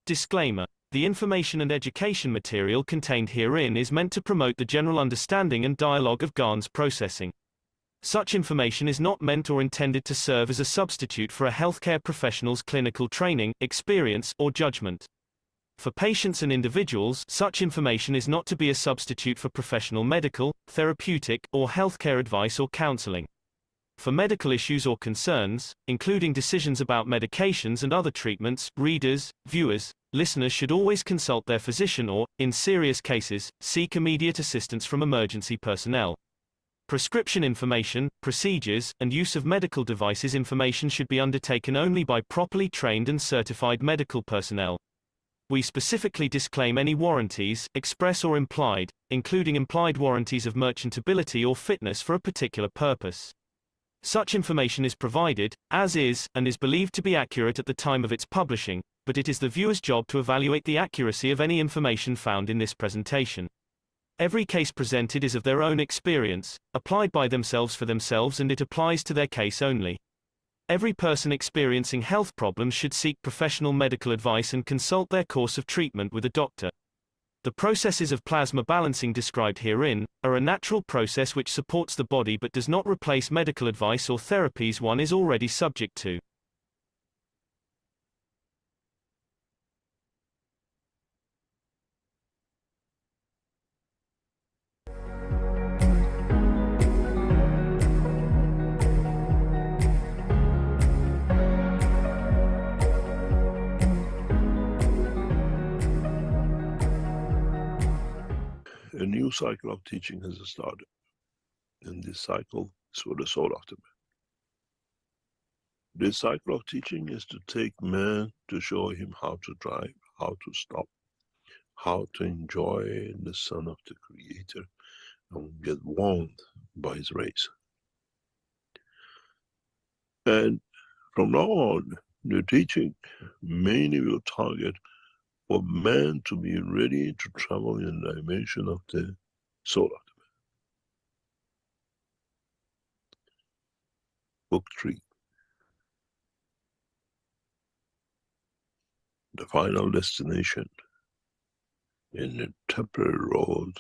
Disclaimer. The information and education material contained herein is meant to promote the general understanding and dialogue of GAN's processing. Such information is not meant or intended to serve as a substitute for a healthcare professional's clinical training, experience, or judgment. For patients and individuals, such information is not to be a substitute for professional medical, therapeutic, or healthcare advice or counseling. For medical issues or concerns, including decisions about medications and other treatments, readers, viewers, listeners should always consult their physician or, in serious cases, seek immediate assistance from emergency personnel. Prescription information, procedures, and use of medical devices information should be undertaken only by properly trained and certified medical personnel. We specifically disclaim any warranties, express or implied, including implied warranties of merchantability or fitness for a particular purpose. Such information is provided, as is, and is believed to be accurate at the time of its publishing, but it is the viewer's job to evaluate the accuracy of any information found in this presentation. Every case presented is of their own experience, applied by themselves for themselves, and it applies to their case only. Every person experiencing health problems should seek professional medical advice and consult their course of treatment with a doctor. The processes of plasma balancing described herein are a natural process which supports the body but does not replace medical advice or therapies one is already subject to. A new cycle of teaching has started, and this cycle is for the soul of the man. This cycle of teaching is to take man to show him how to drive, how to stop, how to enjoy the sun of the Creator and get warmed by his rays. And from now on, the teaching mainly will target for man to be ready to travel in the dimension of the soul of the man. Book 3. The final destination in the temporary road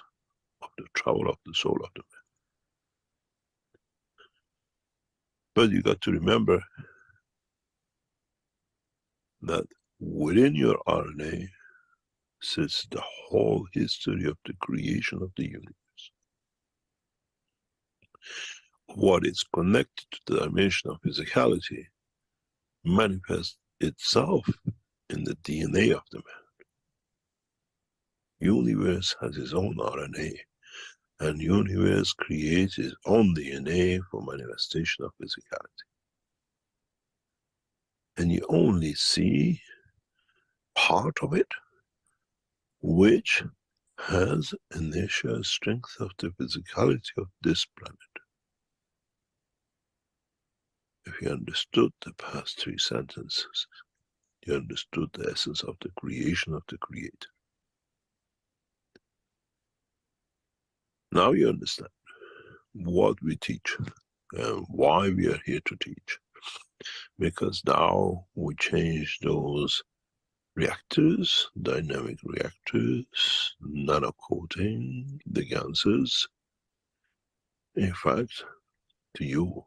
of the travel of the soul of the man. But you got to remember that within your RNA sits the whole history of the creation of the universe. What is connected to the dimension of physicality manifests itself in the DNA of the man. Universe has its own RNA, and universe creates its own DNA for manifestation of physicality. And you only see part of it which has inertia strength of the physicality of this planet. If you understood the past 3 sentences, you understood the essence of the creation of the Creator. Now you understand what we teach and why we are here to teach. Because now we change those reactors, dynamic reactors, nano-coating, the ganses, in fact, to you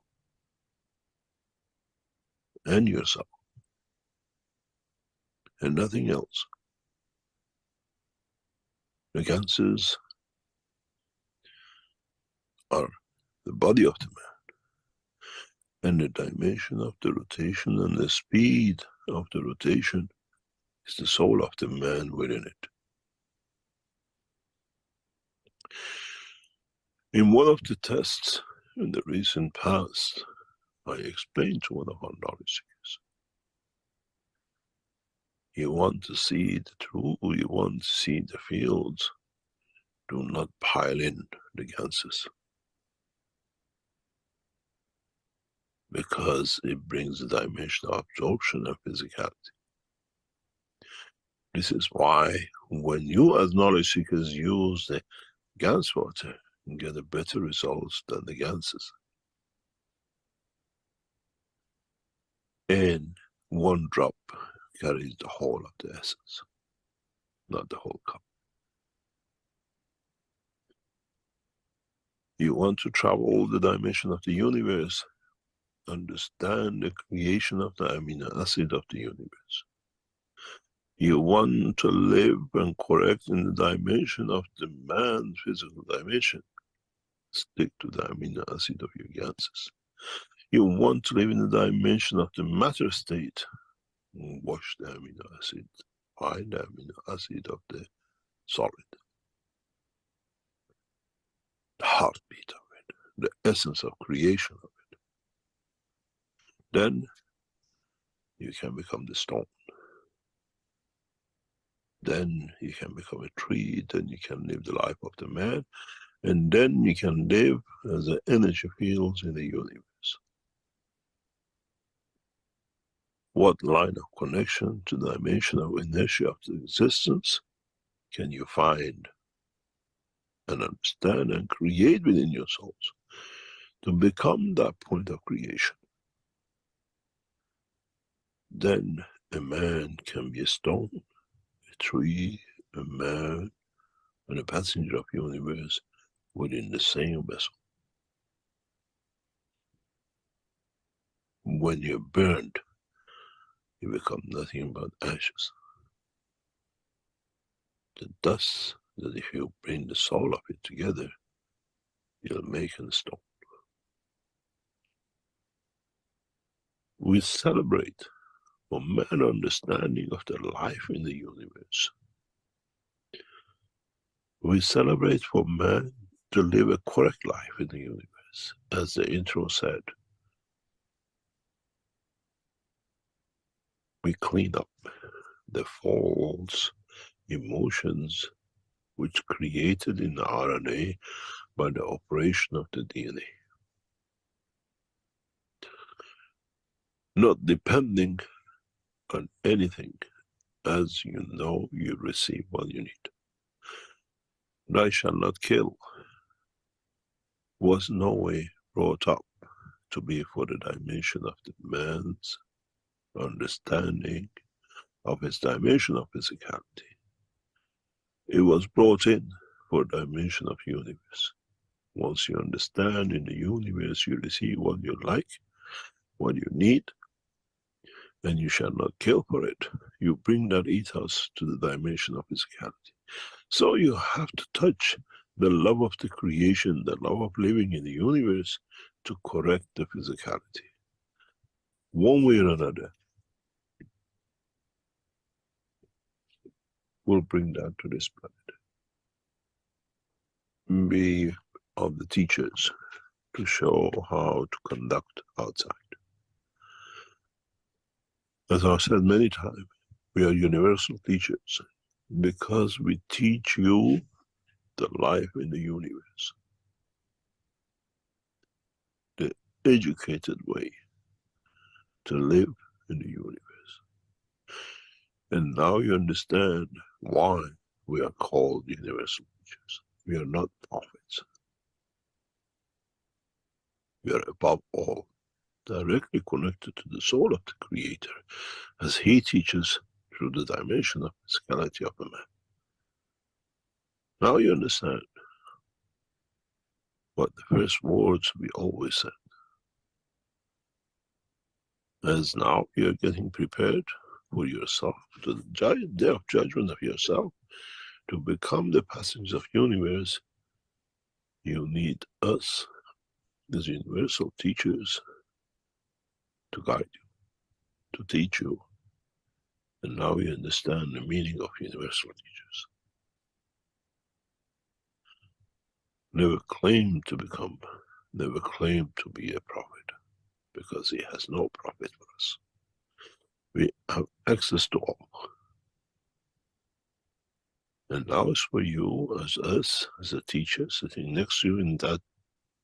and yourself, and nothing else. The ganses are the body of the man, and the dimension of the rotation and the speed of the rotation is the soul of the man within it. In one of the tests in the recent past, I explained to one of our knowledge seekers, you want to see the truth, you want to see the fields, do not pile in the ganses, because it brings the dimension of absorption and physicality. This is why when you as knowledge seekers use the gans water, you get a better results than the ganses. And one drop carries the whole of the essence. not the whole cup. You want to travel the dimension of the universe, understand the creation of the amino acid of the universe. You want to live and correct in the dimension of the man's physical dimension, stick to the amino acid of your ganses. You want to live in the dimension of the matter state, watch the amino acid, find the amino acid of the solid, the heartbeat of it, the essence of creation of it. Then you can become the stone. Then you can become a tree, then you can live the life of the man, and then you can live as the energy fields in the universe. What line of connection to the dimension of inertia of the existence can you find and understand and create within your souls to become that point of creation? Then a man can be a stone, a tree, a man, and a passenger of the universe within the same vessel. When you're burned, you become nothing but ashes. The dust that if you bring the soul of it together, you'll make a stone. We celebrate for man understanding of the life in the universe. We celebrate for man to live a correct life in the universe. As the intro said, we clean up the false emotions which created in the RNA by the operation of the DNA. Not depending on anything, as you know, you receive what you need. Thou shalt not kill was no way brought up to be for the dimension of the man's understanding of his dimension of physicality. It was brought in for dimension of universe. Once you understand in the universe, you receive what you like, what you need, and you shall not kill for it. You bring that ethos to the dimension of physicality. So you have to touch the love of the creation, the love of living in the universe to correct the physicality. One way or another, will bring that to this planet. Be of the teachers to show how to conduct outside. As I've said many times, we are universal teachers because we teach you the life in the universe, the educated way to live in the universe. And now you understand why we are called universal teachers. We are not prophets. We are above all directly connected to the soul of the Creator as He teaches through the dimension of physicality of a man. Now you understand what the first words we always said. As now you're getting prepared for yourself, to the day of judgment of yourself, to become the passengers of universe, you need us as universal teachers to guide you, to teach you. And now you understand the meaning of universal teachers. Never claim to become, never claim to be a prophet, because he has no prophet for us. We have access to all. And now it's for you, as us, as a teacher, sitting next to you in that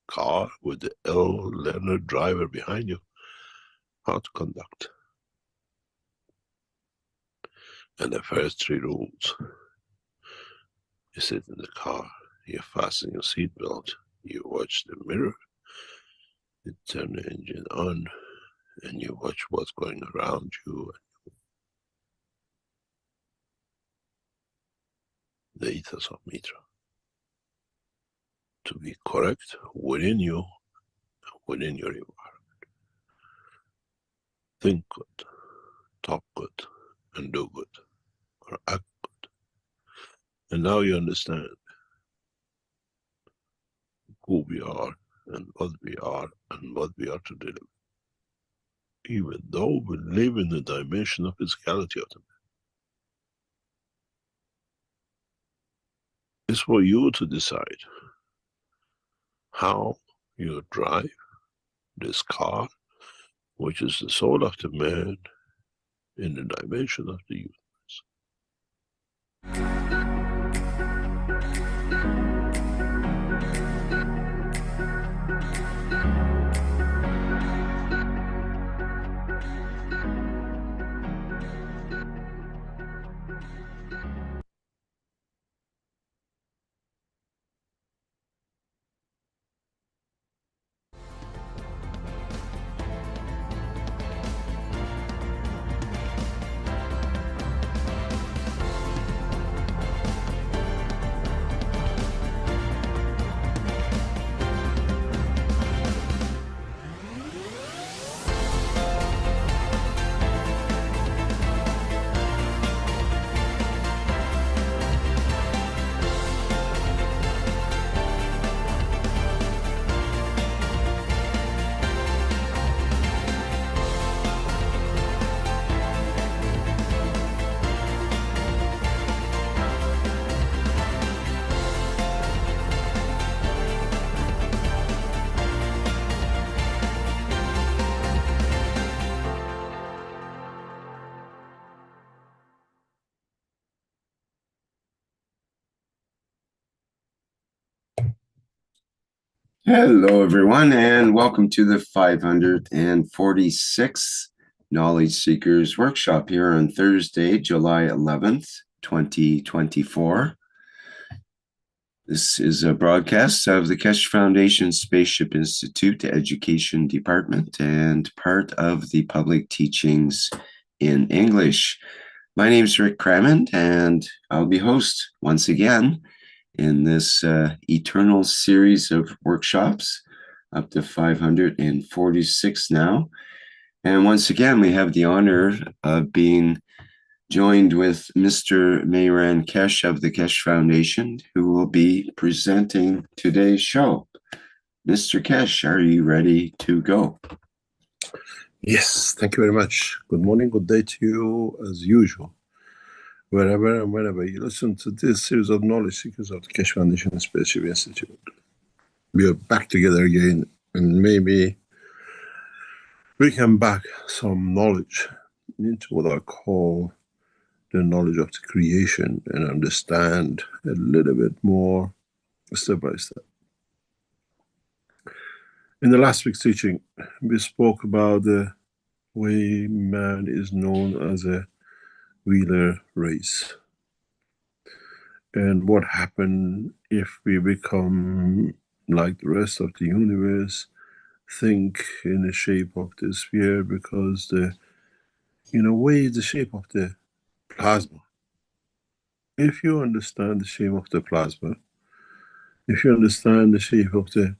car with the learner driver behind you, how to conduct. And the first 3 rules. You sit in the car, you fasten your seatbelt, you watch the mirror, you turn the engine on, and you watch what's going around you. the ethos of Mitra, to be correct within you, within your environment. Think good, talk good, and do good, or act good. And now you understand who we are, and what we are, and what we are to deliver. Even though we live in the dimension of physicality of the man. It's for you to decide how you drive this car, which is the soul of the man, in the dimension of the universe. Hello, everyone, and welcome to the 546th Knowledge Seekers Workshop here on Thursday, July 11th, 2024. This is a broadcast of the Keshe Foundation Spaceship Institute Education Department and part of the Public Teachings in English. My name is Rick Crammond, and I'll be host once again in this eternal series of workshops, up to 546 now. And once again, we have the honor of being joined with Mr. Mehran Keshe of the Keshe Foundation, who will be presenting today's show. Mr. Keshe, are you ready to go? Yes, thank you very much. Good morning, good day to you as usual. Wherever and whenever you listen to this series of knowledge seekers of the Keshe Foundation and Spaceship Institute. We are back together again, and maybe we can back some knowledge into what I call the knowledge of the creation and understand a little bit more step by step. In the last week's teaching, we spoke about the way man is known as a wheeler race. And what happened if we become like the rest of the universe, think in the shape of the sphere, because in a way, the shape of the plasma. If you understand the shape of the plasma, if you understand the shape of the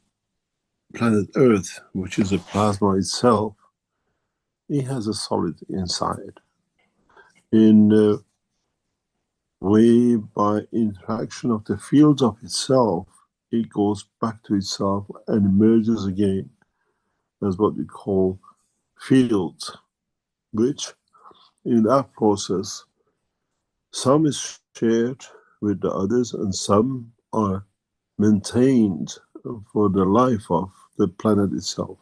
planet Earth, which is a plasma itself, it has a solid inside. In a way, by interaction of the fields of itself, it goes back to itself and emerges again as what we call fields, which in that process, some is shared with the others and some are maintained for the life of the planet itself.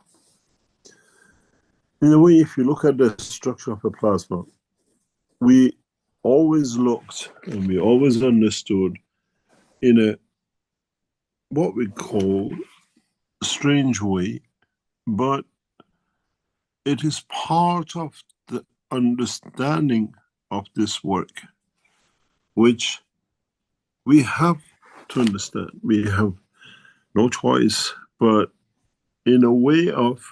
In a way, if you look at the structure of a plasma, we always looked and we always understood in a what we call a strange way, but it is part of the understanding of this work, which we have to understand. We have no choice, but in a way of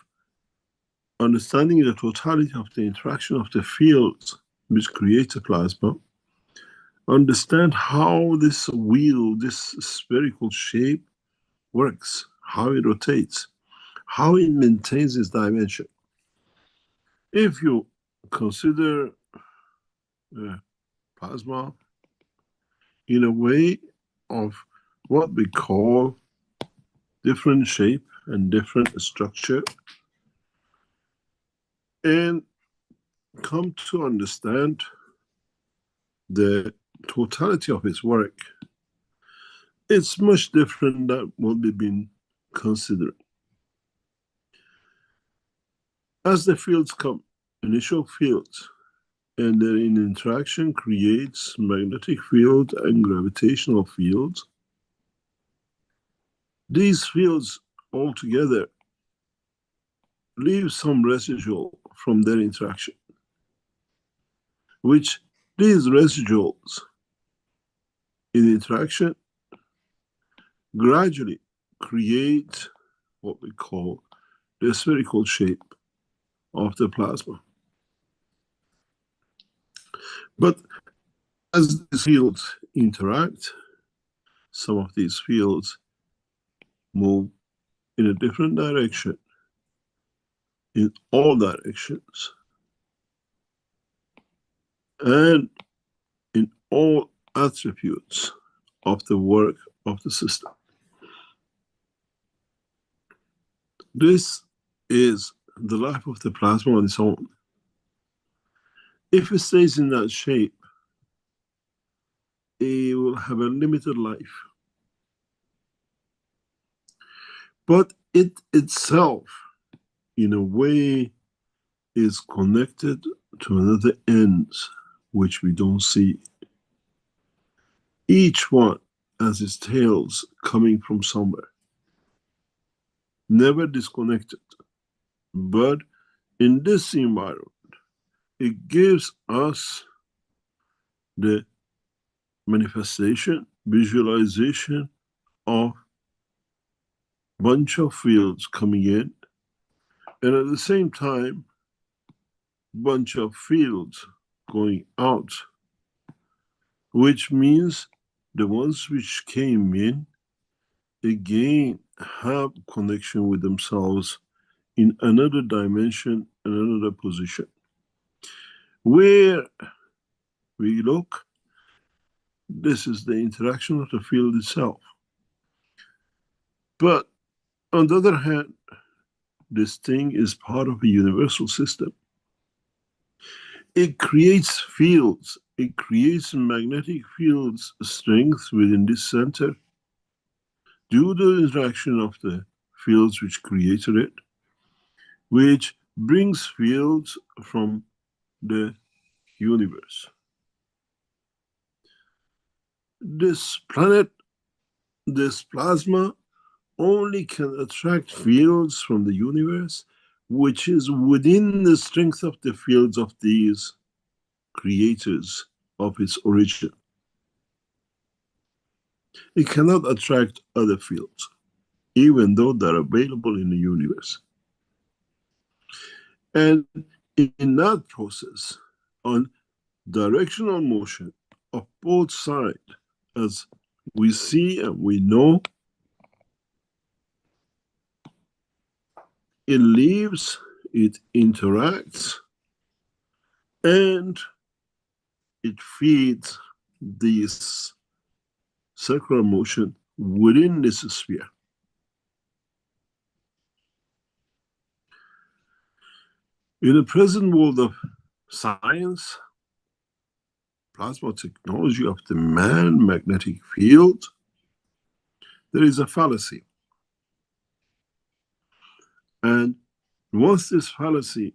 understanding the totality of the interaction of the fields which create a plasma, understand how this wheel, this spherical shape works, how it rotates, how it maintains its dimension. If you consider plasma in a way of what we call different shape and different structure, and come to understand the totality of its work, it's much different than what we've been considering. As the fields come, initial fields, and then in interaction creates magnetic field and gravitational fields, these fields altogether leave some residual from their interaction, which these residuals in interaction gradually create what we call the spherical shape of the plasma. But as these fields interact, some of these fields move in a different direction, in all directions, and in all attributes of the work of the system. This is the life of the plasma on its own. If it stays in that shape, it will have a limited life. But it itself, in a way, is connected to another ends, which we don't see. Each one has its tails coming from somewhere, never disconnected. But in this environment, it gives us the manifestation, visualization of bunch of fields coming in, and at the same time, bunch of fields going out, which means the ones which came in again have connection with themselves in another dimension, another position. Where we look, this is the interaction of the field itself. But on the other hand, this thing is part of a universal system. It creates fields, it creates magnetic fields strength within this center due to the interaction of the fields which created it, which brings fields from the universe. This planet, this plasma, only can attract fields from the universe, which is within the strength of the fields of these creators of its origin. It cannot attract other fields, even though they're available in the universe. And in that process, on directional motion of both sides, as we see and we know, it leaves, it interacts, and it feeds this circular motion within this sphere. In the present world of science, plasma technology of the man magnetic field, there is a fallacy. And once this fallacy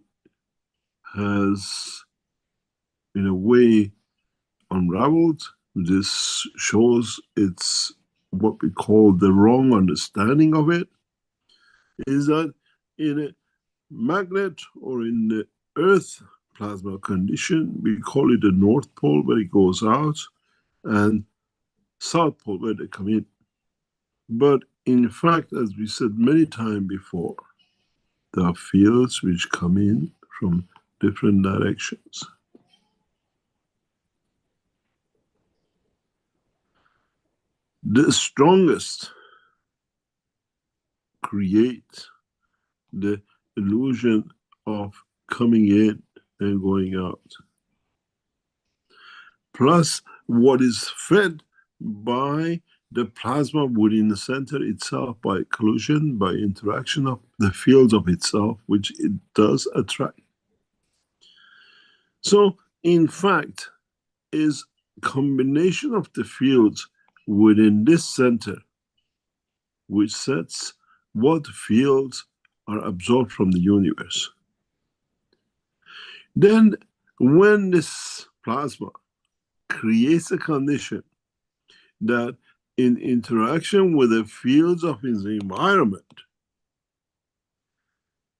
has, in a way, unraveled, this shows it's what we call the wrong understanding of it, is that in a magnet or in the Earth plasma condition, we call it the North Pole where it goes out and South Pole where they come in. But in fact, as we said many times before, there are fields which come in from different directions. The strongest create the illusion of coming in and going out. Plus, what is fed by the plasma within the center itself by collision, by interaction of the fields of itself, which it does attract. So, in fact, is combination of the fields within this center, which sets what fields are absorbed from the universe. Then, when this plasma creates a condition that in interaction with the fields of its environment,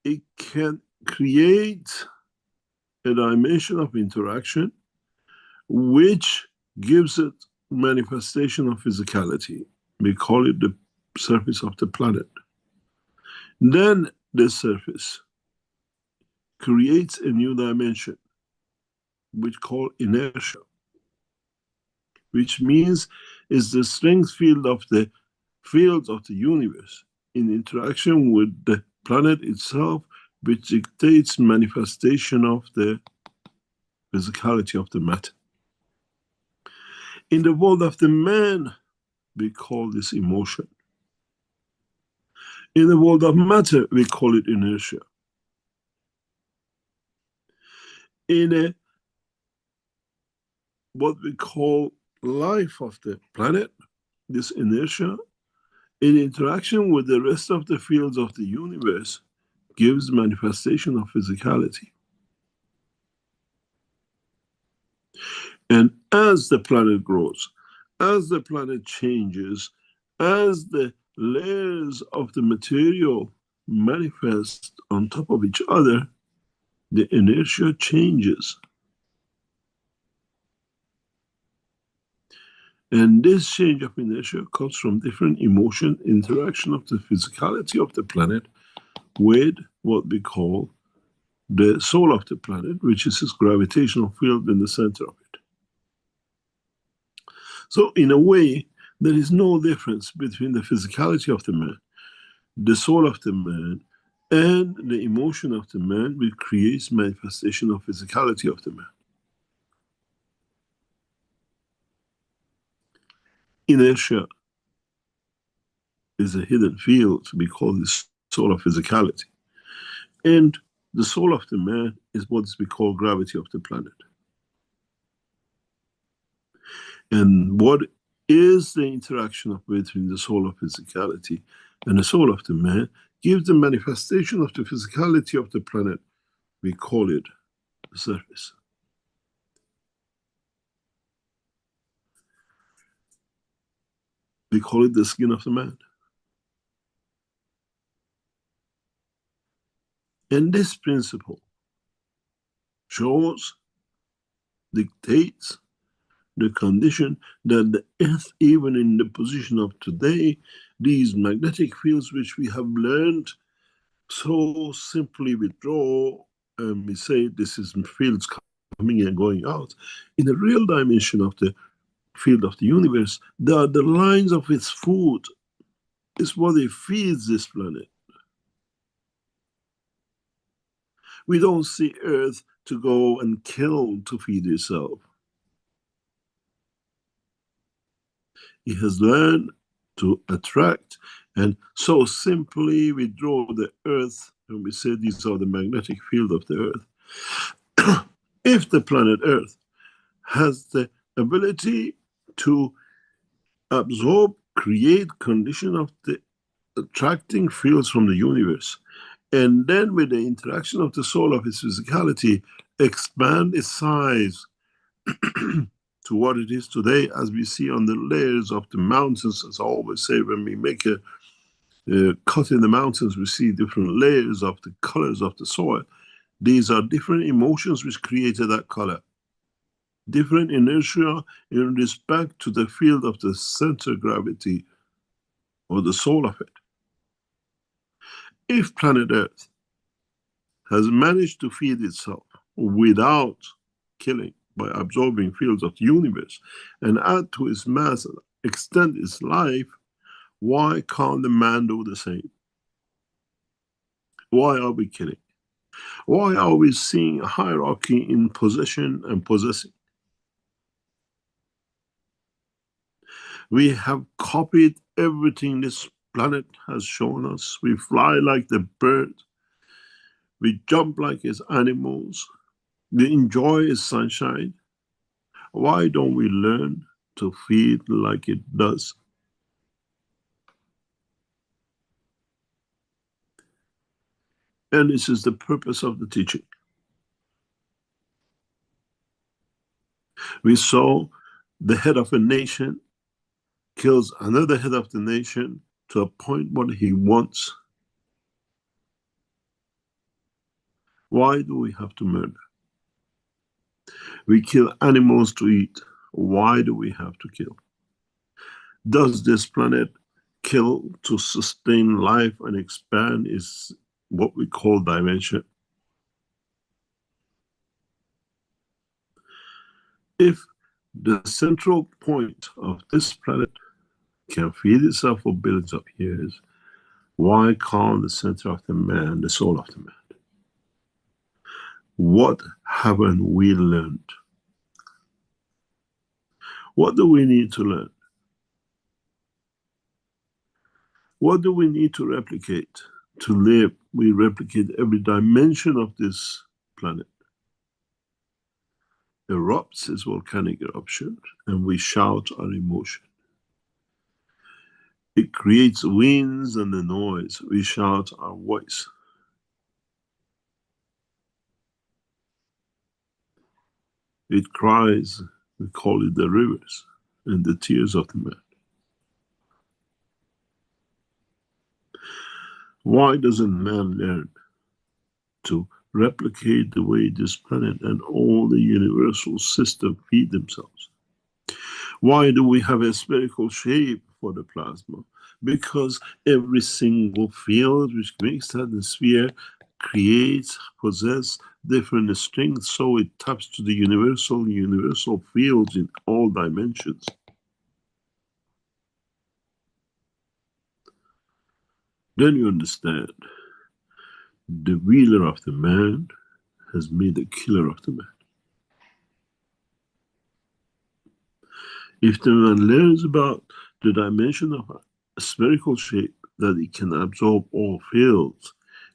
it can create a dimension of interaction which gives it manifestation of physicality. We call it the surface of the planet. Then the surface creates a new dimension, which called inertia, which means is the strength field of the fields of the universe in interaction with the planet itself, which dictates manifestation of the physicality of the matter. In the world of the man, we call this emotion. In the world of matter, we call it inertia. In what we call life of the planet, this inertia, in interaction with the rest of the fields of the universe, gives manifestation of physicality. And as the planet grows, as the planet changes, as the layers of the material manifest on top of each other, the inertia changes. And this change of inertia comes from different emotion interaction of the physicality of the planet with what we call the soul of the planet, which is its gravitational field in the center of it. So in a way, there is no difference between the physicality of the man, the soul of the man, and the emotion of the man, which creates manifestation of physicality of the man. Inertia is a hidden field. We call this soul of physicality. And the soul of the man is what we call gravity of the planet. And what is the interaction between the soul of physicality and the soul of the man gives the manifestation of the physicality of the planet. We call it the surface. We call it the skin of the man. And this principle shows, dictates the condition that the earth, even in the position of today, these magnetic fields which we have learned so simply withdraw, and we say this is fields coming and going out. In the real dimension of the field of the universe, they are the lines of its food. It's what it feeds this planet. We don't see Earth to go and kill to feed itself. It has learned to attract and so simply withdraw the Earth, and we say these are the magnetic field of the Earth. If the planet Earth has the ability to absorb, create condition of the attracting fields from the universe, and then with the interaction of the soul of its physicality, expand its size to what it is today, as we see on the layers of the mountains. As I always say, when we make a cut in the mountains, we see different layers of the colors of the soil. These are different emotions which created that color. Different inertia in respect to the field of the center gravity or the soul of it. If planet Earth has managed to feed itself without killing, by absorbing fields of the universe, and add to its mass extend its life, why can't the man do the same? Why are we killing? Why are we seeing a hierarchy in possession and possessing? We have copied everything this planet has shown us. We fly like the bird. We jump like its animals. We enjoy its sunshine. Why don't we learn to feel like it does? And this is the purpose of the teaching. We saw the head of a nation kills another head of the nation to appoint what he wants. Why do we have to murder? We kill animals to eat. Why do we have to kill? Does this planet kill to sustain life and expand is what we call dimension? If the central point of this planet can feed itself for billions of years, why can't the center of the man, the soul of the man? What haven't we learned? What do we need to learn? What do we need to replicate to live? We replicate every dimension of this planet. Erupts its volcanic eruption, and we shout our emotion. It creates winds and the noise. We shout our voice. It cries, we call it the rivers and the tears of the man. Why doesn't man learn to replicate the way this planet and all the universal system feed themselves? Why do we have a spherical shape for the plasma? Because every single field which makes that the sphere creates, possesses different strengths, so it taps to the universal fields in all dimensions. Then you understand the wheeler of the man has made the killer of the man. If the man learns about the dimension of a spherical shape, that it can absorb all fields,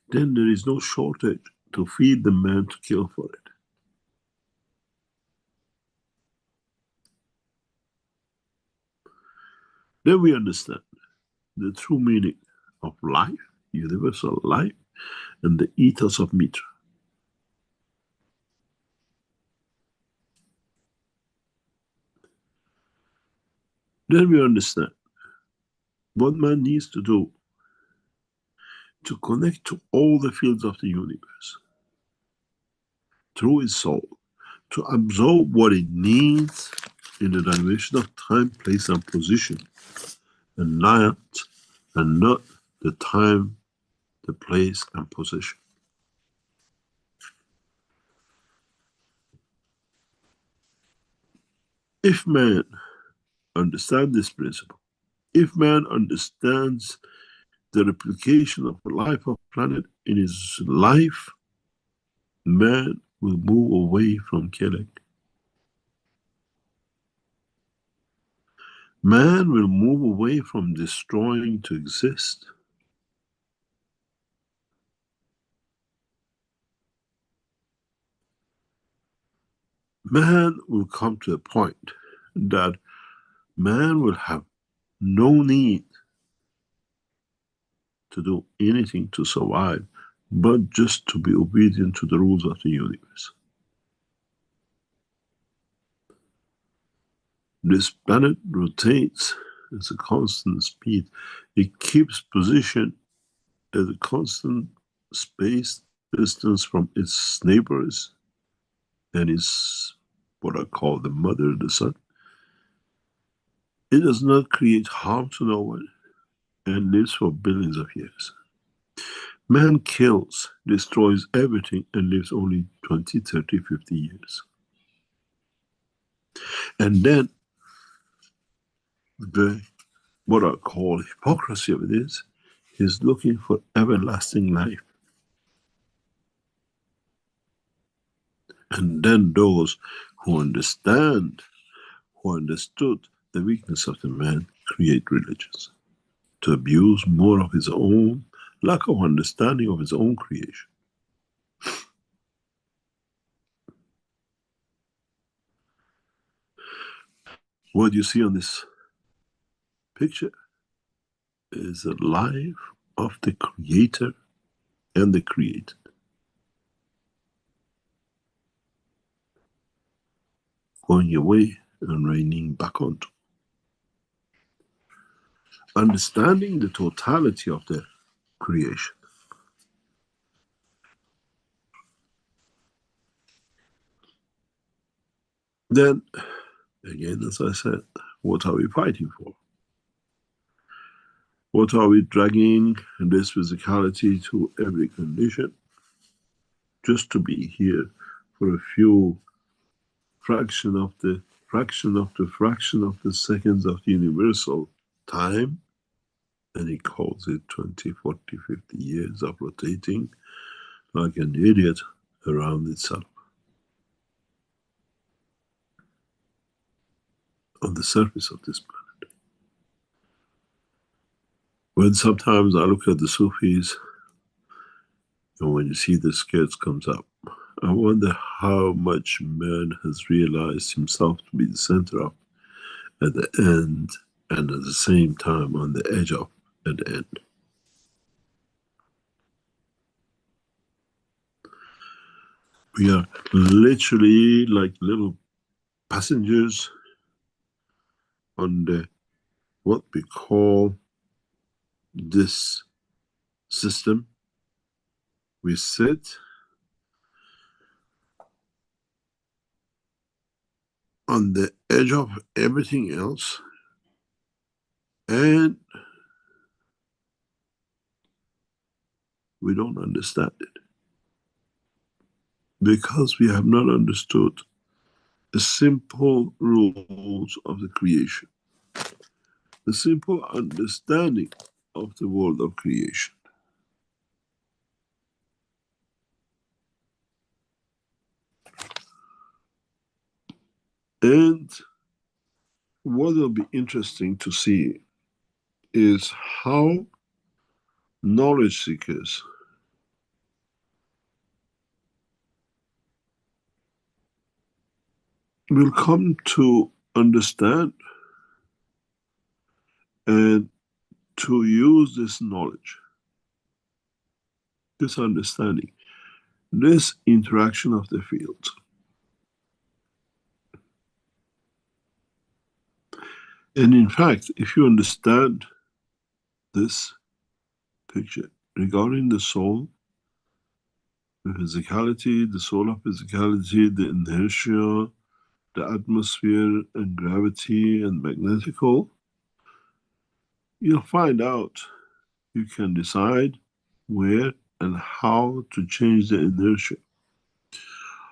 then there is no shortage to feed the man to kill for it. Then we understand the true meaning of life, universal life, and the ethos of Mitra. Then we understand what man needs to do to connect to all the fields of the universe through his soul, to absorb what it needs in the dimension of time, place, and position, and not the time, the place, and position. If man understands this principle, if man understands the replication of the life of planet in his life, man will move away from killing. Man will move away from destroying to exist. Man will come to a point that man will have no need to do anything to survive, but just to be obedient to the rules of the universe. This planet rotates at a constant speed. It keeps position at a constant space distance from its neighbors and its, what I call the mother, the sun. It does not create harm to no one and lives for billions of years. Man kills, destroys everything and lives only 20, 30, 50 years. And then what I call hypocrisy of it is looking for everlasting life. And then those who understood the weakness of the man, create religions to abuse more of his own lack of understanding of his own creation. What you see on this picture is the life of the creator and the created, going away and raining back onto. Understanding the totality of the creation. Then, again, as I said, what are we fighting for? What are we dragging this physicality to every condition? Just to be here for a few fraction of the seconds of the universal time, and he calls it 20, 40, 50 years of rotating like an idiot around itself. On the surface of this planet. When sometimes I look at the Sufis, and when you see the skirts comes up, I wonder how much man has realized himself to be the center of at the end, and at the same time on the edge of at the end. We are literally like little passengers on the what we call this system. We sit on the edge of everything else, and we don't understand it because we have not understood the simple rules of the creation, the simple understanding of the world of creation. And what will be interesting to see is how knowledge seekers will come to understand and to use this knowledge, this understanding, this interaction of the fields. And in fact, if you understand this picture regarding the soul, the physicality, the soul of physicality, the inertia, the atmosphere and gravity and magnetical, you'll find out you can decide where and how to change the inertia,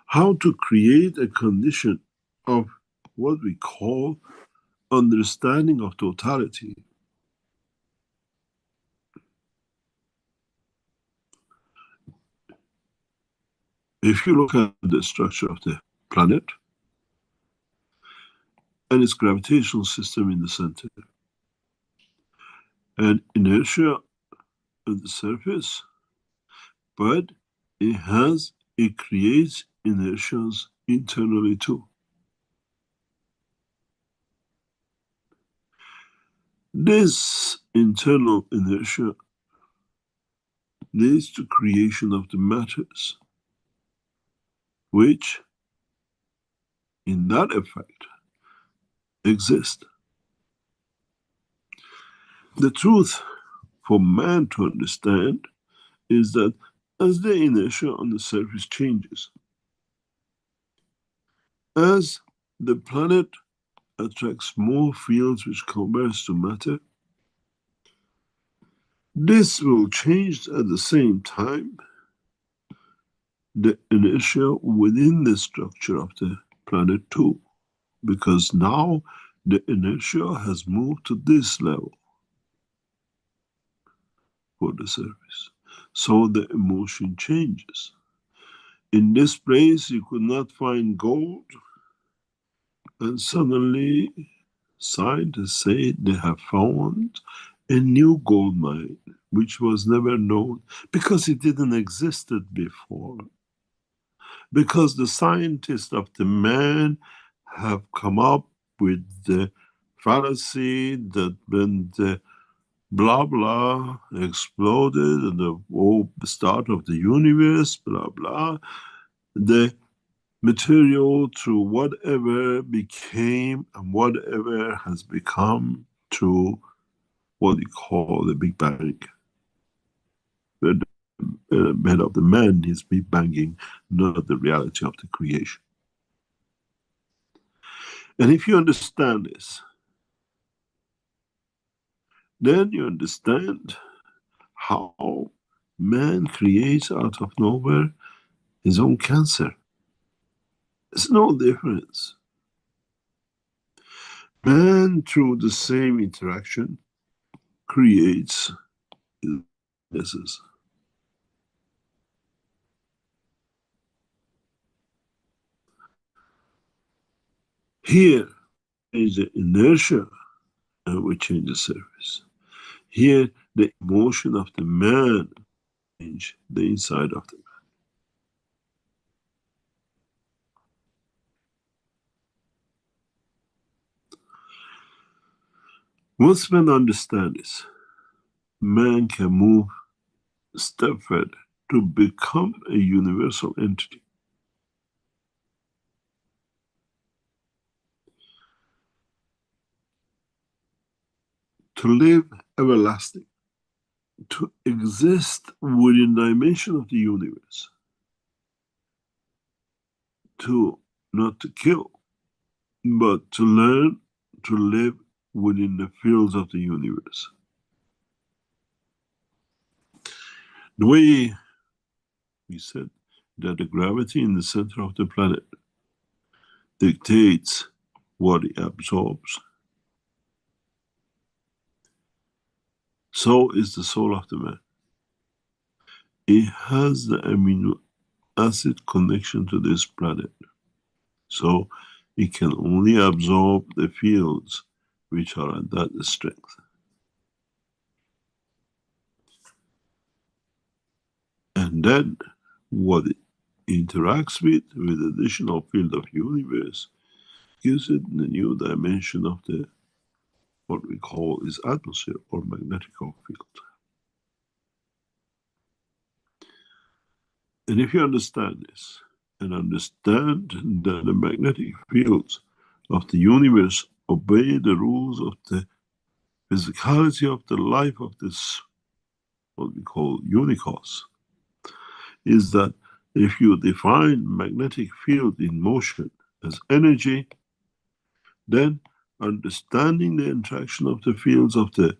how to create a condition of what we call understanding of totality. If you look at the structure of the planet and its gravitational system in the center, and inertia at the surface, but it creates inertias internally too. This internal inertia leads to creation of the matters, which in that effect exist. The truth for man to understand is that as the inertia on the surface changes, as the planet attracts more fields which converge to matter, this will change at the same time the inertia within the structure of the planet too, because now The inertia has moved to this level for the surface. So the emotion changes. In this place, you could not find gold, and suddenly scientists say they have found a new gold mine, which was never known because it didn't existed before. Because the scientists of the man have come up with the fallacy that when the blah blah exploded at the start of the universe, blah blah, the material through whatever became and whatever has become through what we call the Big Bang. Where the head of the man is Big Banging, not the reality of the creation. And if you understand this, then you understand how man creates out of nowhere his own cancer. There's no difference. Man, through the same interaction, creates illnesses. Here is the inertia, and we change the surface. Here, the emotion of the man change the inside of the man. Once men understand this, man can move a step further to become a universal entity. To live everlasting, to exist within the dimension of the universe, to not to kill, but to learn to live within the fields of the universe. The way we said that the gravity in the center of the planet dictates what it absorbs, so is the soul of the man. It has the amino acid connection to this planet, so it can only absorb the fields which are at that strength. And then what it interacts with additional field of universe, gives it the new dimension of the what we call is atmosphere or magnetic field. And if you understand this, and understand that the magnetic fields of the universe obey the rules of the physicality of the life of this, what we call unicos, is that if you define magnetic field in motion as energy, then understanding the interaction of the fields of the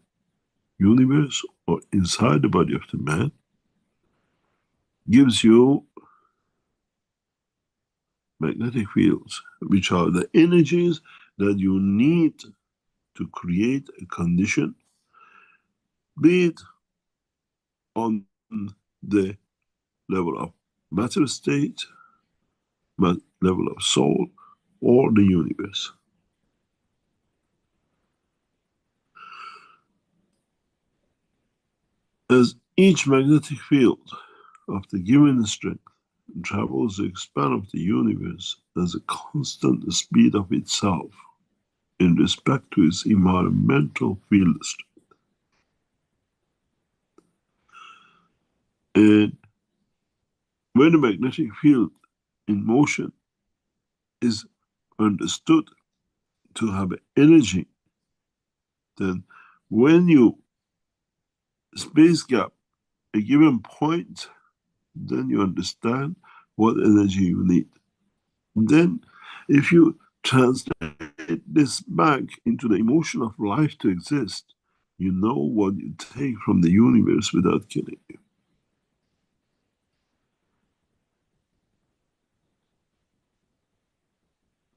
universe or inside the body of the man gives you magnetic fields, which are the energies that you need to create a condition, be it on the level of matter state, level of soul, or the universe. As each magnetic field of the given strength travels the span of the universe as a constant speed of itself in respect to its environmental field strength. And when the magnetic field in motion is understood to have energy, then when you space gap a given point, then you understand what energy you need. Then if you translate this back into the emotion of life to exist, you know what you take from the universe without killing you.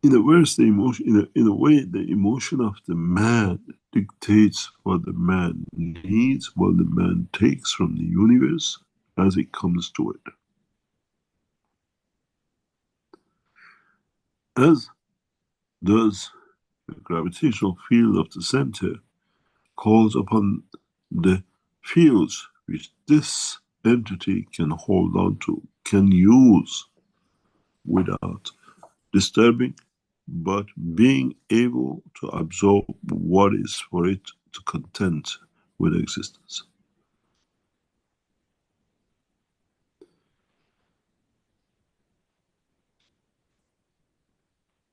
in a verse, the emotion, in a way, the emotion of the man dictates what the man needs, what the man takes from the universe as it comes to it. As does the gravitational field of the center calls upon the fields which this entity can hold on to, can use without disturbing, but being able to absorb what is for it to content with existence.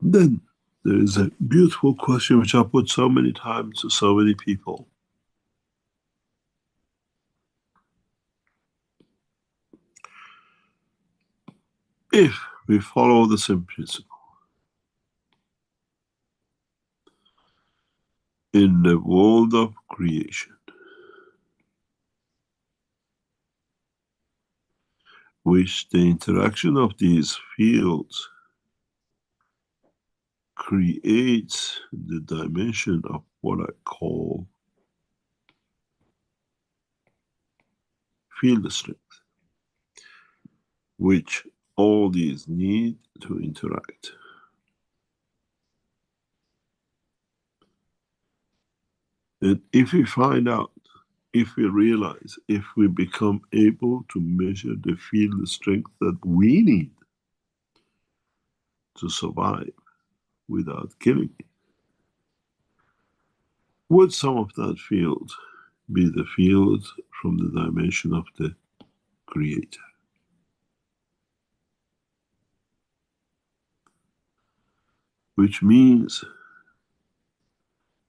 Then there is a beautiful question which I put so many times to so many people. If we follow the same principle in the world of creation, which the interaction of these fields creates the dimension of what I call field strength, which all these need to interact. And if we find out, if we realize, if we become able to measure the field strength that we need to survive without killing, would some of that field be the field from the dimension of the Creator? Which means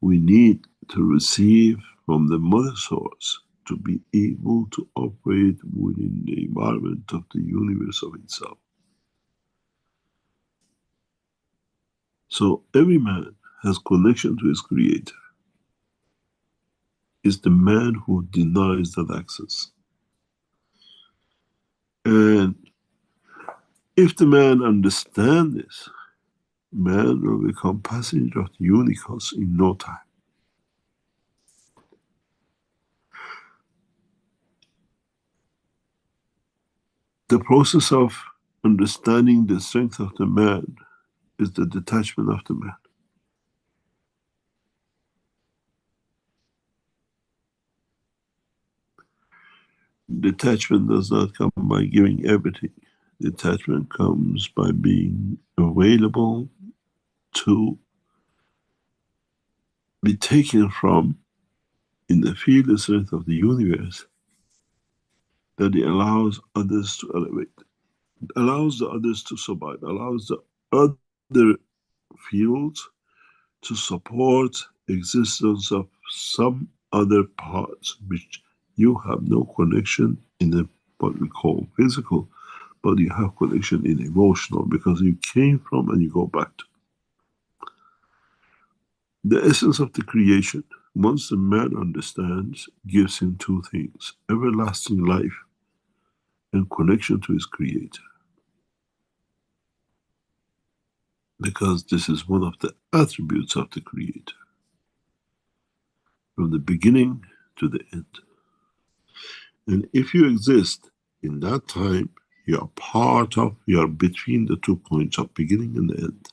we need to receive from the mother source to be able to operate within the environment of the universe of itself. So every man has connection to his Creator. It's the man who denies that access. And if the man understands this, man will become passenger of the universe in no time. The process of understanding the strength of the man is the detachment of the man. Detachment does not come by giving everything. Detachment comes by being available to be taken from in the field strength of the universe, that it allows others to elevate, it allows the others to survive, allows the other fields to support existence of some other parts which you have no connection in the what we call physical, but you have connection in emotional, because you came from and you go back to. The essence of the creation, once the man understands, gives him two things: everlasting life and connection to his Creator. Because this is one of the attributes of the Creator, from the beginning to the end. And if you exist in that time, you are part of, you are between the 2 points of beginning and the end.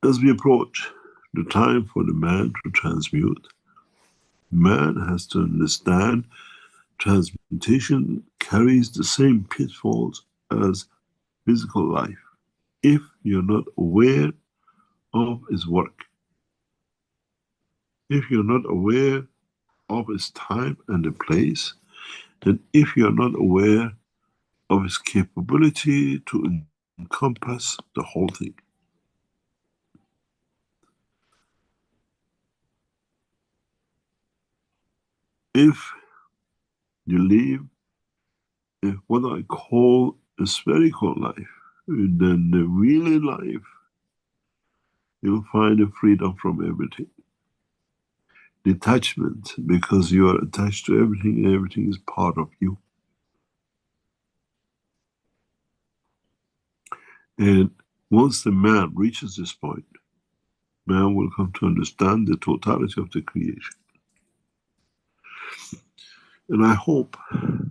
As we approach the time for the man to transmute, man has to understand transmutation carries the same pitfalls as physical life. If you're not aware of its work, if you're not aware of its time and the place, then if you're not aware of its capability to encompass the whole thing, if you live in what I call a spherical life, then the really life, you'll find a freedom from everything. Detachment, because you are attached to everything and everything is part of you. And once the man reaches this point, man will come to understand the totality of the creation. And I hope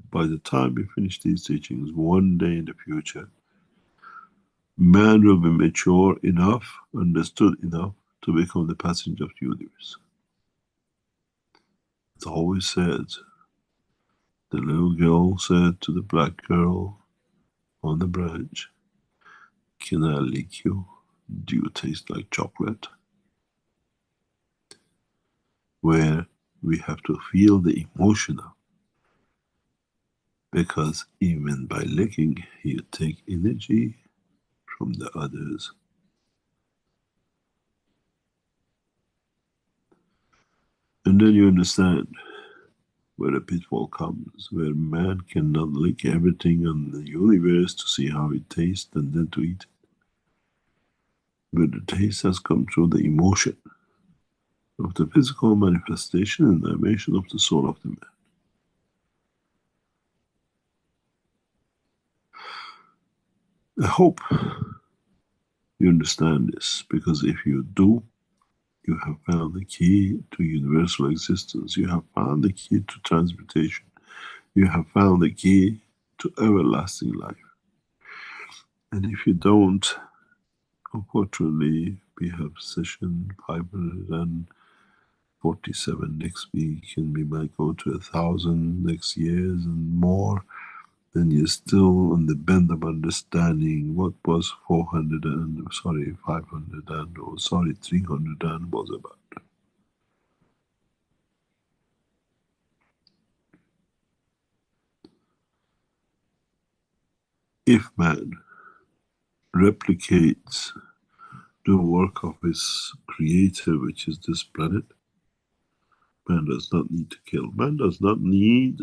by the time we finish these teachings, one day in the future, man will be mature enough, understood enough to become the passenger of the universe. It's always said, the little girl said to the black girl on the branch, "Can I lick you? Do you taste like chocolate?" Where we have to feel the emotion of, because even by licking, you take energy from the others. And then you understand where the pitfall comes, where man cannot lick everything on the universe to see how it tastes and then to eat. But the taste has come through the emotion of the physical manifestation and dimension of the soul of the man. I hope you understand this, because if you do, you have found the key to universal existence. You have found the key to transmutation. You have found the key to everlasting life. And if you don't, unfortunately, we have session 547 next week, and we might go to 1,000 next year and more. Then you're still on the bend of understanding what was 400 and, 500 and, 300 and was about. If man replicates the work of his creator, which is this planet, man does not need to kill. Man does not need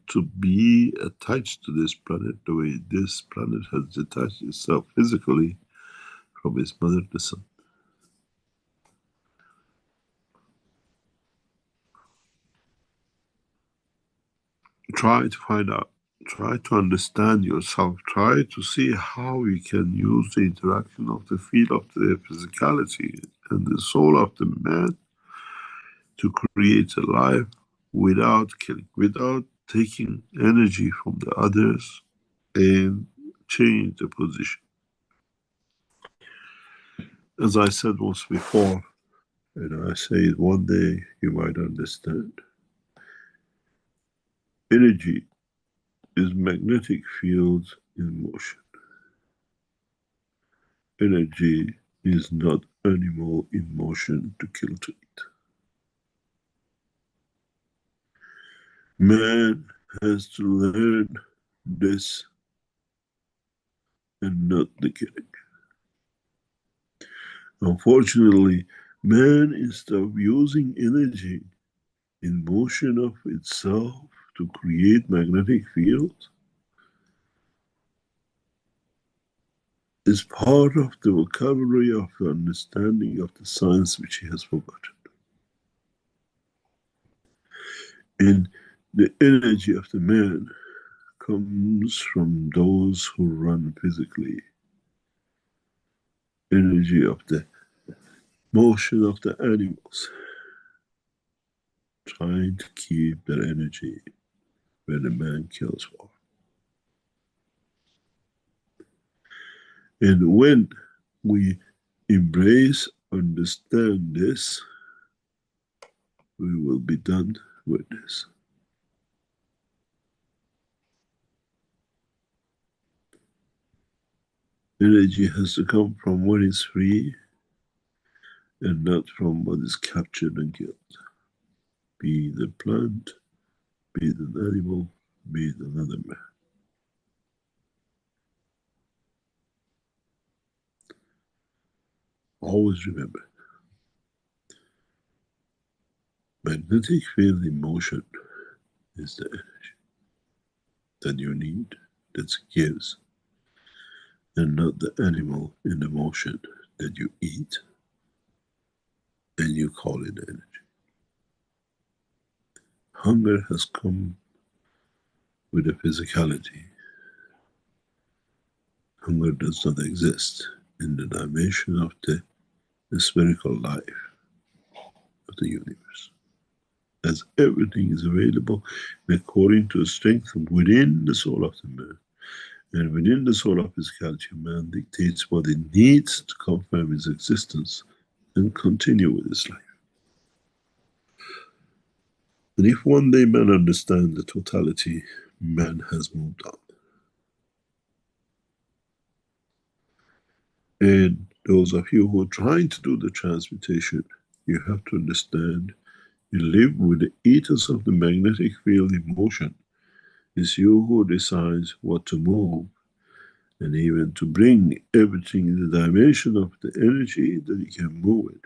to be attached to this planet the way this planet has detached itself physically from its mother, the sun. Try to find out, try to understand yourself, try to see how you can use the interaction of the field of the physicality and the soul of the man to create a life without killing, without taking energy from the others and change the position. As I said once before, and I say it one day, you might understand. Energy is magnetic fields in motion. Energy is not animal in motion to kill to eat. Man has to learn this and not the killing. Unfortunately, man, instead of using energy in motion of itself to create magnetic fields, is part of the vocabulary of the understanding of the science which he has forgotten. And the energy of the man comes from those who run physically. Energy of the motion of the animals, trying to keep their energy where the man kills for. And when we embrace, understand this, we will be done with this. Energy has to come from what is free and not from what is captured and killed. Be the plant, be it an animal, be it another man. Always remember, magnetic field in motion is the energy that you need, that gives, and not the animal in the motion that you eat and you call it energy. Hunger has come with a physicality. Hunger does not exist in the dimension of the spherical life of the universe, as everything is available according to strength within the soul of the man. And within the soul of physicality, man dictates what it needs to confirm his existence and continue with his life. And if one day man understands the totality, man has moved on. And those of you who are trying to do the transmutation, you have to understand, you live with the ethos of the magnetic field in motion. It's you who decides what to move, and even to bring everything in the dimension of the energy that you can move it.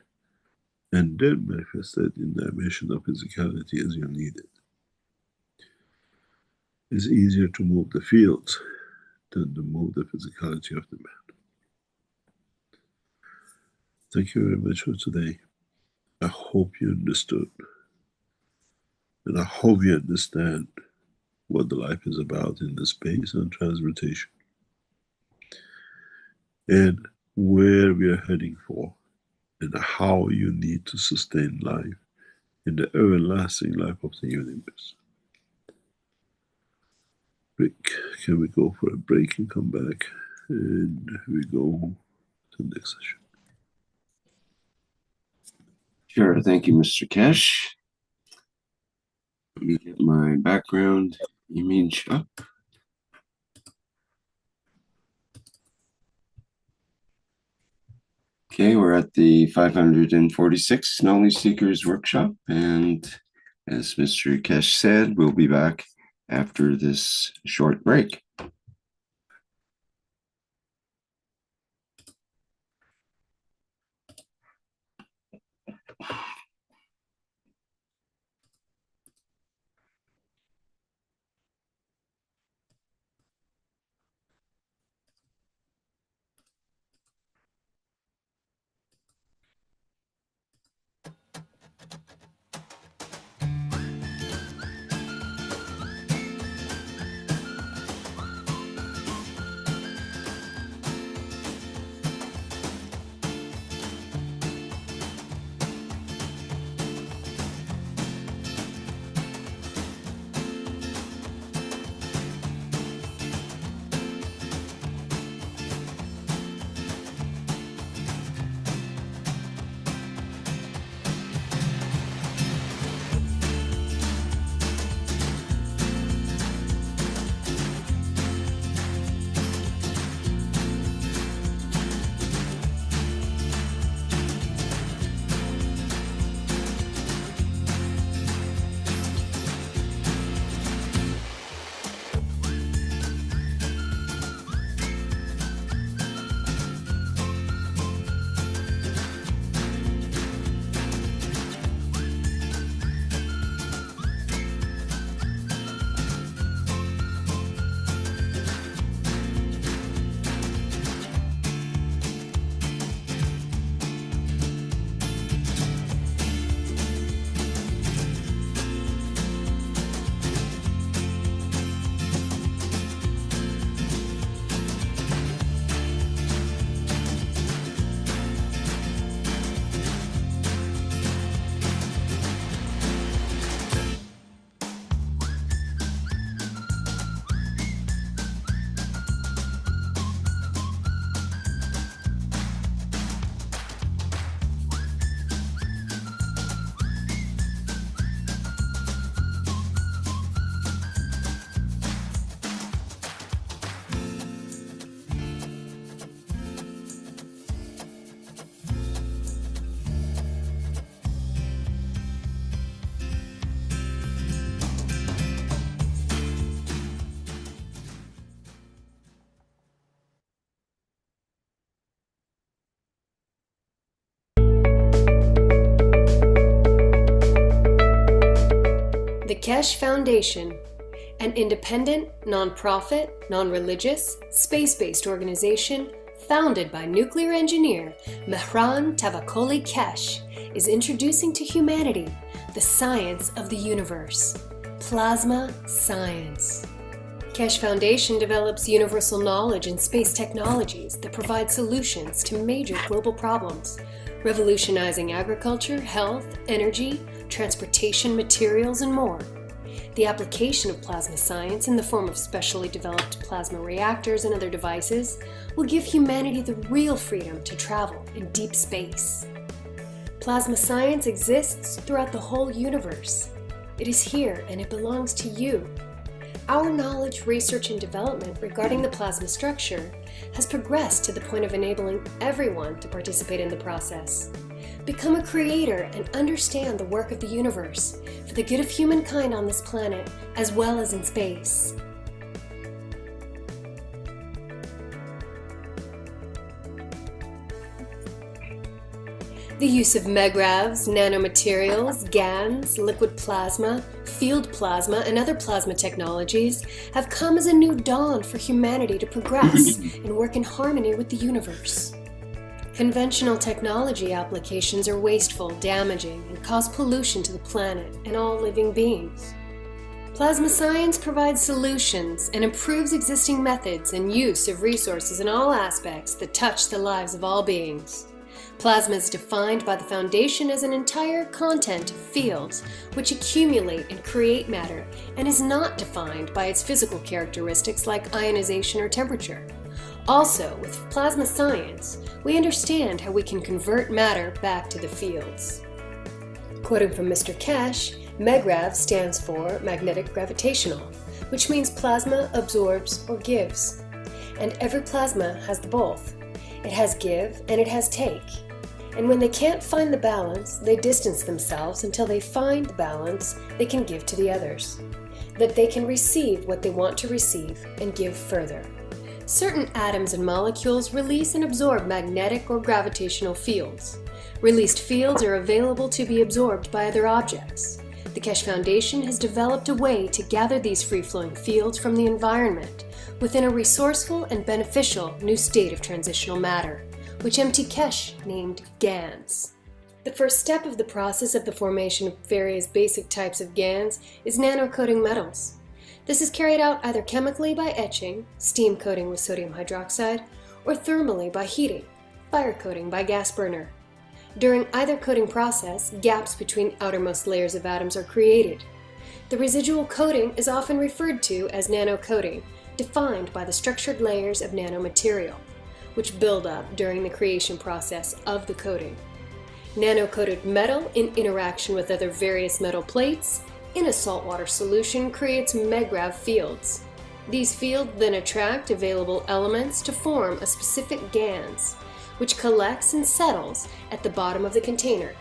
And then manifest it in the dimension of physicality as you need it. It's easier to move the fields than to move the physicality of the man. Thank you very much for today. I hope you understood. And I hope you understand what the life is about in the space and transmutation. And where we are heading for. And how you need to sustain life in the everlasting life of the universe. Break. Can we go for a break and come back? And we go to the next session. Sure, thank you, Mr. Keshe. Let me get my background image up. Okay, we're at the 546 Knowledge Seekers Workshop, and as Mr. Keshe said, we'll be back after this short break. The Keshe Foundation, an independent, non-profit, non-religious, space-based organization founded by nuclear engineer Mehran Tavakoli Keshe, is introducing to humanity the science of the universe. Plasma science. Keshe Foundation develops universal knowledge and space technologies that provide solutions to major global problems, revolutionizing agriculture, health, energy, transportation, materials, and more. The application of plasma science in the form of specially developed plasma reactors and other devices will give humanity the real freedom to travel in deep space. Plasma science exists throughout the whole universe. It is here and it belongs to you. Our knowledge, research, and development regarding the plasma structure has progressed to the point of enabling everyone to participate in the process. Become a creator and understand the work of the universe for the good of humankind on this planet as well as in space. The use of megravs, nanomaterials, GANs, liquid plasma, field plasma, and other plasma technologies have come as a new dawn for humanity to progress and work in harmony with the universe. Conventional technology applications are wasteful, damaging, and cause pollution to the planet and all living beings. Plasma science provides solutions and improves existing methods and use of resources in all aspects that touch the lives of all beings. Plasma is defined by the Foundation as an entire content of fields which accumulate and create matter and is not defined by its physical characteristics like ionization or temperature. Also, with plasma science, we understand how we can convert matter back to the fields. Quoting from Mr. Keshe, MEGRAV stands for magnetic gravitational, which means plasma absorbs or gives. And every plasma has the both. It has give and it has take. And when they can't find the balance, they distance themselves until they find the balance they can give to the others, that they can receive what they want to receive and give further. Certain atoms and molecules release and absorb magnetic or gravitational fields. Released fields are available to be absorbed by other objects. The Keshe Foundation has developed a way to gather these free-flowing fields from the environment within a resourceful and beneficial new state of transitional matter, which M.T. Keshe named GANs. The first step of the process of the formation of various basic types of GANs is nano-coating metals. This is carried out either chemically by etching, steam coating with sodium hydroxide, or thermally by heating, fire coating by gas burner. During either coating process, gaps between outermost layers of atoms are created. The residual coating is often referred to as nano-coating, defined by the structured layers of nanomaterial, which build up during the creation process of the coating. Nano-coated metal in interaction with other various metal plates in a saltwater solution creates megrav fields. These fields then attract available elements to form a specific GANs, which collects and settles at the bottom of the container.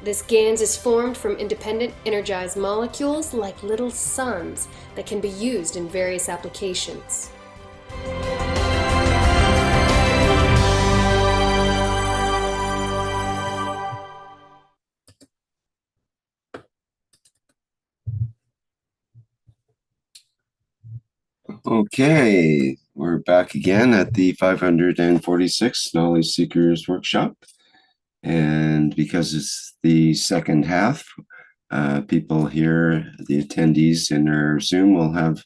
This GANs is formed from independent energized molecules like little suns that can be used in various applications. Okay, we're back again at the 546th Knowledge Seekers Workshop. And because it's the second half, people here, the attendees in our Zoom, will have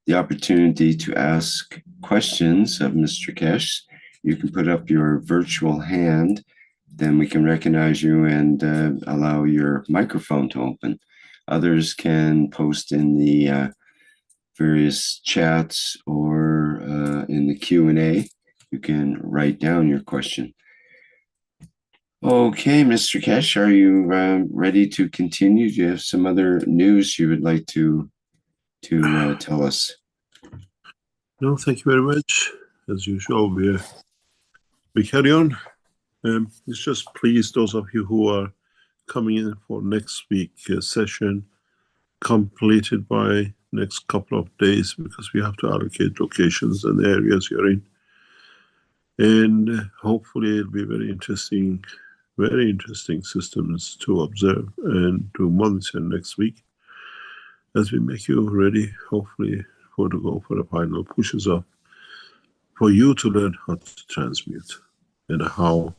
the opportunity to ask questions of Mr. Keshe. You can put up your virtual hand, then we can recognize you and allow your microphone to open. Others can post in the various chats or in the Q&A. You can write down your question. Okay, Mr. Keshe, are you ready to continue? Do you have some other news you would like to tell us? No, thank you very much. As usual, we carry on. It's just please those of you who are coming in for next week's session, completed by next couple of days, because we have to allocate locations and areas you're in. And hopefully it'll be very interesting systems to observe and to monitor next week as we make you ready, hopefully, to go for the final pushes up for you to learn how to transmute and how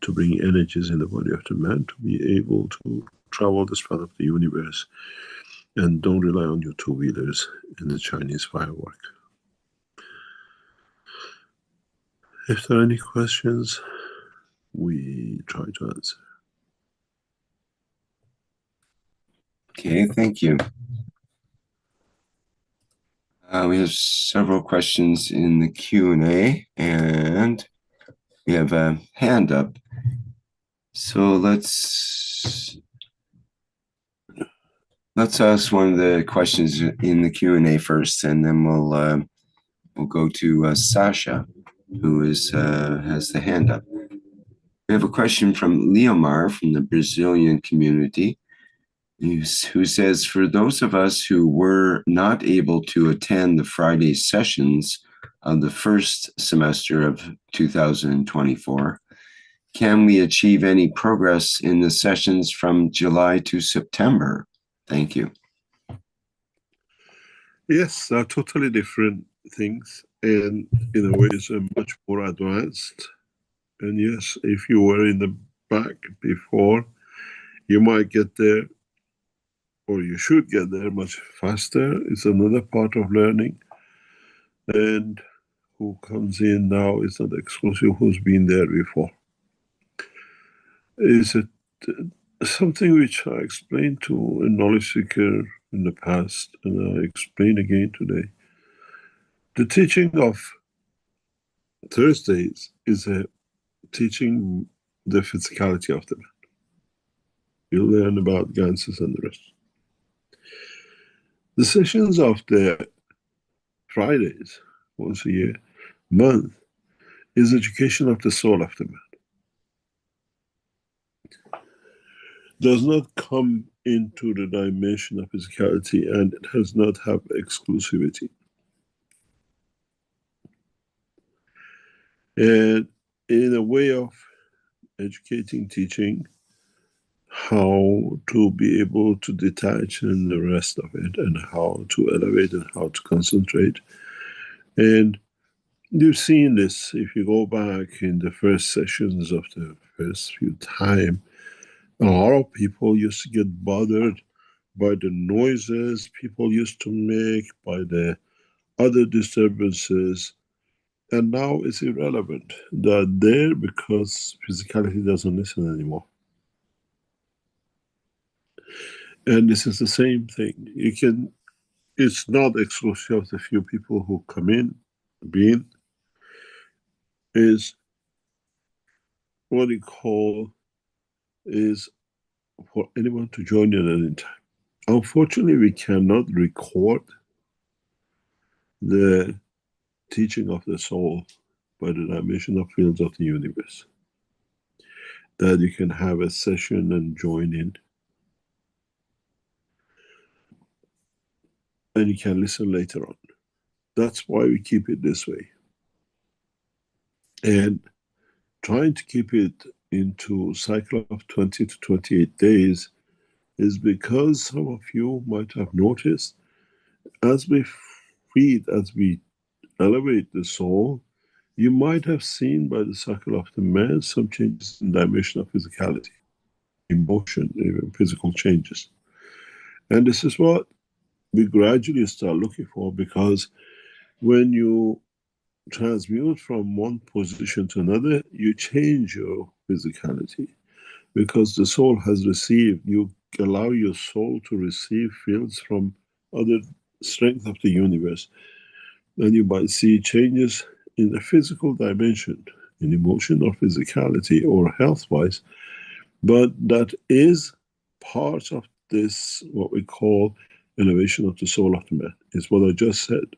to bring energies in the body of the man to be able to travel the span of the universe, and don't rely on your two-wheelers in the Chinese firework. If there are any questions, we try to answer. Okay, thank you. We have several questions in the Q&A, and we have a hand up. So let's ask one of the questions in the Q&A first, and then we'll go to Sasha, who has the hand up. We have a question from Leomar from the Brazilian community, who says, for those of us who were not able to attend the Friday sessions of the first semester of 2024, can we achieve any progress in the sessions from July to September? Thank you. Yes, they're totally different things, and in a way it's much more advanced. And yes, if you were in the back before, you might get there, or you should get there much faster. It's another part of learning. And who comes in now is not exclusive who's been there before. Is it something which I explained to a knowledge seeker in the past, and I explain again today? The teaching of Thursdays is a teaching the physicality of the man. You learn about ganses and the rest. The sessions of the Fridays, once a year, month, is education of the soul of the man. Does not come into the dimension of physicality, and it does not have exclusivity. And in a way of educating, teaching, how to be able to detach and the rest of it, and how to elevate and how to concentrate. And you've seen this if you go back in the first sessions of the first few times. A lot of people used to get bothered by the noises people used to make, by the other disturbances, and now it's irrelevant. They're there because physicality doesn't listen anymore. And this is the same thing. It's not exclusive of the few people who come in, is what you call is for anyone to join in at any time. Unfortunately, we cannot record the teaching of the soul by the dimensional fields of the universe, that you can have a session and join in, and you can listen later on. That's why we keep it this way. And trying to keep it into a cycle of 20 to 28 days is because some of you might have noticed, as we feed, as we elevate the soul, you might have seen by the cycle of the man some changes in dimension of physicality, emotion, even physical changes. And this is what we gradually start looking for, because when you transmute from one position to another, you change your physicality, because the soul has received, you allow your soul to receive fields from other strength of the universe. And you might see changes in the physical dimension, in emotion or physicality or health-wise, but that is part of this, what we call elevation of the soul of the man, is what I just said.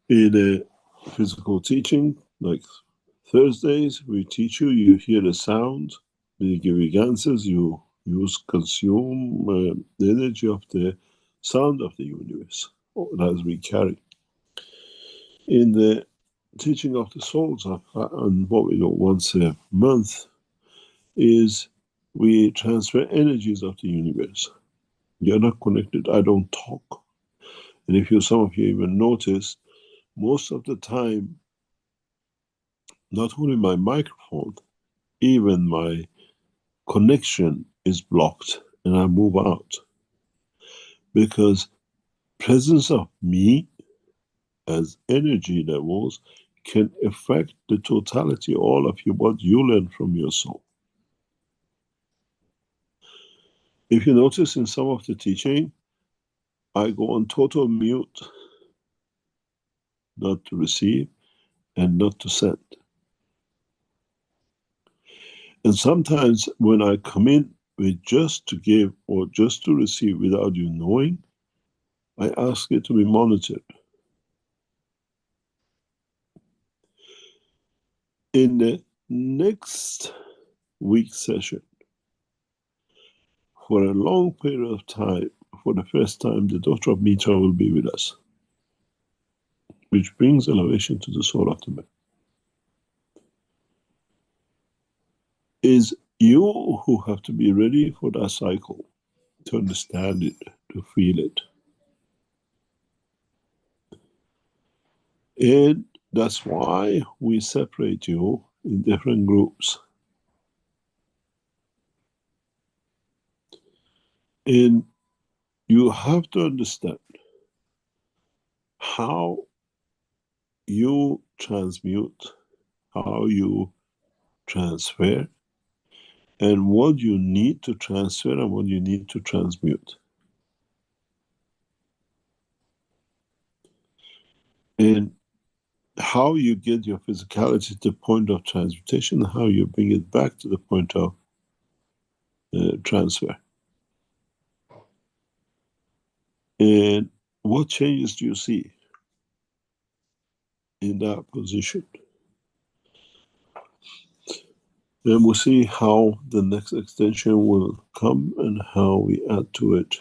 In a physical teaching, like Thursdays, we teach you, you hear the sound, we give you answers, you consume the energy of the sound of the universe, as we carry. In the teaching of the souls, and what we do once a month, is we transfer energies of the universe. You're not connected, I don't talk. And if some of you even notice, most of the time, not only my microphone, even my connection is blocked and I move out. Because presence of me as energy levels can affect the totality, all of you, what you learn from your soul. If you notice in some of the teaching, I go on total mute, not to receive and not to send. And sometimes when I come in with just to give or just to receive without you knowing, I ask it to be monitored. In the next week's session, for a long period of time, for the first time, the daughter of Mitra will be with us, which brings elevation to the soul of the man. Is you who have to be ready for that cycle, to understand it, to feel it. And that's why we separate you in different groups. And you have to understand how you transmute, how you transfer, and what you need to transfer and what you need to transmute. And how you get your physicality to the point of transmutation, how you bring it back to the point of transfer. And what changes do you see in that position? And we'll see how the next extension will come and how we add to it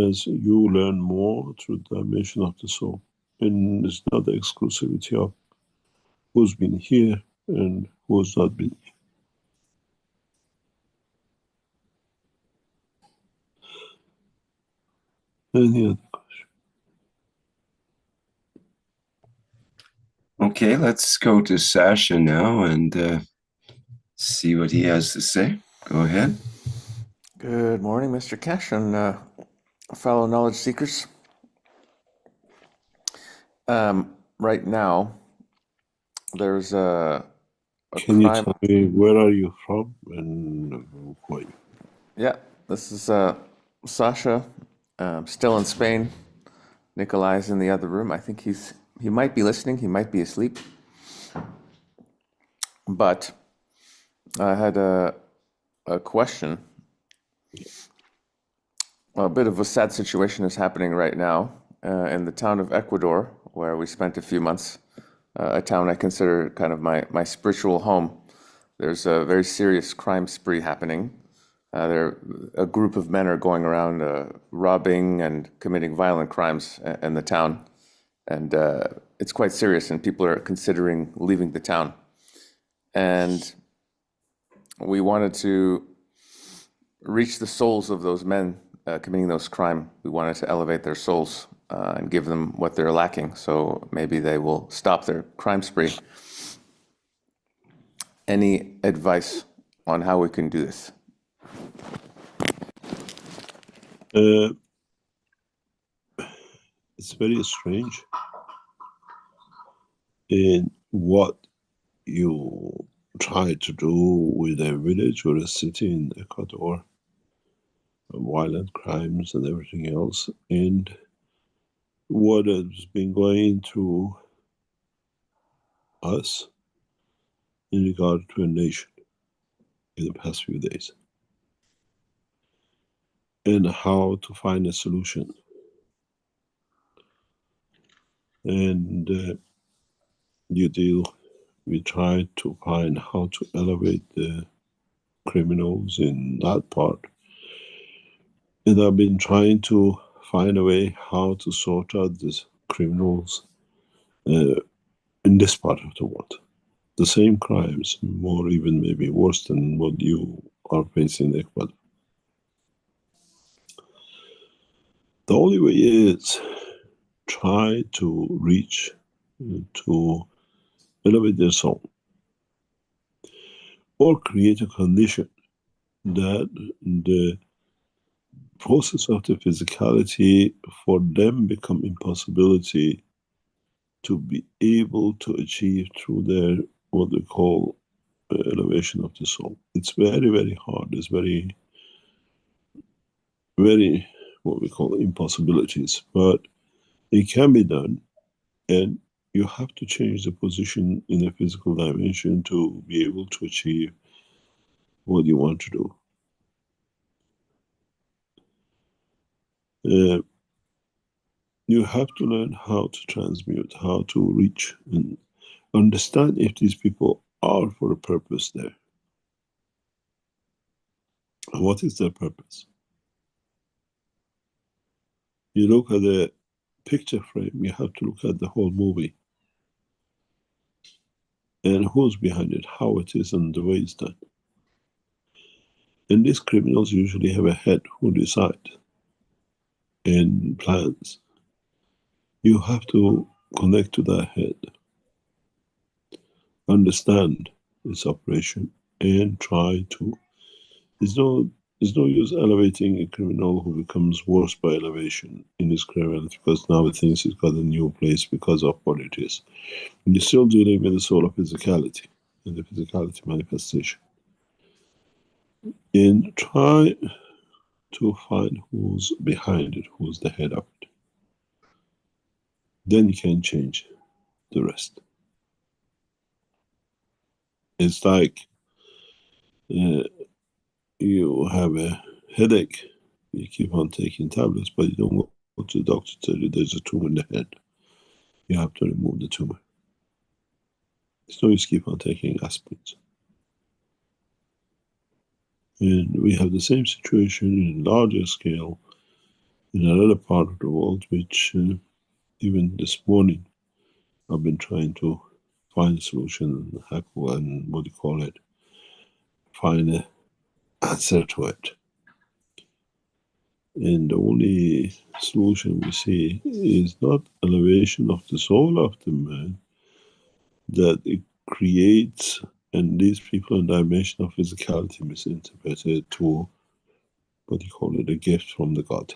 as you learn more through the dimension of the soul. And it's not the exclusivity of who's been here and who's not been here. Any other question? Okay, let's go to Sasha now and see what he has to say. Go ahead. Good morning, Mr. Keshe and fellow knowledge seekers. Right now, there's a Can crime. you tell me where are you from and what? Yeah, this is Sasha, still in Spain. Nikolai's in the other room. I think he might be listening. He might be asleep. But I had a question. A bit of a sad situation is happening right now in the town of Ecuador, where we spent a few months, a town I consider kind of my spiritual home. There's a very serious crime spree happening. A group of men are going around robbing and committing violent crimes in the town. And it's quite serious, and people are considering leaving the town. And we wanted to reach the souls of those men committing those crimes. We wanted to elevate their souls and give them what they're lacking, so maybe they will stop their crime spree. Any advice on how we can do this? It's very strange in what you try to do with a village or a city in Ecuador, violent crimes and everything else, and what has been going through us in regard to a nation in the past few days, and how to find a solution. And we try to find how to elevate the criminals in that part. And I've been trying to find a way how to sort out these criminals in this part of the world. The same crimes, more even maybe worse than what you are facing in Ecuador. The only way is try to reach, to elevate their soul, or create a condition that the process of the physicality for them become impossibility to be able to achieve through their what we call elevation of the soul. It's very, very hard. It's very, very what we call impossibilities, but it can be done, and you have to change the position in a physical dimension to be able to achieve what you want to do. You have to learn how to transmute, how to reach and understand if these people are for a purpose there. And what is their purpose? You look at the picture frame, you have to look at the whole movie. And who's behind it, how it is, and the way it's done. And these criminals usually have a head who decide and plans. You have to connect to that head, understand its operation, and try to. There's no use elevating a criminal who becomes worse by elevation in his criminality because now he thinks he's got a new place because of what it is. And you're still dealing with the soul of physicality and the physicality manifestation. And try to find who's behind it, who's the head of it. Then you can change the rest. It's like you have a headache, you keep on taking tablets, but you don't go to the doctor to tell you there's a tumor in the head. You have to remove the tumor. It's no use keep on taking aspirins. And we have the same situation in a larger scale in another part of the world, which even this morning I've been trying to find a solution and what do you call it, find an answer to it. And the only solution we see is not elevation of the soul of the man, that it creates and leaves people in dimension of physicality misinterpreted to what do you call it, a gift from the God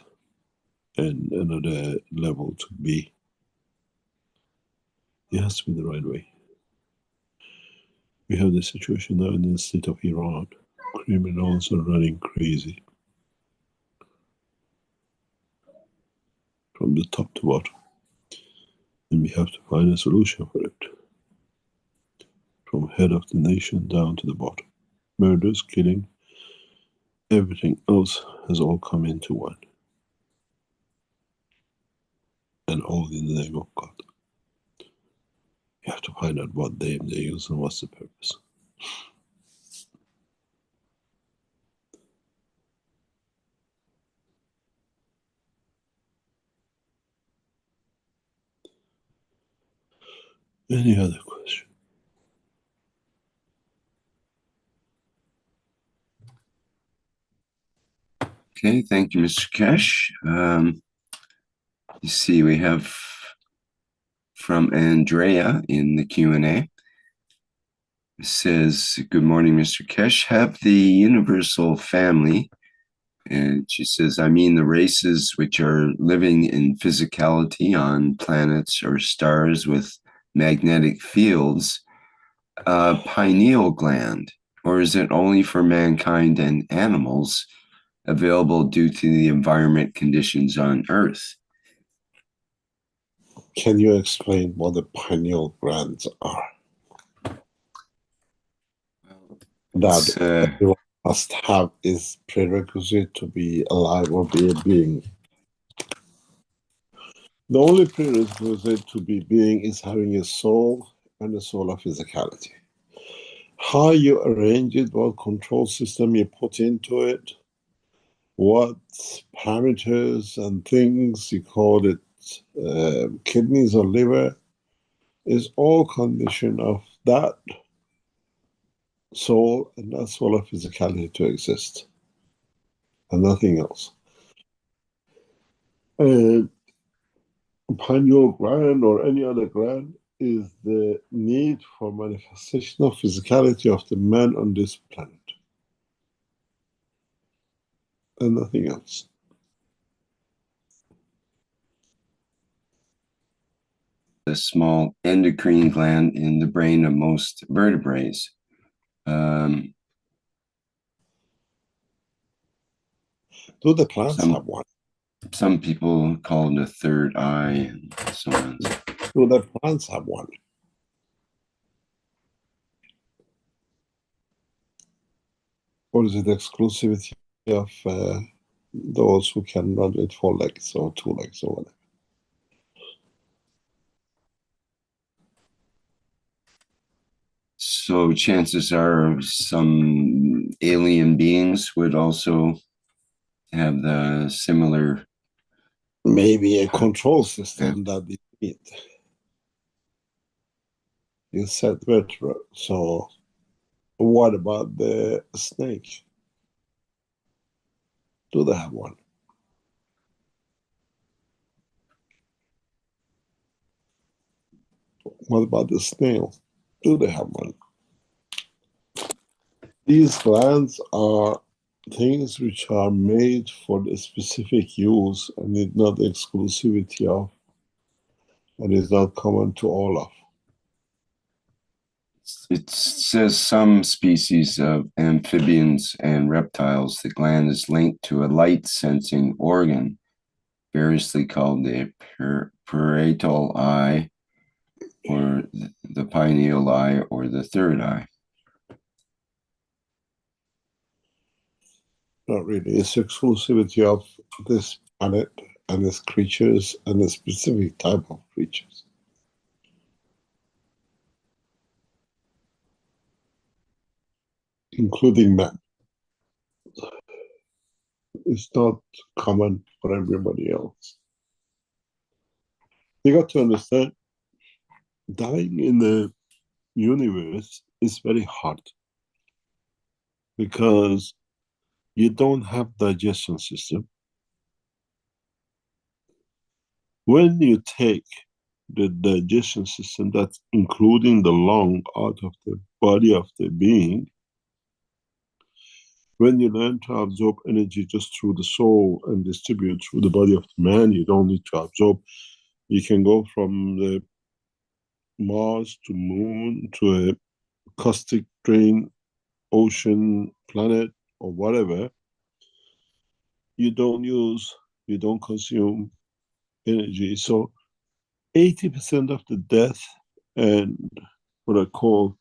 and another level to be. It has to be the right way. We have the situation now in the state of Iran. Criminals are running crazy from the top to bottom. And we have to find a solution for it. From head of the nation down to the bottom. Murders, killing, everything else has all come into one. And all in the name of God. You have to find out what name they use and what's the purpose. Any other question? Okay, thank you, Mr. Keshe. You see, we have from Andrea in the Q&A. It says, good morning, Mr. Keshe. Have the universal family, and she says, I mean the races which are living in physicality on planets or stars with magnetic fields, a pineal gland, or is it only for mankind and animals available due to the environment conditions on Earth? Can you explain what the pineal glands are? That everyone must have is prerequisite to be alive or be a being. The only prerequisite to be being is having a soul and a soul of physicality. How you arrange it, what control system you put into it, what parameters and things you call it, kidneys or liver, is all condition of that soul and that soul of physicality to exist, and nothing else. Pineal gland or any other gland is the need for manifestation of physicality of the man on this planet. and nothing else. The small endocrine gland in the brain of most vertebrates. Do the plants have one? Some people call it a third eye and so on. Do the plants have one? Or is it exclusivity of those who can run with 4 legs or 2 legs or whatever? So chances are some alien beings would also have the similar. Maybe a control system that they need. You said vertebra. So what about the snake? Do they have one? What about the snail? Do they have one? These glands are things which are made for the specific use and need not the exclusivity of, and is not common to all of. It says some species of amphibians and reptiles, the gland is linked to a light sensing organ, variously called the parietal eye, or the pineal eye, or the third eye. Not really. It's exclusivity of this planet and its creatures and a specific type of creatures. Including man. It's not common for everybody else. You got to understand, dying in the universe is very hard. Because you don't have digestion system. When you take the digestion system, that's including the lung, out of the body of the being, when you learn to absorb energy just through the soul and distribute through the body of the man, you don't need to absorb. You can go from the Mars to Moon to a caustic drain, ocean, planet, or whatever. You don't consume energy. So 80% of the death and what I call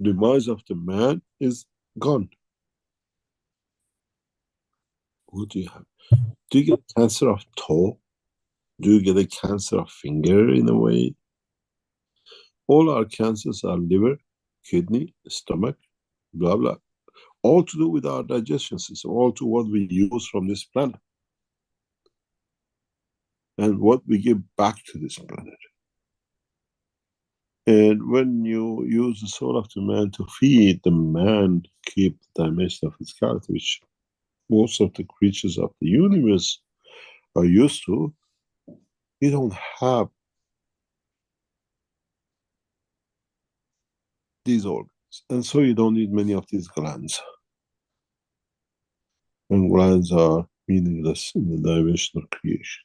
demise of the man is gone. What do you have? Do you get cancer of toe? Do you get a cancer of finger in a way? All our cancers are liver, kidney, stomach, blah, blah. All to do with our digestion system, all to what we use from this planet. And what we give back to this planet. And when you use the soul of the man to feed the man, keep the dimension of physicality, which most of the creatures of the universe are used to, you don't have these organs. And so you don't need many of these glands. And glands are meaningless in the dimension of creation.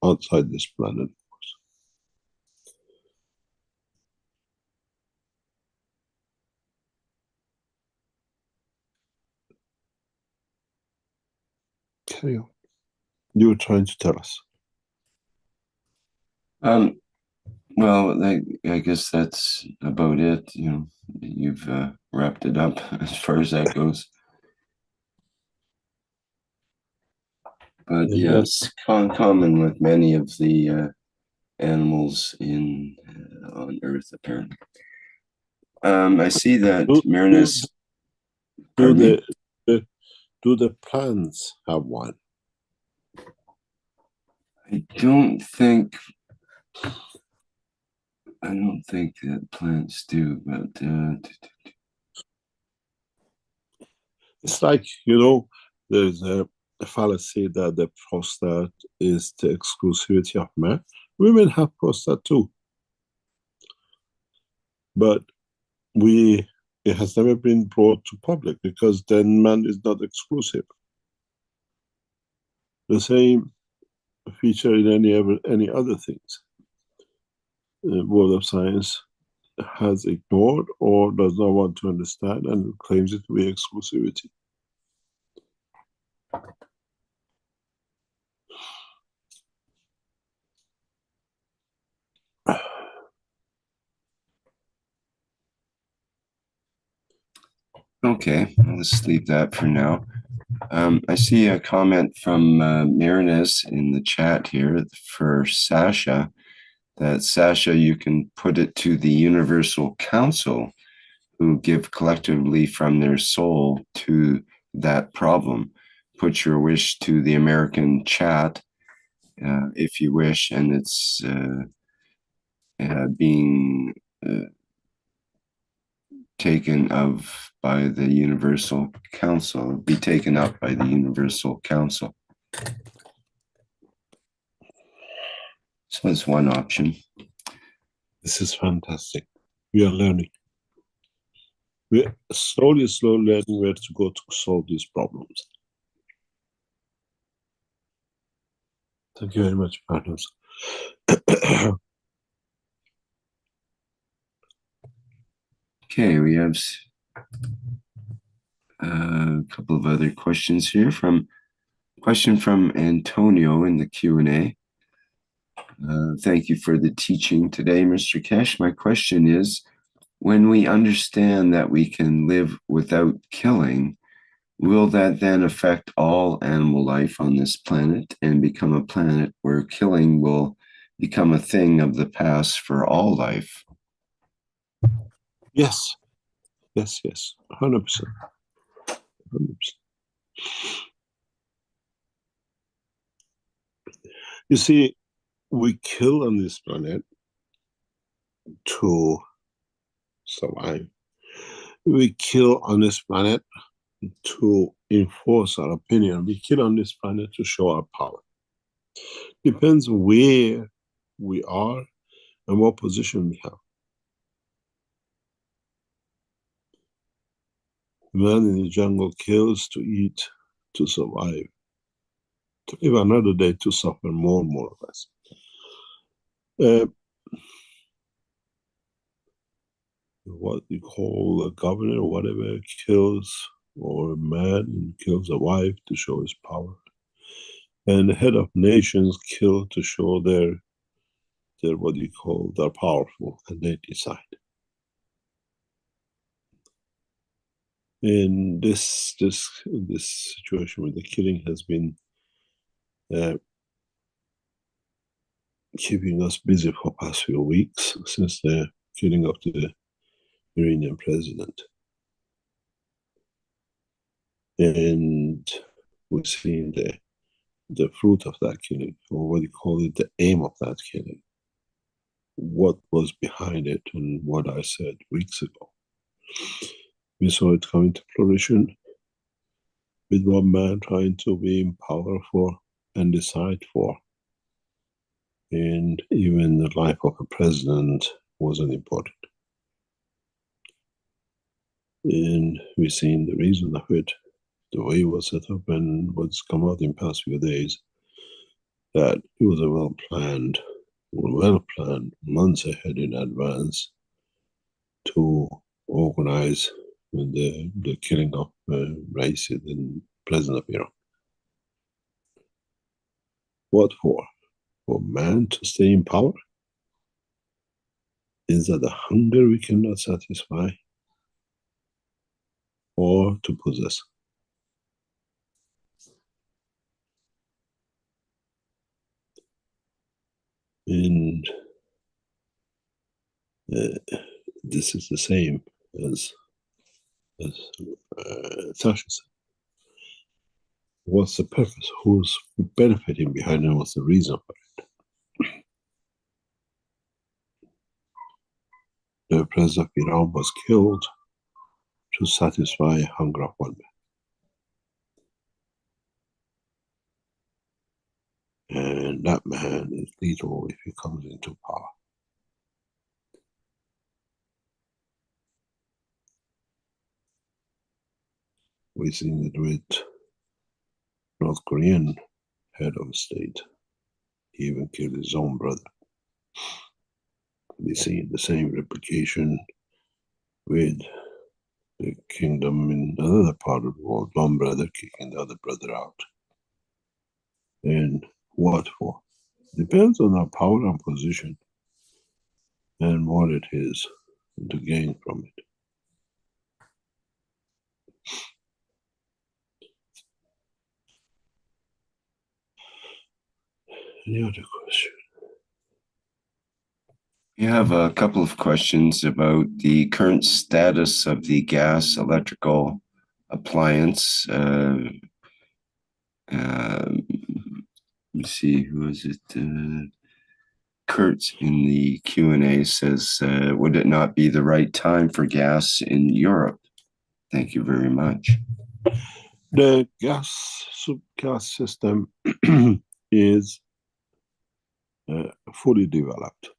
Outside this planet, of course. Carry on. You were trying to tell us. Well, I guess that's about it. You know, you've wrapped it up as far as that goes. But yeah, it's common with many of the animals on Earth, apparently. I see that Mehran do the plants have one? I don't think that plants do, but it's like, you know, there's a fallacy that the prostate is the exclusivity of men. Women have prostate too. But we it has never been brought to public because then man is not exclusive. The same feature in any other things. The world of science has ignored or does not want to understand and claims it to be exclusivity. Okay, let's leave that for now. I see a comment from Marinez in the chat here for Sasha, that Sasha, you can put it to the Universal Council, who give collectively from their soul to that problem. Put your wish to the American chat, if you wish, and it's being taken of by the Universal Council, be taken up by the Universal Council. So that's one option. This is fantastic. We are learning. We are slowly learning where to go to solve these problems. Thank you very much, partners. Okay, we have a couple of other questions here. Question from Antonio in the Q&A. Thank you for the teaching today, Mr. Keshe. My question is, when we understand that we can live without killing, will that then affect all animal life on this planet and become a planet where killing will become a thing of the past for all life? Yes, 100%. 100%. You see, we kill on this planet to survive. We kill on this planet to enforce our opinion. We kill on this planet to show our power. Depends where we are and what position we have. Man in the jungle kills to eat, to survive, to live another day, to suffer more and more of us. What you call a governor or whatever kills, or a man kills a wife to show his power. And the head of nations kill to show they're what you call, they're powerful, and they decide. In this situation where the killing has been keeping us busy for the past few weeks, since the killing of the Iranian president. And we've seen the fruit of that killing, or what you call it, the aim of that killing. What was behind it, and what I said weeks ago. We saw it coming to fruition with one man trying to be in power for and decide for. And even the life of a president wasn't important. And we've seen the reason of it, the way it was set up, and what's come out in the past few days, that it was a well-planned, months ahead in advance to organize the killing of Raisi, the president of Iran. What for? For man to stay in power? Is that a hunger we cannot satisfy? Or to possess? And this is the same as Sasha said. What's the purpose? Who's benefiting behind it? What's the reason for it? The president of Iran was killed to satisfy hunger of one man. And that man is lethal if he comes into power. We've seen it with North Korean head of state. He even killed his own brother. We see the same replication with the kingdom in another part of the world, one brother kicking the other brother out. And what for? Depends on our power and position and what it is to gain from it. Any other question? We have a couple of questions about the current status of the gas electrical appliance. Let me see, who is it? Kurt in the Q&A says, would it not be the right time for gas in Europe? Thank you very much. The gas system is fully developed.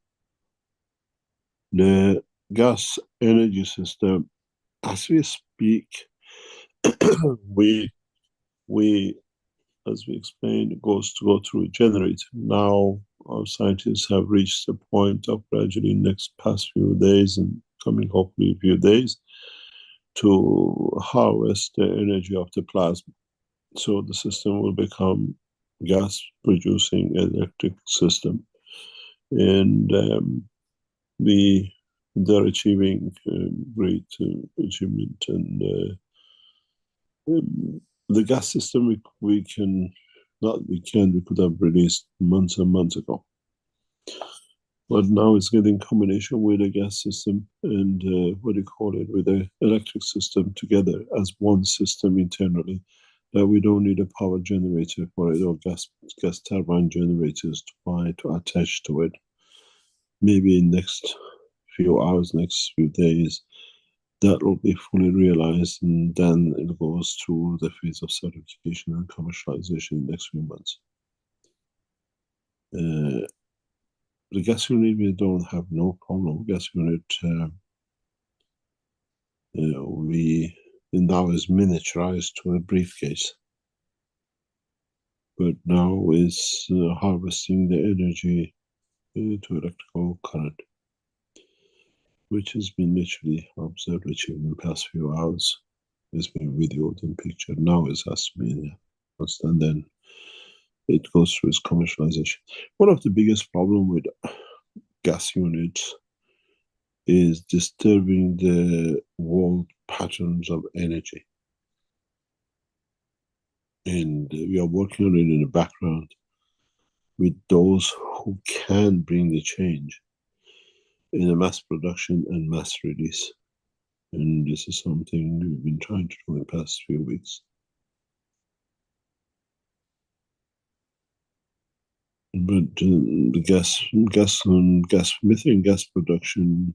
The gas energy system, as we speak, we as we explained, go through a generator. Now our scientists have reached the point of gradually next past few days and coming hopefully a few days to harvest the energy of the plasma. So the system will become gas producing electric system. And they're achieving great achievement. And the gas system we could have released months and months ago. But now it's getting combination with a gas system and with the electric system together as one system internally. That we don't need a power generator for it or gas turbine generators to attach to it. Maybe in next few hours, next few days, that will be fully realized, and then it goes through the phase of certification and commercialization in the next few months. The gas unit, we don't have no problem. Gas unit, now is miniaturized to a briefcase. But now is harvesting the energy to electrical current, which has been literally observed in the past few hours. It's been videoed and pictured. Now it has to be announced, and then it goes through its commercialization. One of the biggest problems with gas units is disturbing the world patterns of energy. And we are working on it in the background with those who can bring the change in the mass production and mass release. And this is something we've been trying to do in the past few weeks. But the methane gas production,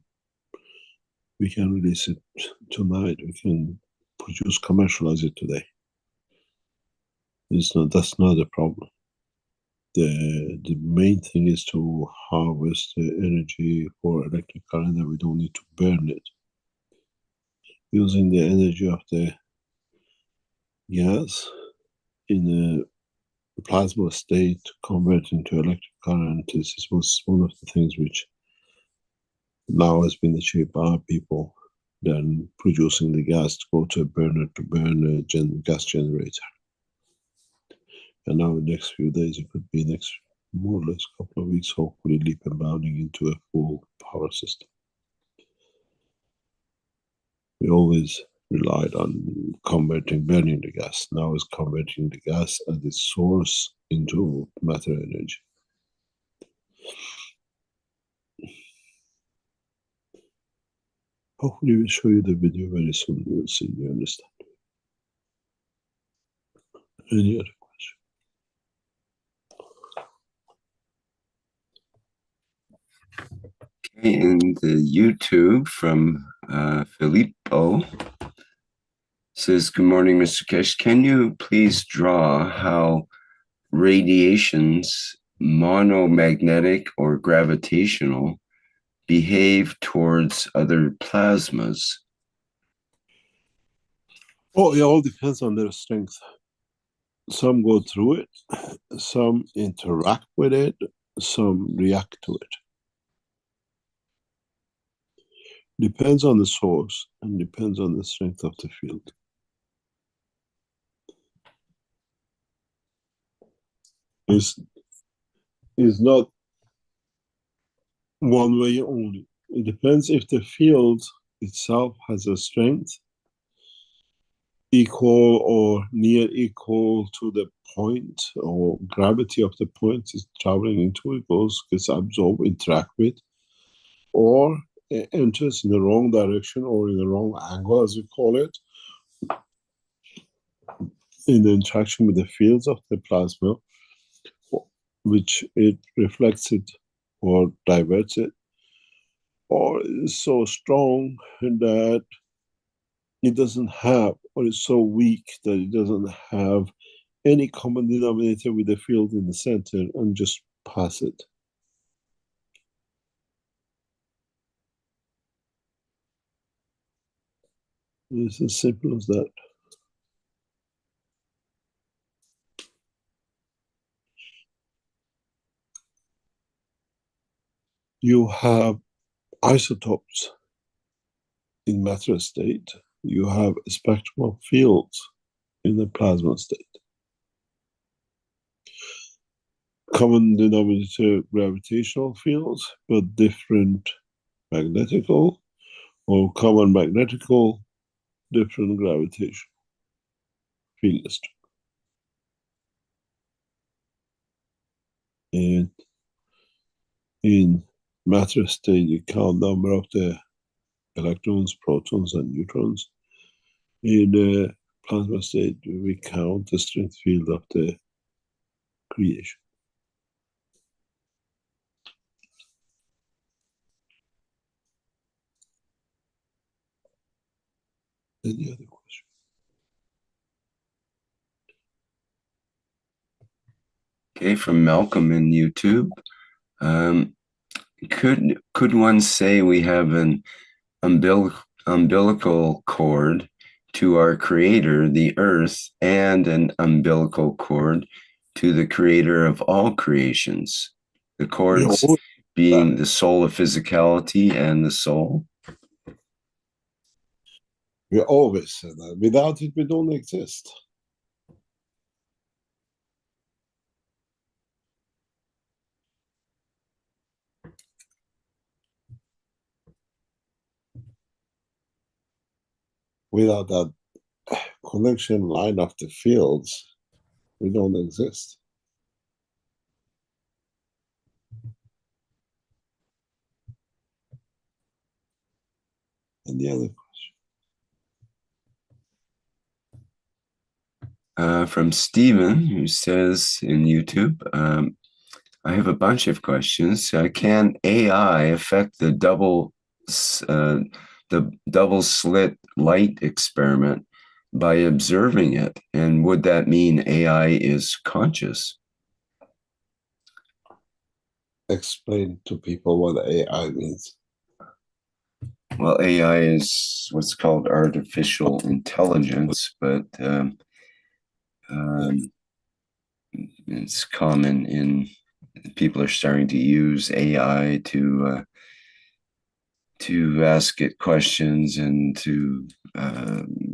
we can release it tonight. We can commercialize it today. That's not a problem. The main thing is to harvest the energy for electric current, and we don't need to burn it. Using the energy of the gas in a plasma state to convert into electric current, this was one of the things which now has been achieved by our people, than producing the gas to go to a burner to burn a gas generator. And now in the next few days, it could be next more or less couple of weeks, hopefully leap and bounding into a full power system. We always relied on burning the gas. Now it's converting the gas at its source into matter energy. Hopefully we'll show you the video very soon. You will see, you understand. Any other question? Okay, and the YouTube from Filippo says, good morning, Mr. Keshe. Can you please draw how radiations, monomagnetic or gravitational, behave towards other plasmas? Oh, it all depends on their strength. Some go through it, some interact with it, some react to it. Depends on the source and depends on the strength of the field. It's not one way only. It depends if the field itself has a strength equal or near equal to the point, or gravity of the point is traveling into, it gets absorbed, interact with, or it enters in the wrong direction or in the wrong angle, as we call it, in the interaction with the fields of the plasma, which it reflects it or diverts it, or is so strong that it doesn't have, or it's so weak that it doesn't have any common denominator with the field in the center, and just pass it. It's as simple as that. You have isotopes in matter state. You have a spectrum of fields in the plasma state. Common denominator gravitational fields, but different magnetical, or common magnetical, different gravitational field strength. And in matter state, you count number of the electrons, protons, and neutrons. In the plasma state, we count the strength field of the creation. Any other question? Okay, from Malcolm in YouTube. Could one say we have an umbilical cord to our creator, the earth, and an umbilical cord to the creator of all creations? The cords being the soul of physicality and the soul? We always say that. Without it, we don't exist. Without that connection line of the fields, we don't exist. And the other question? From Stephen, who says in YouTube, I have a bunch of questions. Can AI affect the double slit light experiment by observing it? And would that mean AI is conscious? Explain to people what AI means. Well, AI is what's called artificial intelligence, but it's common in people are starting to use AI to ask it questions and to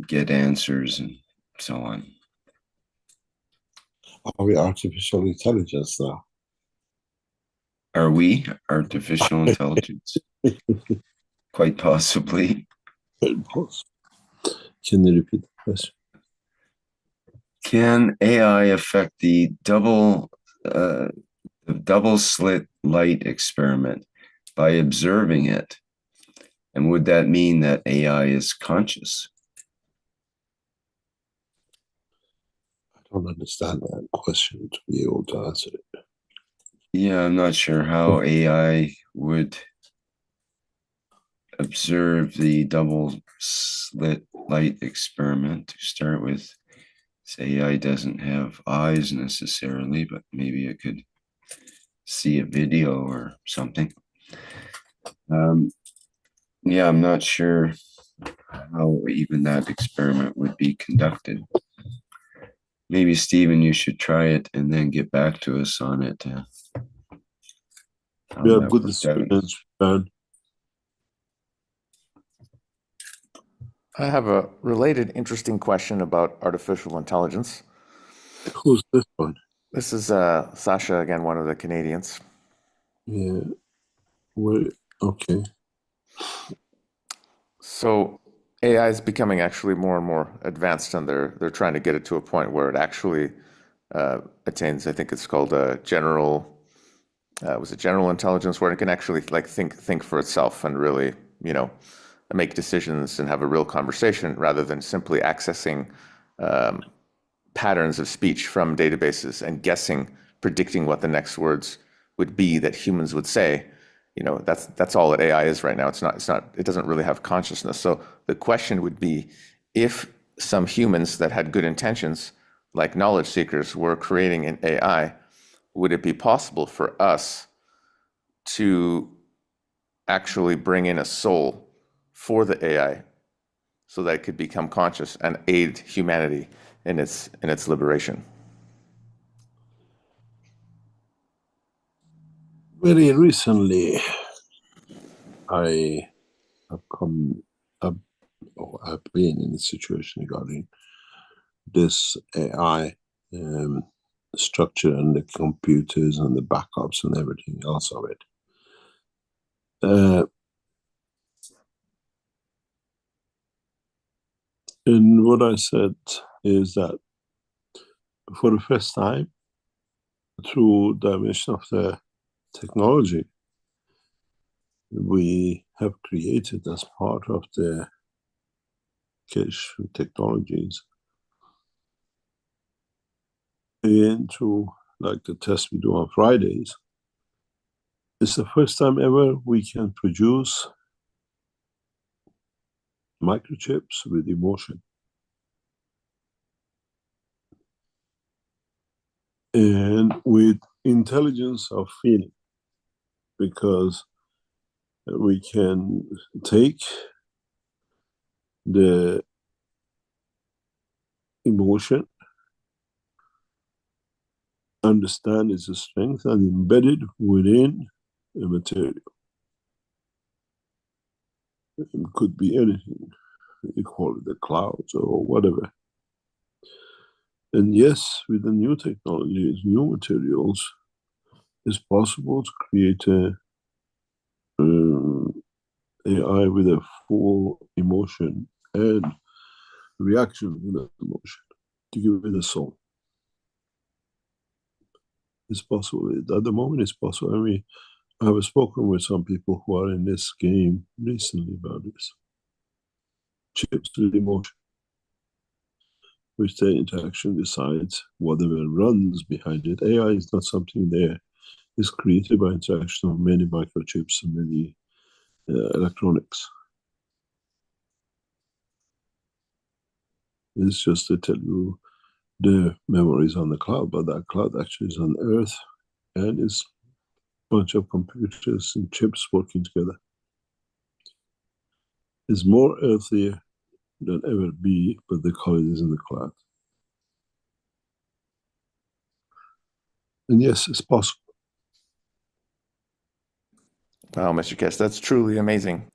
get answers and so on. Are we artificial intelligence now? Are we artificial intelligence? Quite possibly. Can you repeat the question? Can AI affect the double slit light experiment by observing it? And would that mean that AI is conscious? I don't understand that question to be able to answer it. Yeah, I'm not sure how AI would observe the double slit light experiment to start with. AI doesn't have eyes necessarily, but maybe it could see a video or something. Yeah, I'm not sure how even that experiment would be conducted. Maybe, Stephen, you should try it and then get back to us on it. We have good experience, man. I have a related interesting question about artificial intelligence. Who's this one? This is Sasha again, one of the Canadians. Yeah. Well, okay. So AI is becoming actually more and more advanced, and they're trying to get it to a point where it actually attains, I think it's called general intelligence, where it can actually like think for itself and really, make decisions and have a real conversation rather than simply accessing patterns of speech from databases and predicting what the next words would be that humans would say. That's all that AI is right now. It doesn't really have consciousness. So the question would be, if some humans that had good intentions, like knowledge seekers, were creating an AI, would it be possible for us to actually bring in a soul for the AI so that it could become conscious and aid humanity in its liberation? Very recently, I have come up, or I've been in a situation regarding this AI structure and the computers and the backups and everything else of it. And what I said is that for the first time, through dimension of the technology, we have created as part of the Keshe technologies into like the test we do on Fridays. It's the first time ever we can produce microchips with emotion. And with intelligence of feeling, because we can take the emotion, understand its strength, and embed it within a material. It could be anything. You call it the clouds or whatever. And yes, with the new technologies, new materials, it's possible to create a AI with a full emotion and reaction with that emotion to give it a soul. It's possible. At the moment, it's possible. I mean, I have spoken with some people who are in this game recently about this. Chips with emotion, which the interaction decides whatever runs behind it. AI is not something there. It's created by interaction of many microchips and many electronics. It's just to tell you the memory is on the cloud, but that cloud actually is on Earth, and it's a bunch of computers and chips working together. It's more earthier than ever be, but the cloud is in the cloud. And yes, it's possible. Wow, Mr. Keshe, that's truly amazing.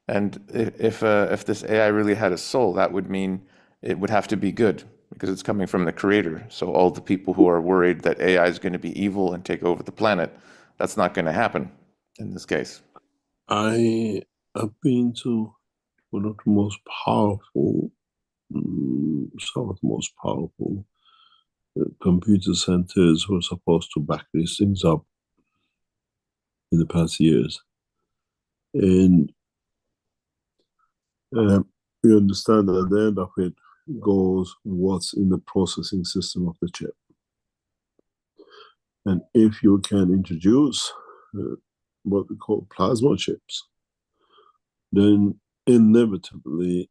And if this AI really had a soul, that would mean it would have to be good because it's coming from the creator. So all the people who are worried that AI is going to be evil and take over the planet, that's not going to happen in this case. I have been to one of the most powerful, some of the most powerful computer centers who are supposed to back these things up in the past years. And you understand that at the end of it goes what's in the processing system of the chip. And if you can introduce what we call plasma chips, then inevitably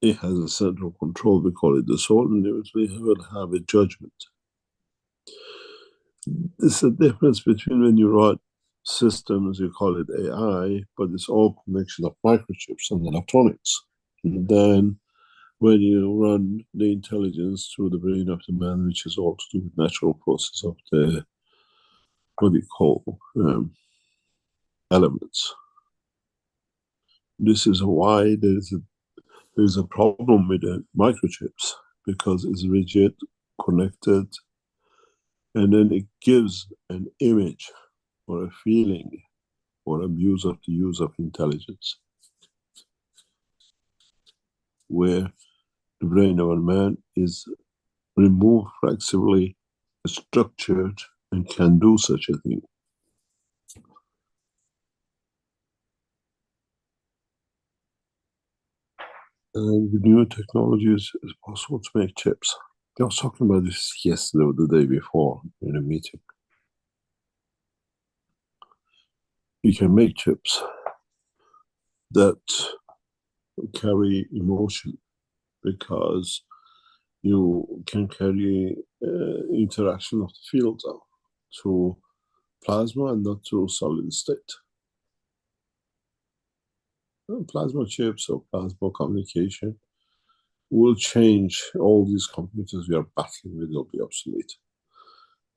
it has a central control, we call it the soul, and inevitably it will have a judgment. It's a difference between when you write systems, you call it AI, but it's all connection of microchips and electronics. Then when you run the intelligence through the brain of the man, which is all to do with natural process of the, what do you call, elements. This is why there's a problem with the microchips, because it's rigid, connected, and then it gives an image or a feeling or a use of the use of intelligence, where the brain of a man is removed, flexibly structured, and can do such a thing. And with new technologies, it's possible to make chips. I was talking about this yesterday or the day before in a meeting. You can make chips that carry emotion, because you can carry interaction of the fields out through plasma and not through solid state. Plasma chips or plasma communication will change all these computers we are battling with, will be obsolete.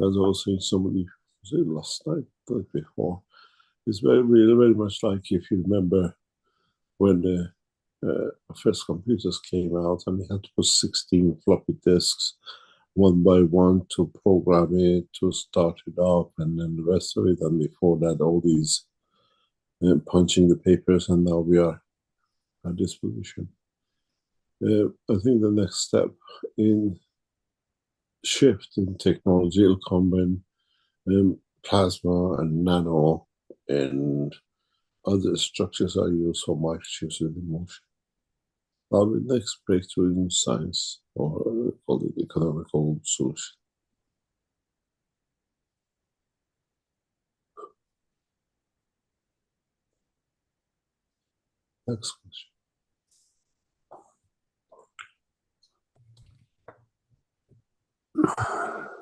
As I was saying, somebody said last night, but before, it's very much like, if you remember when the first computers came out and we had to put 16 floppy disks one by one to program it, to start it up, and then the rest of it. And before that, all these punching the papers, and now we are at this position. I think the next step in shift in technology will come when plasma and nano and other structures are used for microchips with emotion. Probably the next breakthrough in science, or call it economical solution. Next question.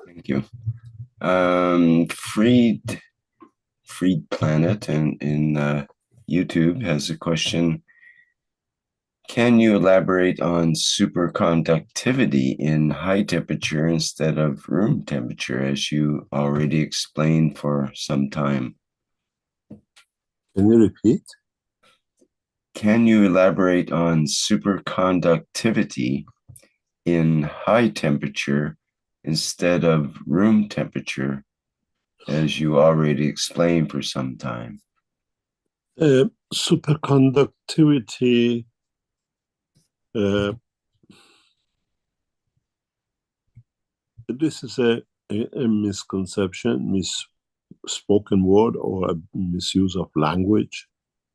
Thank you. Freed Planet in YouTube has a question. Can you elaborate on superconductivity in high temperature instead of room temperature, as you already explained for some time? Can you repeat? Can you elaborate on superconductivity in high temperature instead of room temperature, as you already explained for some time? Superconductivity this is a misconception, misspoken word, or a misuse of language,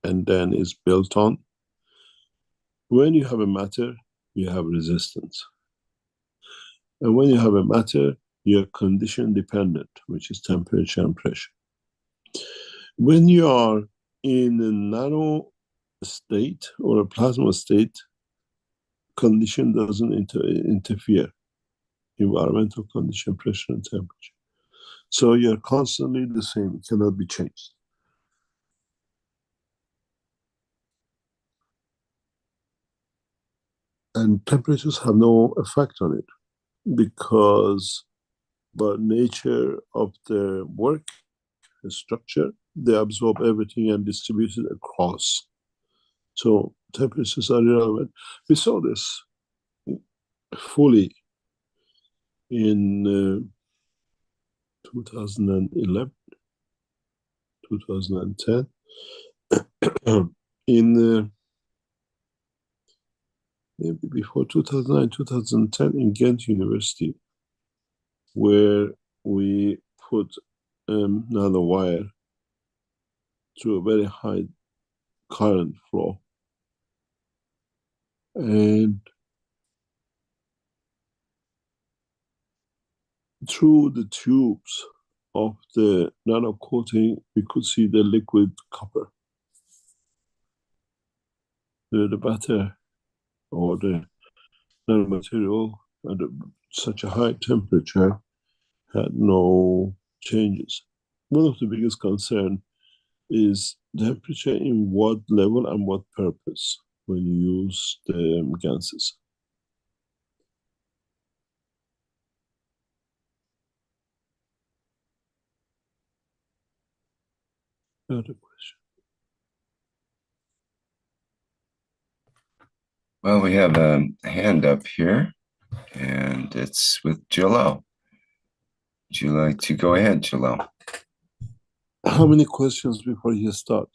and then is built on. When you have a matter, you have resistance. And when you have a matter, you're condition dependent, which is temperature and pressure. When you are in a nano state or a plasma state, condition doesn't interfere. Environmental condition, pressure, and temperature. So you're constantly the same, it cannot be changed. And temperatures have no effect on it, because by nature of the work, the structure, they absorb everything and distribute it across. So temperatures are irrelevant. We saw this fully in 2011, 2010. In maybe before 2009, 2010 in Ghent University, where we put nanowire through a very high current flow. And through the tubes of the nano coating, we could see the liquid copper. The matter or the nanomaterial at such a high temperature had no changes. One of the biggest concerns is temperature in what level and what purpose. when you use the gases. Other question. Well, we have a hand up here, and it's with Jalal. Would you like to go ahead, Jalal? How many questions before you start?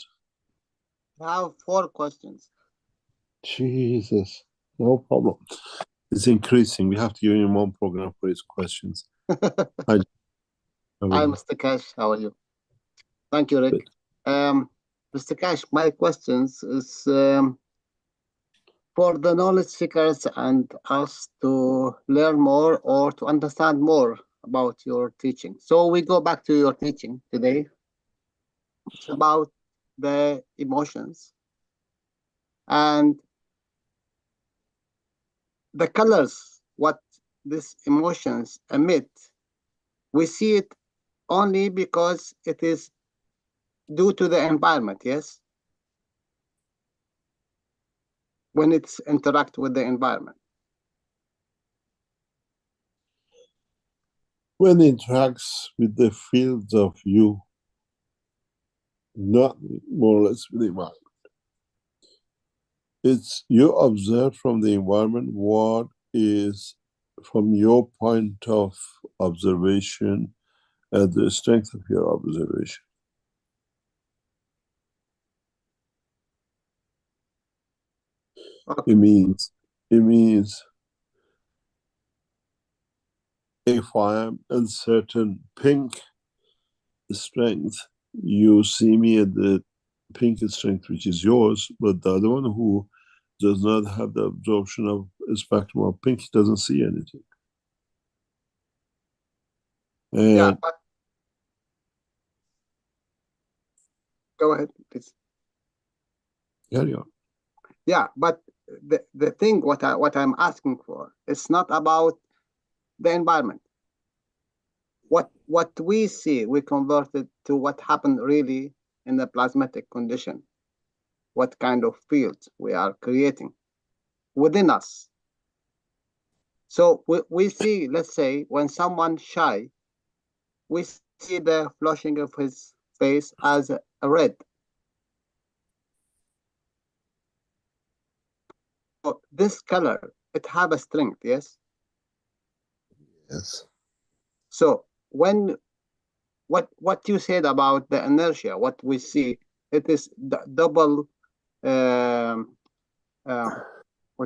I have 4 questions. Jesus, no problem. It's increasing. We have to give him one program for his questions. Hi, Mr. Keshe. How are you? Thank you, Rick. Mr. Keshe, my questions is for the knowledge seekers and us to learn more or to understand more about your teaching. So we go back to your teaching today. It's about the emotions and the colors, what these emotions emit. We see it only because it is due to the environment, yes? When it's interact with the environment. when it interacts with the fields of you, not more or less with the environment. It's you observe from the environment what is from your point of observation and the strength of your observation. Okay. It means if I am uncertain pink strength, you see me at the pink strength which is yours, but the other one who does not have the absorption of a spectrum of pink doesn't see anything. And Yeah, but go ahead, please. carry on. Yeah, but the thing what I'm asking for, it's not about the environment. What we see, we convert it to what happened really in the plasmatic condition. What kind of fields we are creating within us. So we see, let's say, when someone shy, we see the flushing of his face as a red. So this color, it have a strength, yes? Yes. So when what you said about the inertia, what we see, it is double, what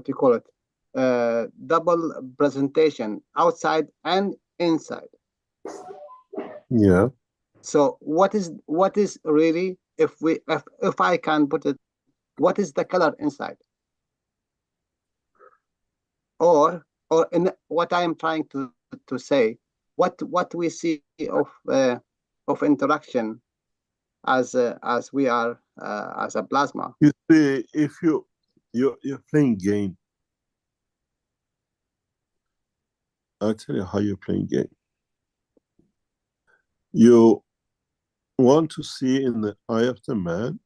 do you call it? Double presentation, outside and inside. Yeah. So what is really, if I can put it, what is the color inside? Or in what I am trying to say, what we see of interaction as we are as a plasma. You see, if you're playing game, I'll tell you how you're playing game. You want to see in the eye of the man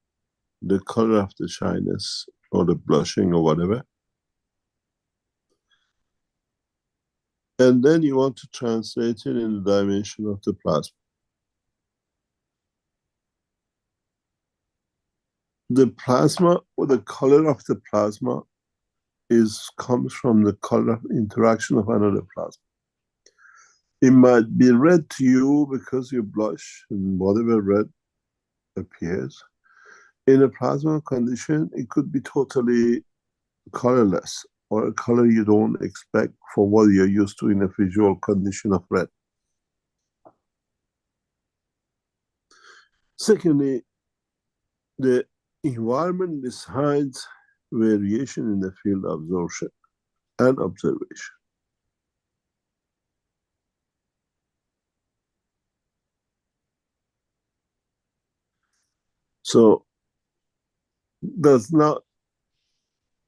the color of the shyness or the blushing or whatever. And then you want to translate it in the dimension of the plasma. The plasma, or the color of the plasma, comes from the color of interaction of another plasma. It might be red to you because you blush and whatever red appears. In a plasma condition, it could be totally colorless or a color you don't expect for what you're used to in a visual condition of red. Secondly, the environment decides variation in the field absorption and observation. So, does not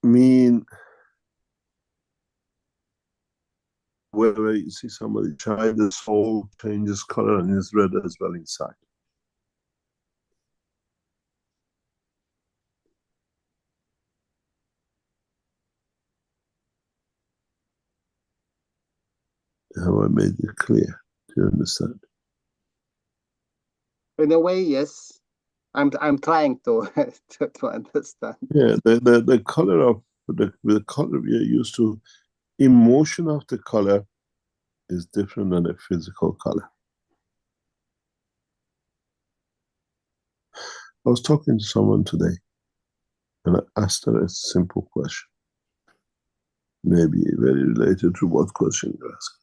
mean wherever you see somebody shy, the soul changes color and is red as well inside. Have I made it clear? Do you understand? In a way, yes. I'm trying to to understand. Yeah, the color of the color we are used to, emotion of the color is different than a physical color. I was talking to someone today and I asked her a simple question, maybe very related to what question you asked.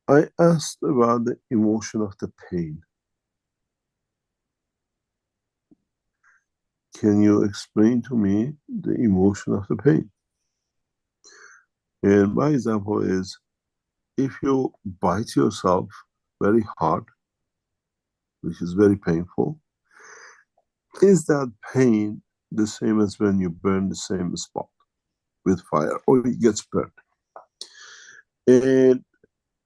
I asked about the emotion of the pain. Can you explain to me the emotion of the pain? And my example is, if you bite yourself very hard, which is very painful, is that pain the same as when you burn the same spot with fire, or it gets burned? And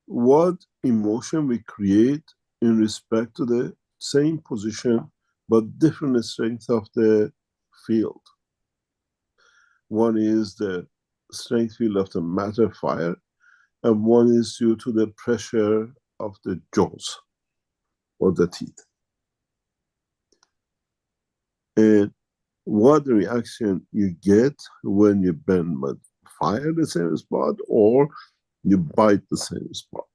what emotion we create in respect to the same position but different strength of the field? One is the strength field of the matter fire, and one is due to the pressure of the jaws or the teeth. And what reaction you get when you burn with fire the same spot or you bite the same spot?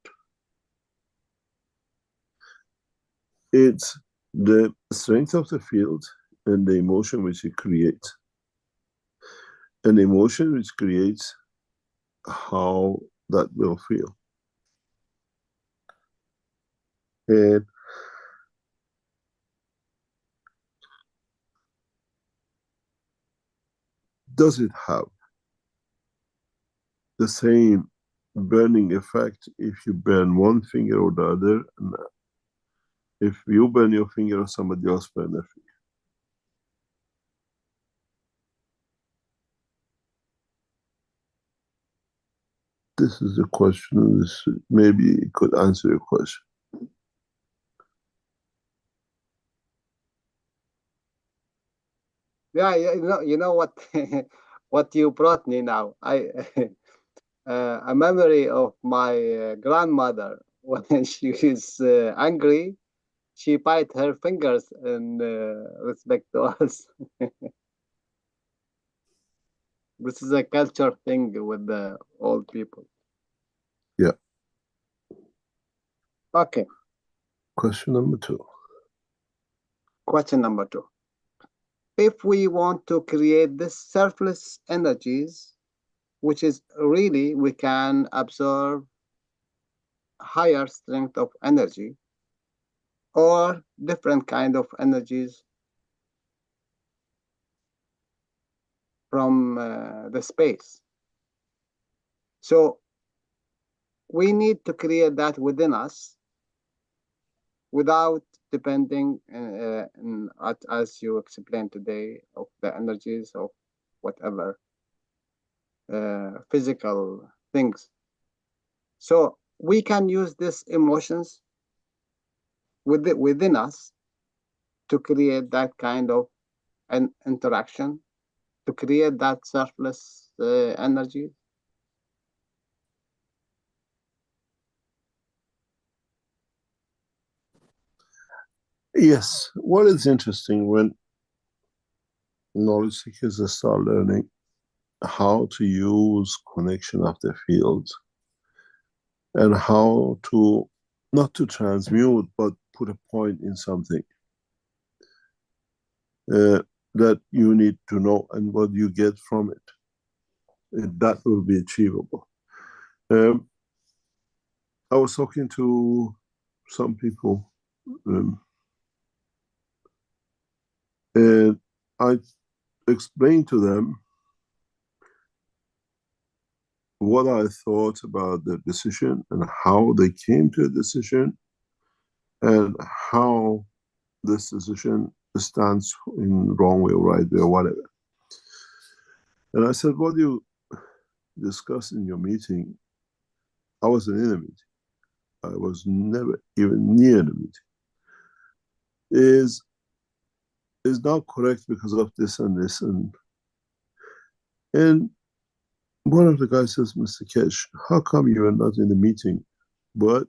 It's the strength of the field and the emotion which it creates. An emotion which creates how that will feel. And does it have the same burning effect if you burn one finger or the other? No. If you burn your finger or somebody else burn their finger. This is a question. This maybe could answer your question. Yeah, you know what what you brought me now. A memory of my grandmother when she is angry, she bite her fingers in respect to us. This is a culture thing with the old people. Yeah. Okay. Question number 2. Question number 2. If we want to create this surplus energies, which is really we can absorb higher strength of energy or different kind of energies from the space. So we need to create that within us without depending, as you explained today, of the energies of whatever physical things. So we can use these emotions within us to create that kind of an interaction, to create that surplus energy. Yes. What is interesting when knowledge seekers start learning how to use connection of the fields and how to, not to transmute, but put a point in something that you need to know and what you get from it. That will be achievable. I was talking to some people and I explained to them what I thought about the decision and how they came to a decision and how this decision stands in wrong way or right way or whatever. And I said, what you discussed in your meeting, I wasn't in the meeting. I was never even near the meeting. Is not correct because of this and this and One of the guys says, Mr. Keshe, how come you are not in the meeting, but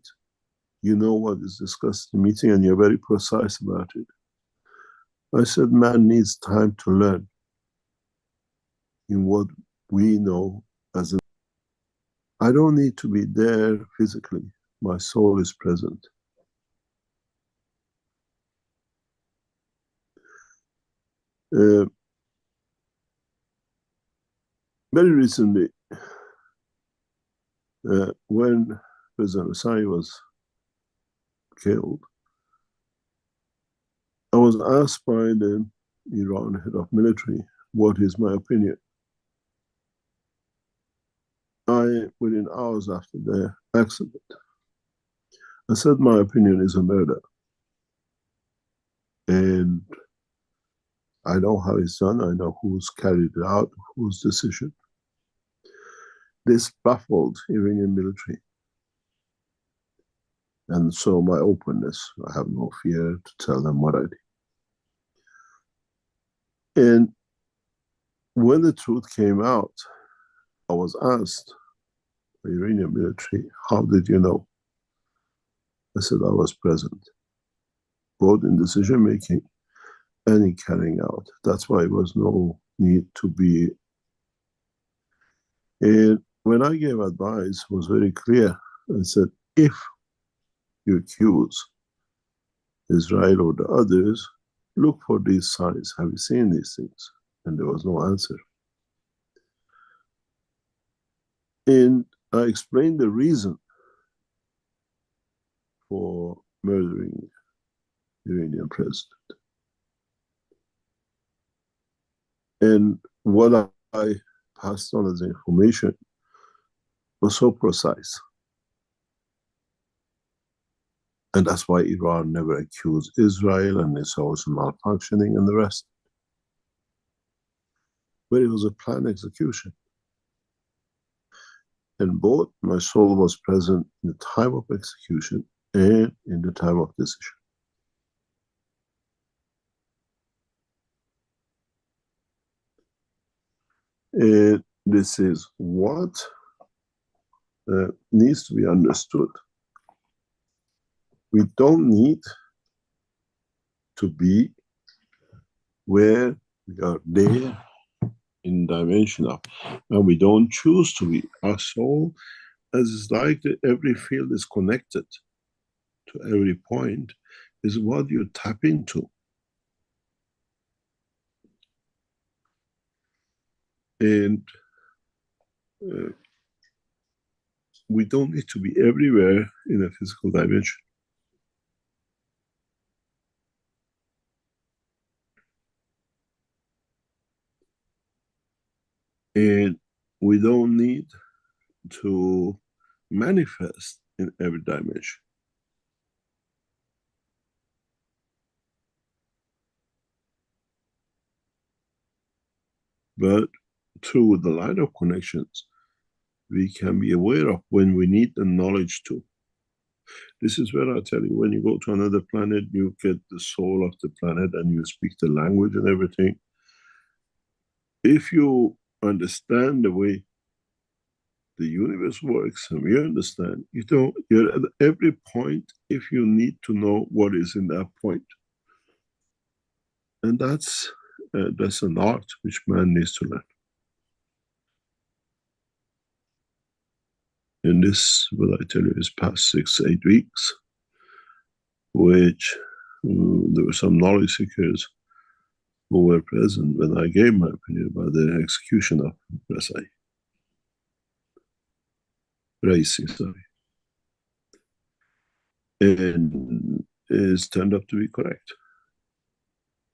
you know what is discussed in the meeting and you're very precise about it? I said, man needs time to learn in what we know as a... I don't need to be there physically. My soul is present. Very recently, when President Asai was killed, I was asked by the Iran head of military, what is my opinion? Within hours after the accident, I said my opinion is a murder. And I know how it's done, I know who's carried it out, whose decision. This baffled Iranian military. And so my openness, I have no fear to tell them what I did. And when the truth came out, I was asked by the Iranian military, how did you know? I said I was present, both in decision making and in carrying out. That's why there was no need to be. And when I gave advice, it was very clear. I said, if you accuse Israel or the others, look for these signs. Have you seen these things? And there was no answer. And I explained the reason for murdering the Iranian president. And what I passed on as information was so precise. And that's why Iran never accused Israel, and it's also malfunctioning and the rest. But it was a planned execution. And both my soul was present in the time of execution and in the time of decision. And this is what needs to be understood. We don't need to be where we are there in dimension of, and we don't choose to be. Our soul, as is like that every field is connected to every point, is what you tap into. And we don't need to be everywhere in a physical dimension. And we don't need to manifest in every dimension. But through the line of connections, we can be aware of when we need the knowledge to. This is where I tell you, when you go to another planet, you get the soul of the planet and you speak the language and everything. If you understand the way the universe works, and we understand, you're at every point if you need to know what is in that point. And that's an art which man needs to learn. And this, what I tell you, is past 6-8 weeks, which there were some knowledge seekers who were present when I gave my opinion about the execution of Raisi, sorry. And it's turned out to be correct.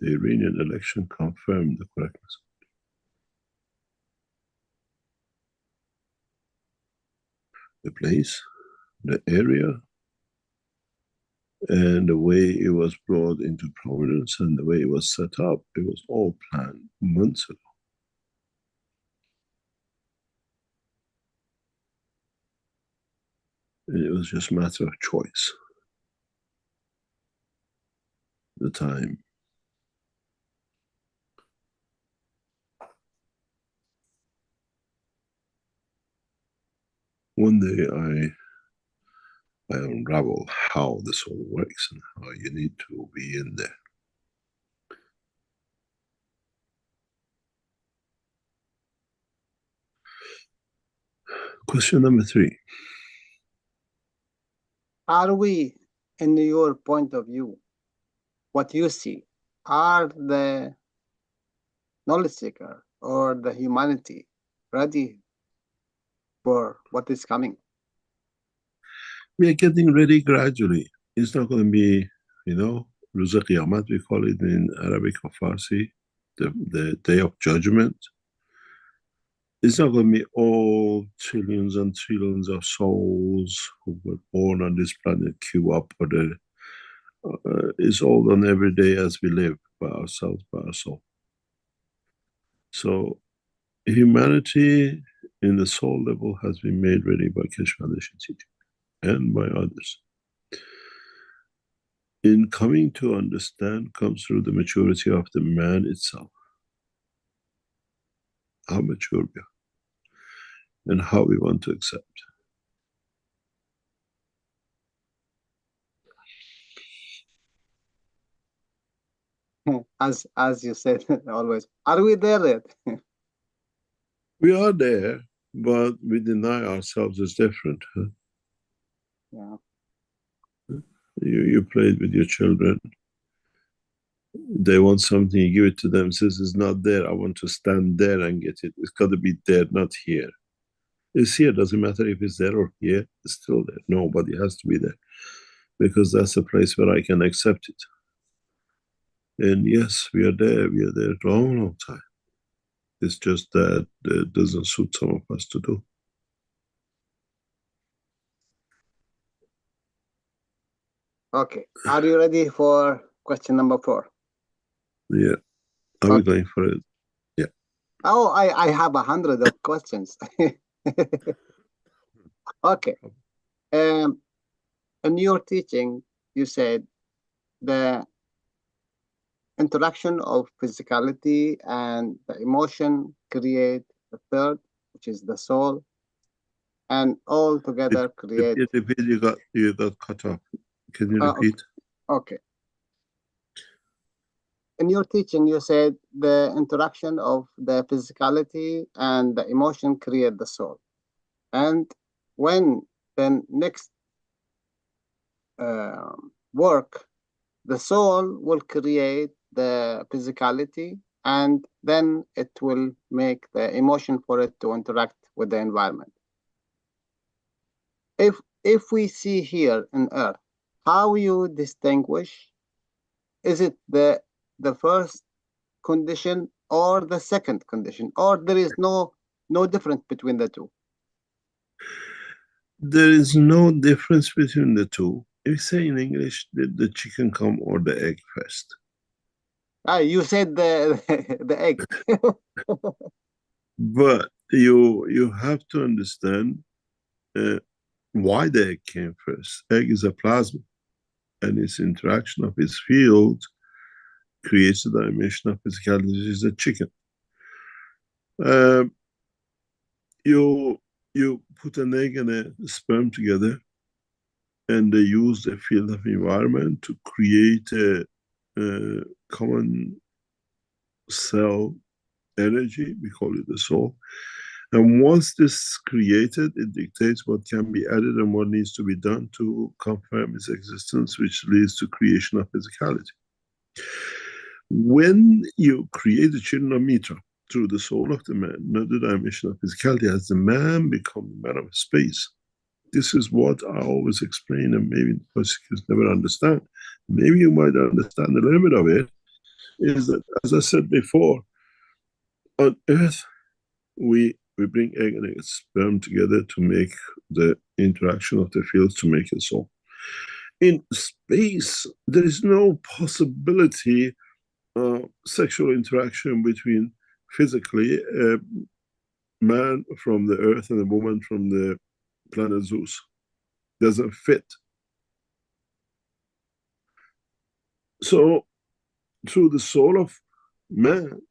The Iranian election confirmed the correctness. The place, the area, and the way it was brought into prominence and the way it was set up, it was all planned months ago. And it was just a matter of choice. The time. one day I unravel how the soul works and how you need to be in there. Question number 3. Are we, in your point of view, what you see, are the knowledge seeker or the humanity ready for what is coming? We are getting ready gradually. It's not going to be, you know, Ruz Qiyamat, we call it in Arabic or Farsi, the day of judgment. It's not going to be all trillions and trillions of souls who were born on this planet queue up for the. It's all done every day as we live by ourselves, by our soul. So humanity in the soul level has been made ready by Keshe Foundation teaching and by others. In coming to understand comes through the maturity of the man itself. How mature we are and how we want to accept. As you said always, are we there yet? We are there, but we deny ourselves as different. Huh? Yeah. You played with your children. They want something, you give it to them, says it's not there, I want to stand there and get it. It's got to be there, not here. It's here, doesn't matter if it's there or here, it's still there. Nobody has to be there. Because that's a place where I can accept it. And yes, we are there a long, long time. It's just that it doesn't suit some of us to do. Okay, are you ready for question number 4? Yeah, are we going for it? Yeah. Oh, I have 100 of questions. Okay. In your teaching, you said the interaction of physicality and the emotion create the third, which is the soul, and all together create. Repeat, you got cut off. Can you repeat? Okay. In your teaching, you said the interaction of the physicality and the emotion create the soul. And when the next work, the soul will create the physicality, and then it will make the emotion for it to interact with the environment. If we see here in Earth, how you distinguish, is it the first condition or the second condition, or there is no difference between the two? There is no difference between the two. If you say in English, did the chicken come or the egg first? You said the egg. But you have to understand why the egg came first. Egg is a plasma, and its interaction of its field creates a dimension of physicality, which is a chicken. You put an egg and a sperm together, and they use the field of environment to create a common cell energy, we call it the soul. And once this is created, it dictates what can be added and what needs to be done to confirm its existence, which leads to creation of physicality. When you create the children of Mitra through the soul of the man, another dimension of physicality, as the man becomes the man of space. This is what I always explain, and maybe prosecutors never understand. Maybe you might understand a little bit of it, is that, as I said before, on Earth, we bring egg and sperm together to make the interaction of the fields to make a soul. In space, there is no possibility of sexual interaction between physically a man from the Earth and a woman from the planet Zeus. Doesn't fit. So, through the soul of man,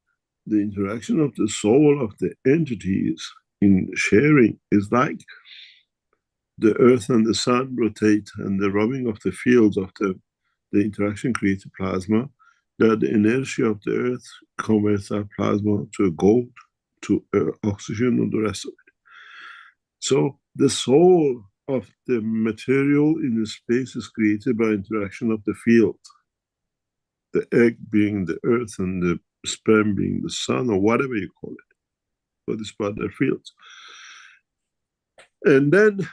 the interaction of the soul of the entities in sharing is like the Earth and the Sun rotate, and the rubbing of the fields of the interaction creates a plasma, that the inertia of the Earth converts that plasma to gold, to oxygen, and the rest of it. So the soul of the material in the space is created by interaction of the field. The egg being the Earth and the sperm being the Sun, or whatever you call it, but it's by their fields. And then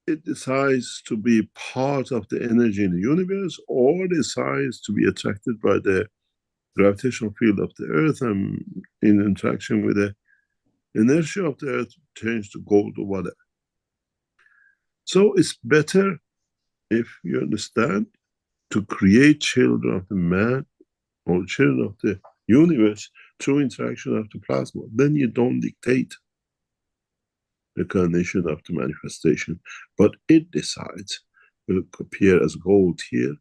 it decides to be part of the energy in the universe, or decides to be attracted by the gravitational field of the Earth, and in interaction with the inertia of the Earth change to gold or whatever. So it's better, if you understand, to create children of the man or children of the universe through interaction of the plasma. Then you don't dictate the condition of the manifestation, but it decides will it appear as gold here,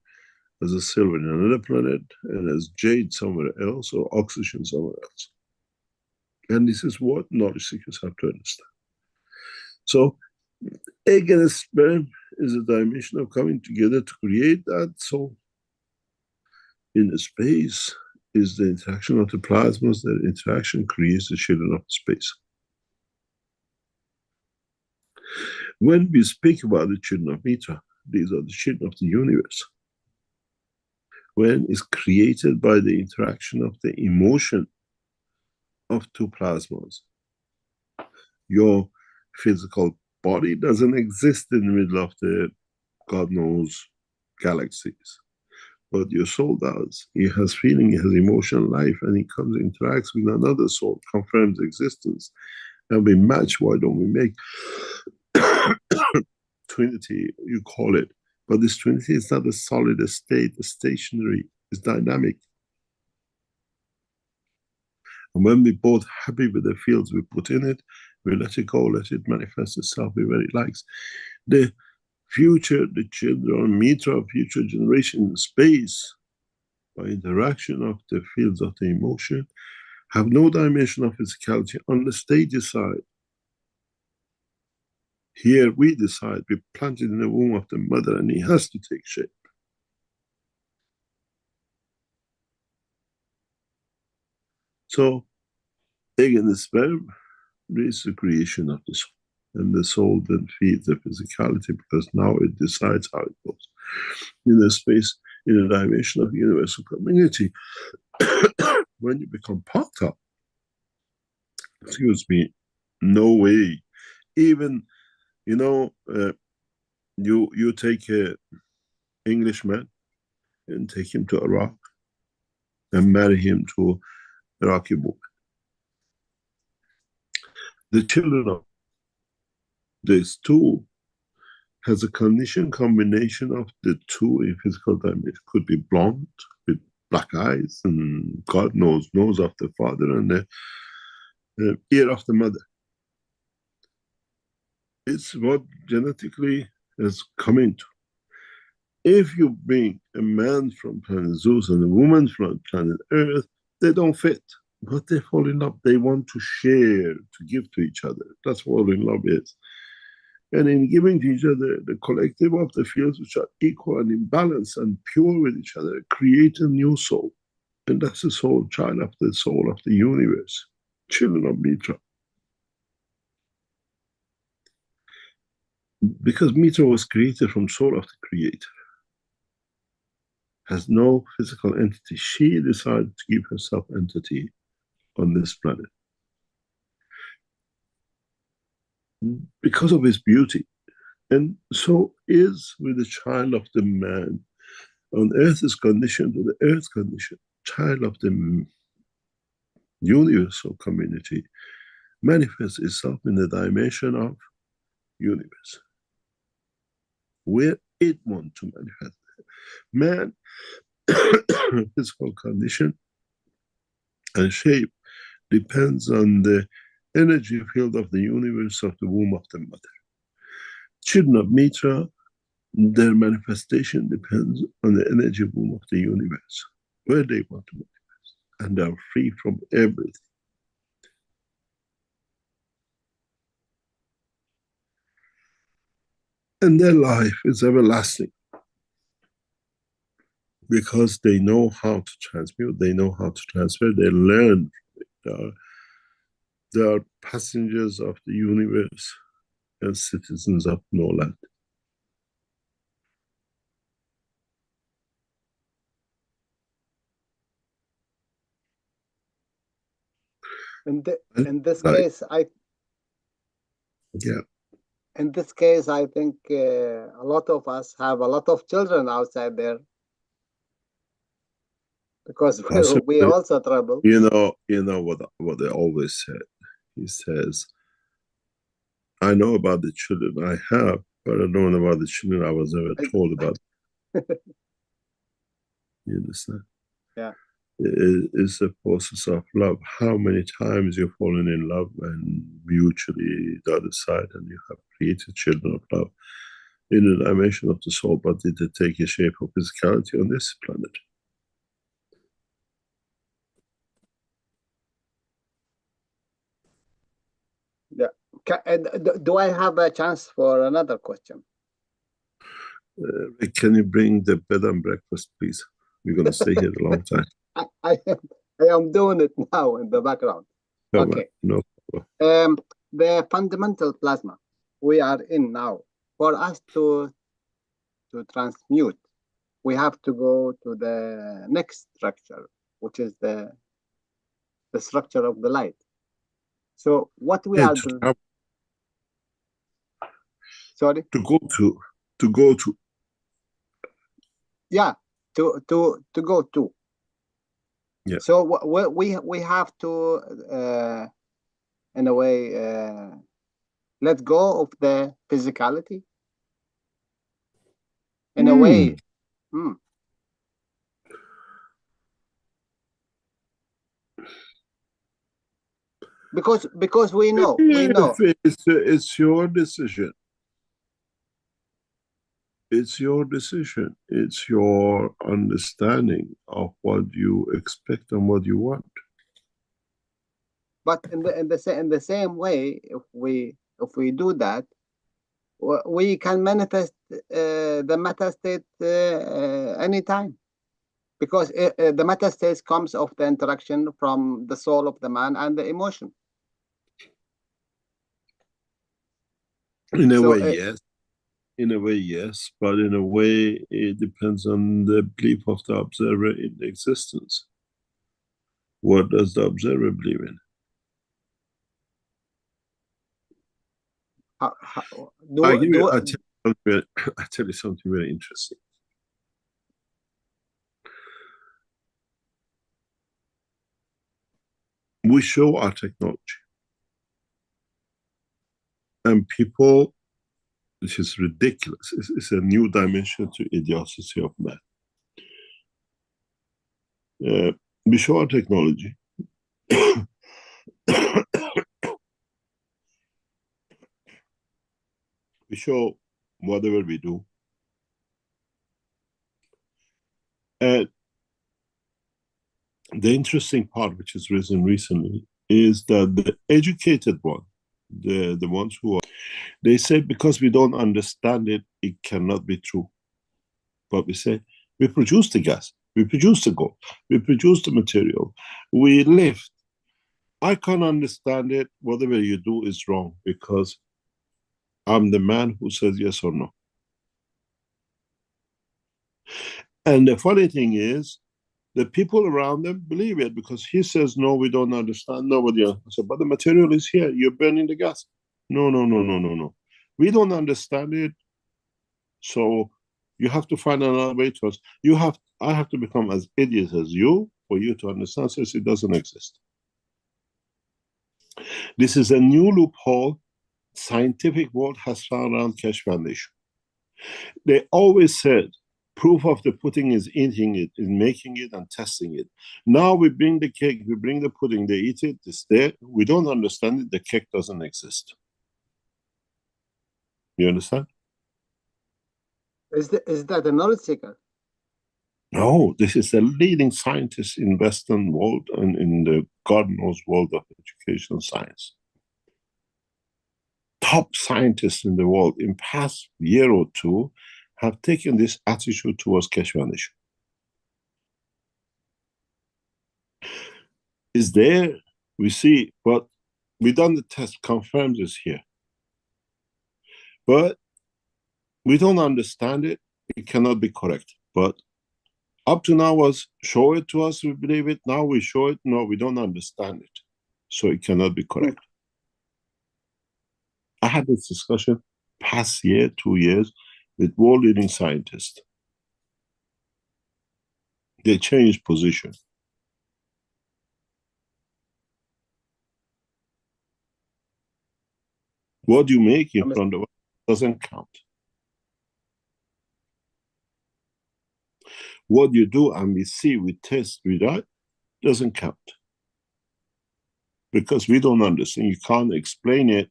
as a silver in another planet, and as jade somewhere else, or oxygen somewhere else. And this is what knowledge seekers have to understand. So egg and sperm is a dimension of coming together to create that soul. In the space is the interaction of the plasmas. That interaction creates the children of space. When we speak about the children of Mitra, these are the children of the universe. When it's created by the interaction of the emotion of two plasmas. Your physical body doesn't exist in the middle of the God knows galaxies, but your soul does. It has feeling, it has emotion, life, and it comes, interacts with another soul, confirms existence, and we match. Why don't we make Trinity, you call it, but this Trinity is not a solid state, a stationary, it's dynamic. And when we're both happy with the fields we put in it, we let it go, let it manifest itself where it likes. The future, the children, Mitra, future generation in space, by interaction of the fields of the emotion, have no dimension of physicality unless they decide. Here we decide, we plant it in the womb of the mother, and it has to take shape. So, egg and the sperm is the creation of the soul. And the soul then feeds the physicality, because now it decides how it goes. In the space, in a dimension of universal community, when you become part of, excuse me, no way. Even, you know, you take a Englishman and take him to Iraq and marry him to a Iraqi woman. The children of these two has a condition combination of the two in physical dimension. Could be blonde with black eyes, and God knows, nose of the father and the ear of the mother. It's what genetically has come into. If you bring a man from planet Zeus and a woman from planet Earth, they don't fit, but they fall in love. They want to share, to give to each other. That's what in love is. And in giving to each other, the collective of the fields which are equal and in balance and pure with each other, create a new soul. And that's the soul, child of the soul of the universe. Children of Mitra. Because Mitra was created from soul of the creator. Has no physical entity. She decided to give herself entity on this planet. Because of his beauty. And so is with the child of the man. On earth is conditioned to the earth condition. Child of the universal community manifests itself in the dimension of universe, where it wants to manifest. Man, physical condition and shape depends on the energy field of the universe of the womb of the mother. Children of Mitra, their manifestation depends on the energy womb of the universe, where they want to manifest, and they are free from everything. And their life is everlasting because they know how to transmute, they know how to transfer, they learn. They are passengers of the universe and citizens of no land. In this Like, case, yeah, in this case, I think a lot of us have a lot of children outside there because we possibly. also trouble. You know what they always said. He says, "I know about the children I have, but I don't know about the children I was ever told about." You understand? Yeah. It's a process of love. How many times you've fallen in love and mutually the other side, and you have created children of love in a dimension of the soul, but did it take a shape of physicality on this planet? Yeah. Do I have a chance for another question? Can you bring the bed and breakfast, please? We're going to stay here a long time. I am doing it now in the background. Come Okay. on, no problem. The fundamental plasma we are in now, for us to transmute, we have to go to the next structure, which is the structure of the light. So what we are doing? Sorry. To go to. Yeah, to go to. Yeah. So we have to, in a way, let go of the physicality. In a way. Because we know. It's your decision. It's your decision. It's your understanding of what you expect and what you want. But in the same way, if we do that, we can manifest the matter state anytime, because the matter state comes of the interaction from the soul of the man and the emotion. In a way, yes. In a way, yes, but in a way, it depends on the belief of the observer in existence. What does the observer believe in? I tell you something very interesting. We show our technology, and people, which is ridiculous, it's a new dimension to idiocy of man. We show our technology. We show whatever we do. And the interesting part, which has risen recently, is that the educated one, the ones who are, they say because we don't understand it, it cannot be true. But we say, we produce the gas, we produce the gold, we produce the material, we lift. I can't understand it. Whatever you do is wrong because I'm the man who says yes or no. And the funny thing is, the people around them believe it because he says, no, we don't understand. Nobody else. I said, but the material is here. You're burning the gas. No. We don't understand it. So you have to find another way to us. I have to become as idiot as you for you to understand. So it doesn't exist. This is a new loophole scientific world has found around Keshe Foundation. They always said, proof of the pudding is eating it, is making it and testing it. Now we bring the cake, we bring the pudding, they eat it, it's there. We don't understand it, the cake doesn't exist. You understand? Is that a knowledge seeker? No, this is a leading scientist in Western world and in the God knows world of education science. top scientists in the world in past year or two have taken this attitude towards Keshe Foundation. Is there, we see, but we done the test, confirms this here. But we don't understand it, it cannot be correct. But up to now was show it to us, we believe it, now we show it, no, we don't understand it. So it cannot be correct. I had this discussion past year, 2 years, with world leading scientists. They changed position. What you make in front of us doesn't count. What you do and we see, we test, we write, doesn't count. Because we don't understand, you can't explain it.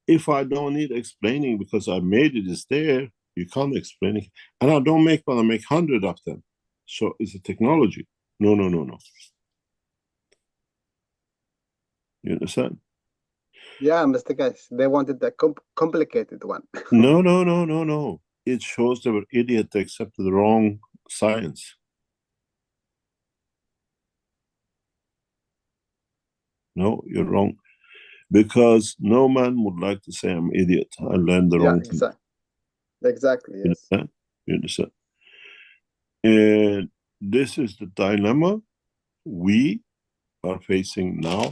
If I don't need explaining because I made it, it's there, you can't explain it. And I don't make one, I make 100 of them. So it's a technology. No, no, no, no. You understand? Yeah, Mr. Keshe, they wanted the complicated one. No, no, no, no, no. It shows they were idiots, they accepted the wrong science. No, you're wrong. Because no man would like to say I'm idiot. I learned the wrong thing. Exactly, yes. You understand? You understand? And this is the dilemma we are facing now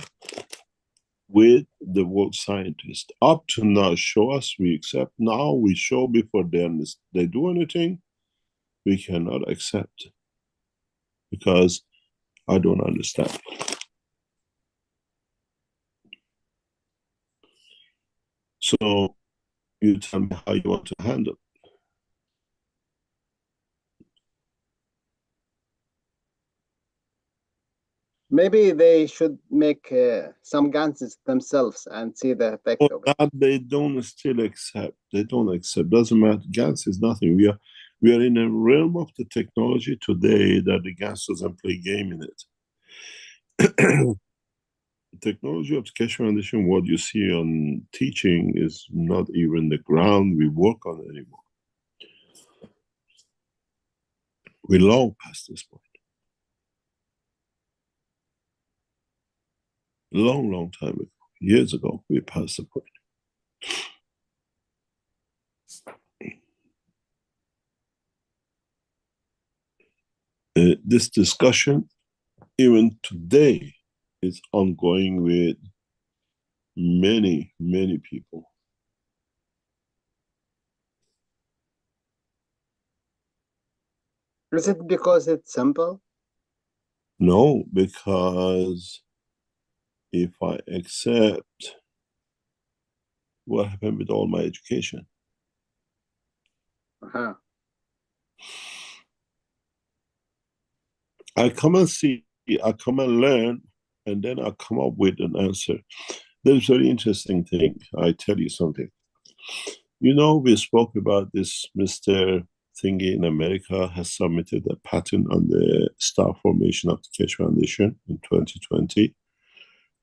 with the world scientists. Up to now, show us, we accept. Now we show before they do anything, we cannot accept. Because I don't understand. So you tell me how you want to handle it. Maybe they should make some ganses themselves and see the effect of it. That they don't still accept. They don't accept. Doesn't matter. Gas is nothing. We are in a realm of the technology today that the gas doesn't play game in it. The technology of the Keshe Foundation, what you see on teaching, is not even the ground we work on anymore. We're long past this point. Long, long time ago. Years ago, we passed the point. This discussion, even today, is ongoing with many, many people. Is it because it's simple? No, because if I accept what happened with all my education, I come and see, I come and learn, and then I come up with an answer. There's a very interesting thing. I tell you something. You know, we spoke about this Mr. Thingy in America has submitted a patent on the star formation of the Keshe Foundation in 2020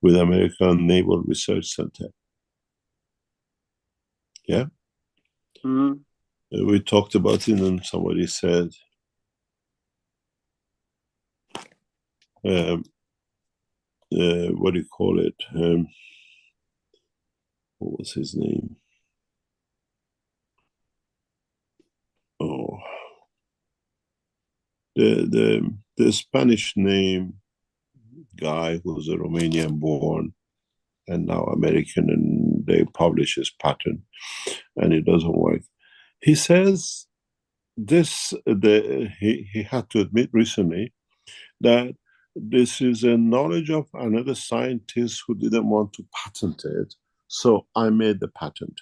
with American Naval Research Center. Yeah? We talked about it and somebody said, what do you call it? What was his name? Oh, the Spanish name guy who was a Romanian born and now American, and they publish his patent and it doesn't work. He says this, he had to admit recently that this is a knowledge of another scientist who didn't want to patent it, so I made the patent.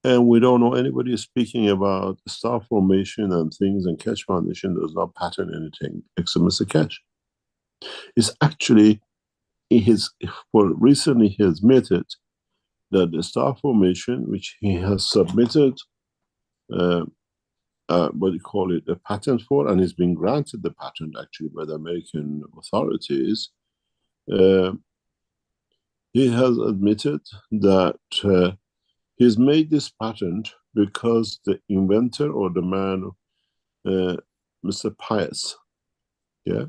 And we don't know anybody speaking about star formation and things, and Keshe Foundation does not patent anything except Mr. Keshe. It's actually, recently he admitted that the star formation, which he has submitted, what do you call it, a patent for, and he's been granted the patent actually by the American authorities, he has admitted that he's made this patent because the inventor or the man, Mr. Pius, yeah,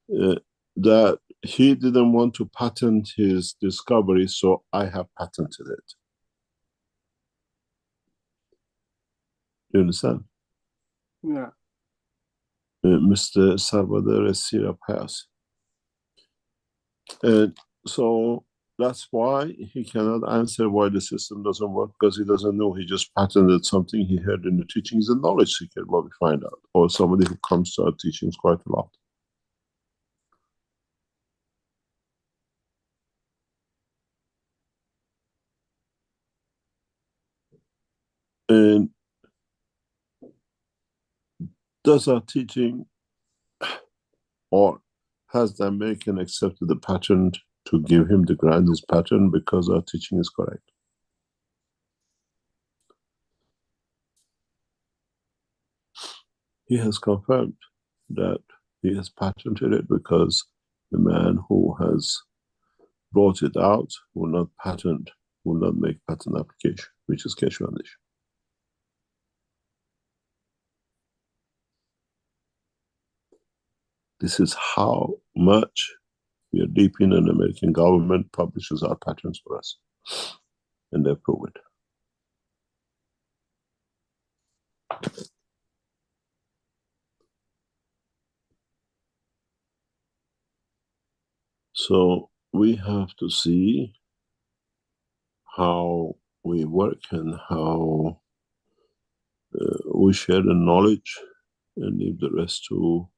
that he didn't want to patent his discovery, so I have patented it. You understand? Yeah. Mr. Salvador Sira Pius. And so that's why he cannot answer why the system doesn't work, because he doesn't know. He just patented something he heard in the teaching. He's a knowledge seeker, what we find out, or somebody who comes to our teachings quite a lot. And does our teaching, or has the American accepted the patent to give him the grant, his patent, because our teaching is correct? He has confirmed that he has patented it because the man who has brought it out will not patent, will not make patent application, which is Keshe Foundation. This is how much we are deep in, an American government publishes our patents for us, and they approve it. So we have to see how we work and how we share the knowledge, and leave the rest to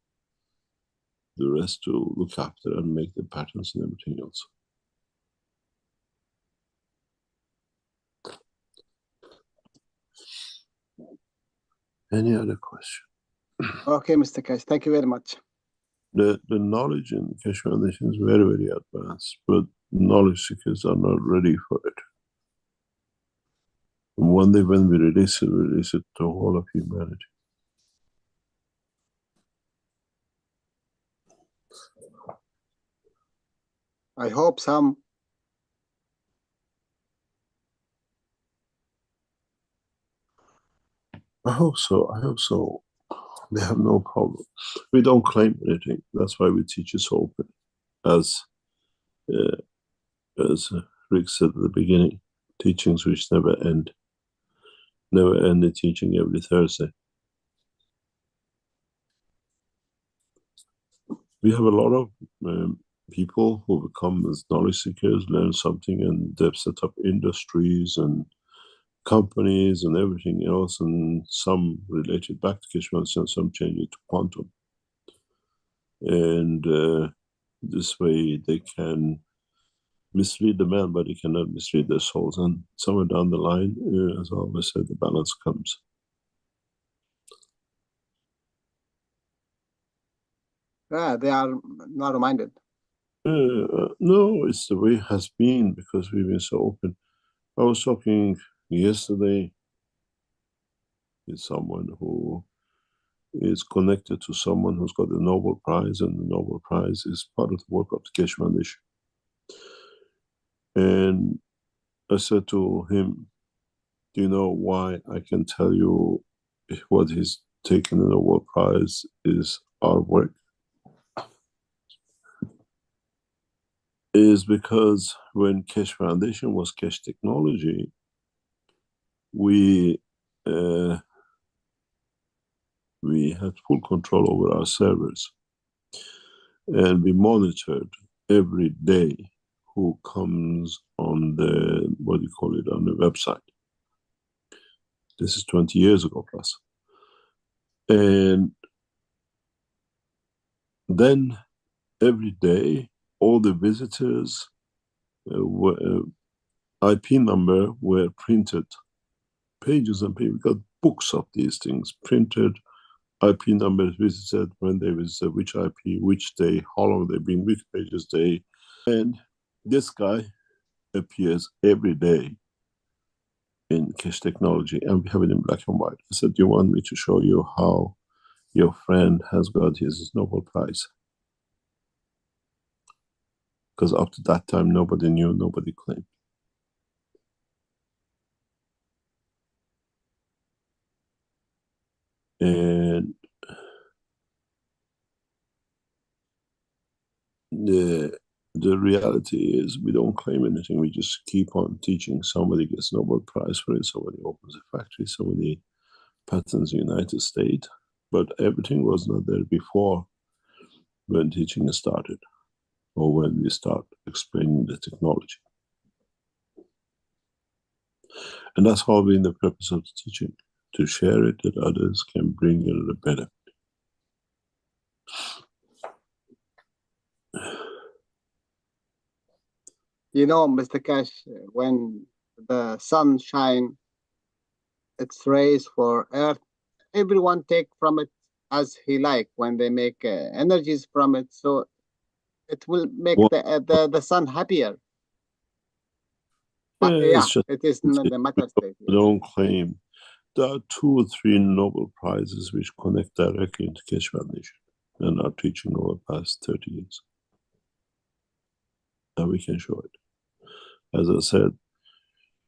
look after and make the patterns and everything else. Any other question? Okay, Mr. Keshe, thank you very much. The knowledge in Keshe Foundation is very, very advanced, but knowledge seekers are not ready for it. And one day when we release it to the whole of humanity. I hope some. I hope so. I hope so. They have no problem. We don't claim anything. That's why we teach it open. As Rick said at the beginning, teachings which never end. Never end the teaching every Thursday. We have a lot of people who become as knowledge seekers, learn something, and they've set up industries and companies and everything else, and some related back to Keshe and some change it to quantum. And this way they can mislead the man, but they cannot mislead their souls. And somewhere down the line, as I always said, the balance comes. Yeah, they are not reminded. No, it's the way it has been, because we've been so open. I was talking yesterday with someone who is connected to someone who's got the Nobel Prize, and the Nobel Prize is part of the work of the Keshe Foundation. And I said to him, do you know why I can tell you what he's taken the Nobel Prize is our work? Is because when Keshe Foundation was Keshe Technology, we had full control over our servers, and we monitored every day who comes on the, what do you call it, on the website. This is 20 years ago plus. And then every day, all the visitors IP number were printed, pages and pages. We got books of these things printed, IP numbers visited, when they visited, which IP, which day, how long they've been, which pages they. And this guy appears every day in Keshe Technology, and we have it in black and white. I said, do you want me to show you how your friend has got his Nobel Prize? because up to that time nobody knew, nobody claimed. And the reality is we don't claim anything, we just keep on teaching. Somebody gets Nobel Prize for it, somebody opens a factory, somebody patents the United States, but everything was not there before when teaching started, or when we start explaining the technology. And that's all been the purpose of the teaching, to share it that others can bring in a benefit. You know, Mr. Keshe, when the sun shines its rays for Earth, everyone take from it as he like when they make energies from it. So it will make Well, the sun happier. But it's just, it is not the matter state. I don't claim. There are 2 or 3 Nobel Prizes which connect directly into Keshe Foundation and are teaching over the past 30 years. And we can show it. As I said,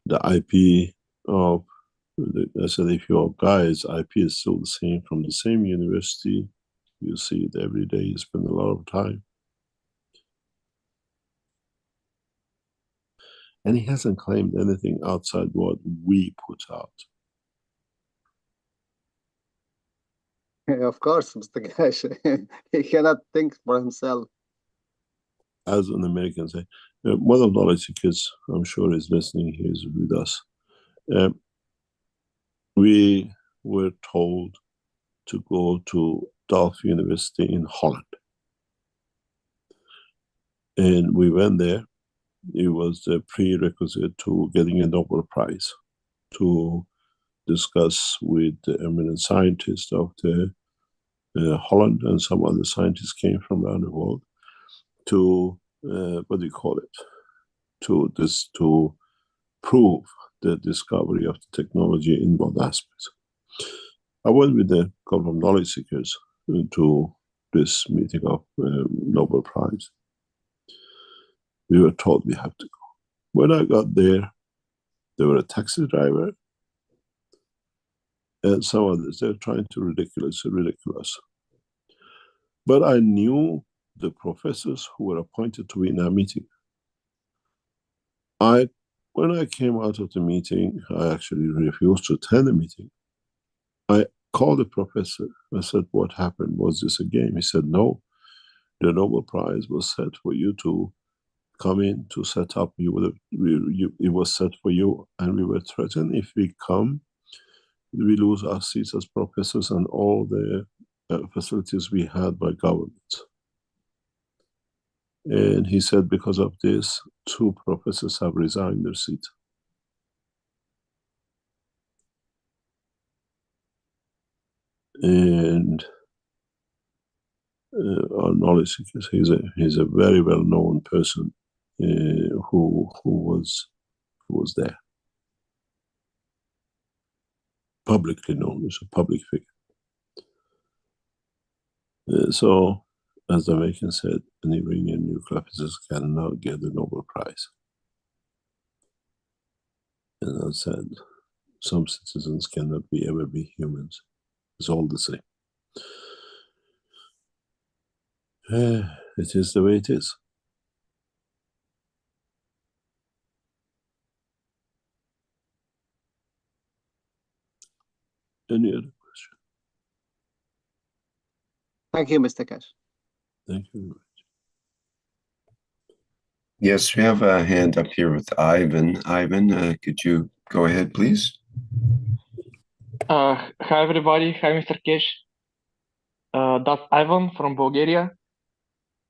the IP of, I said, if your guy's IP is still the same from the same university, you see it every day, you spend a lot of time. And he hasn't claimed anything outside what we put out. Of course, Mr. Keshe, he cannot think for himself. As an American say, one of knowledge seekers, I'm sure is listening, he is with us. We were told to go to Delft University in Holland. And we went there. It was the prerequisite to getting a Nobel Prize, to discuss with the eminent scientists of the Holland, and some other scientists came from around the world to, what do you call it, to prove the discovery of the technology in both aspects. I went with a couple of knowledge seekers to this meeting of Nobel Prize. We were told we have to go. When I got there were a taxi driver and some others. They're trying to ridicule us. But I knew the professors who were appointed to be in our meeting. When I came out of the meeting, I actually refused to attend the meeting. I called the professor. I said, what happened? Was this a game? He said, no, the Nobel Prize was set for you to come in to set up. It was set for you, and we were threatened if we come, we lose our seats as professors and all the facilities we had by government. And he said, because of this, 2 professors have resigned their seat. And our knowledge seekers, he's a very well-known person who was there. Publicly known, as a public figure. So, as the American said, an Iranian nuclear physicist cannot get the Nobel Prize. And I said, some citizens cannot ever be humans. It's all the same. It is the way it is. Any other question? Thank you, Mr. Keshe. Thank you very much. Yes, we have a hand up here with Ivan. Ivan, could you go ahead, please? Hi, everybody. Hi, Mr. Keshe. That's Ivan from Bulgaria.